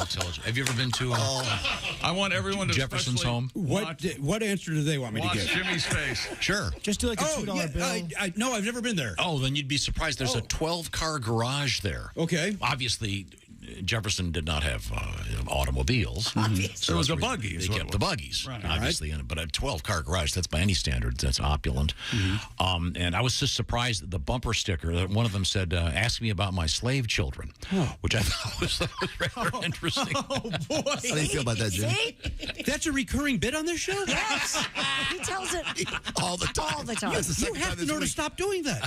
tell you. Have you ever been to I want everyone to Jefferson's especially home? What answer do they want me to Watch get? Jimmy's face. Sure. Just do like a $2 bill. No, I've never been there. Oh, then you'd be surprised. There's a 12-car garage there. Okay. Obviously, Jefferson did not have automobiles. So it was a buggy. They kept the buggies, Right. obviously. But a 12-car garage, that's by any standards, that's opulent. And I was just surprised that the bumper sticker, that one of them said, ask me about my slave children, which I thought was rather interesting. Oh, boy. How do you feel about that, Jim? See? That's a recurring bit on this show? Yes. He tells it All the time. all the time. That's the You second have time to this know to week. stop doing that.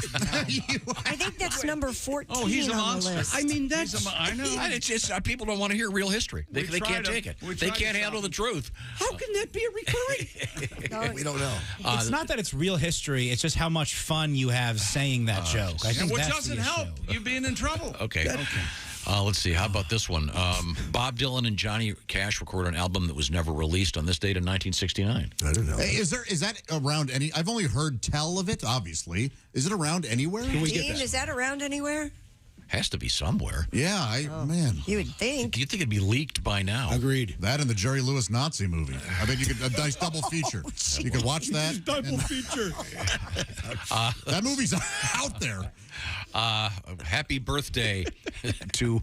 I think that's number 14 Oh, he's a on monster. the list. I mean, that's... I know. And it's people don't want to hear real history. They can't take it. They can't handle the truth. How can that be a recurring? We don't know. It's not that it's real history. It's just how much fun you have saying that joke. I think Which that's doesn't the help issue. you being in trouble. Okay. Let's see. How about this one? Bob Dylan and Johnny Cash recorded an album that was never released on this date in 1969. I don't know. Hey, is that around any? I've only heard tell of it. Obviously, is it around anywhere? Dean, is that around anywhere? Has to be somewhere. Yeah, man. You would think. You'd think it'd be leaked by now. Agreed. That and the Jerry Lewis Nazi movie. I bet you could a nice double feature. You could watch that. Double feature. That movie's out there. Happy birthday to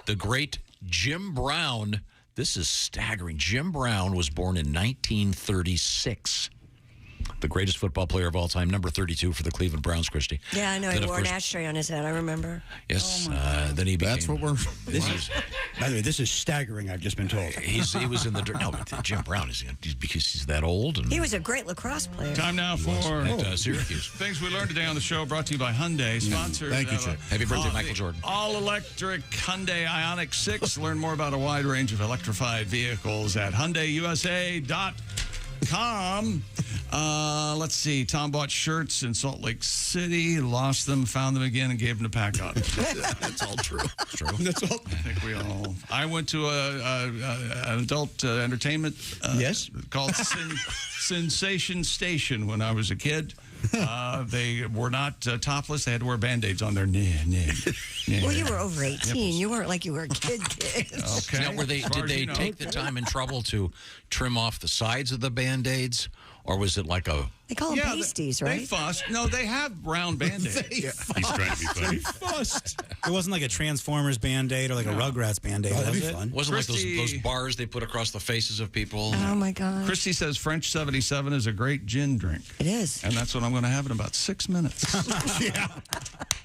the great Jim Brown. This is staggering. Jim Brown was born in 1936. The greatest football player of all time, number 32 for the Cleveland Browns, Christy. Yeah, I know. He Then, of wore an course- ashtray on his head. I remember. Yes. Then he became. That's what we're. By the way, this is staggering, I've just been told. He was in the. No, but Jim Brown is because he's that old. And He was a great lacrosse player. Time now for at Syracuse. things we learned today on the show, brought to you by Hyundai, sponsors. Thank you, of, Chick. Happy birthday, Michael Jordan. All-electric Hyundai Ioniq 6. Learn more about a wide range of electrified vehicles at HyundaiUSA.com. Let's see. Tom bought shirts in Salt Lake City, lost them, found them again, and gave them to Pack Up. That's all true. That's all. I think we all. I went to an adult entertainment. Called Sensation Station when I was a kid. They were not topless. They had to wear Band-Aids on their Well, you were over 18. You weren't like you were a kid. Okay. Now, did they take the time and trouble to trim off the sides of the Band-Aids? Or was it like a... They call them pasties, right? They fussed. No, they have round Band-Aids. He's trying to be funny. Fussed. It wasn't like a Transformers Band-Aid or like a Rugrats Band-Aid, was it? Wasn't Christy, like those bars they put across the faces of people? Oh, my God. Christy says French 77 is a great gin drink. It is. And that's what I'm going to have in about 6 minutes.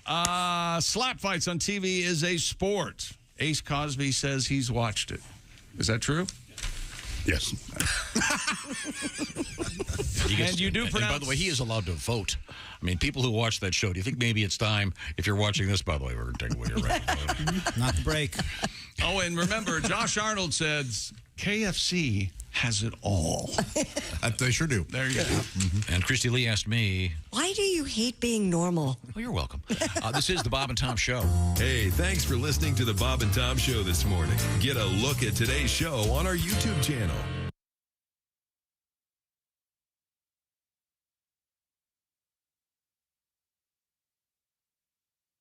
Slap fights on TV is a sport. Ace Cosby says he's watched it. Is that true? Yes. And you do and by pronounce- the way, he is allowed to vote. I mean, people who watch that show, do you think maybe it's time, if you're watching this, by the way, we're going to take away your right. Not the break. Oh, and remember, Josh Arnold says KFC has it all. They sure do. There you go. And Christy Lee asked me, Why do you hate being normal? well, you're welcome. This is the Bob and Tom Show. Hey, thanks for listening to the Bob and Tom Show this morning. Get a look at today's show on our YouTube channel.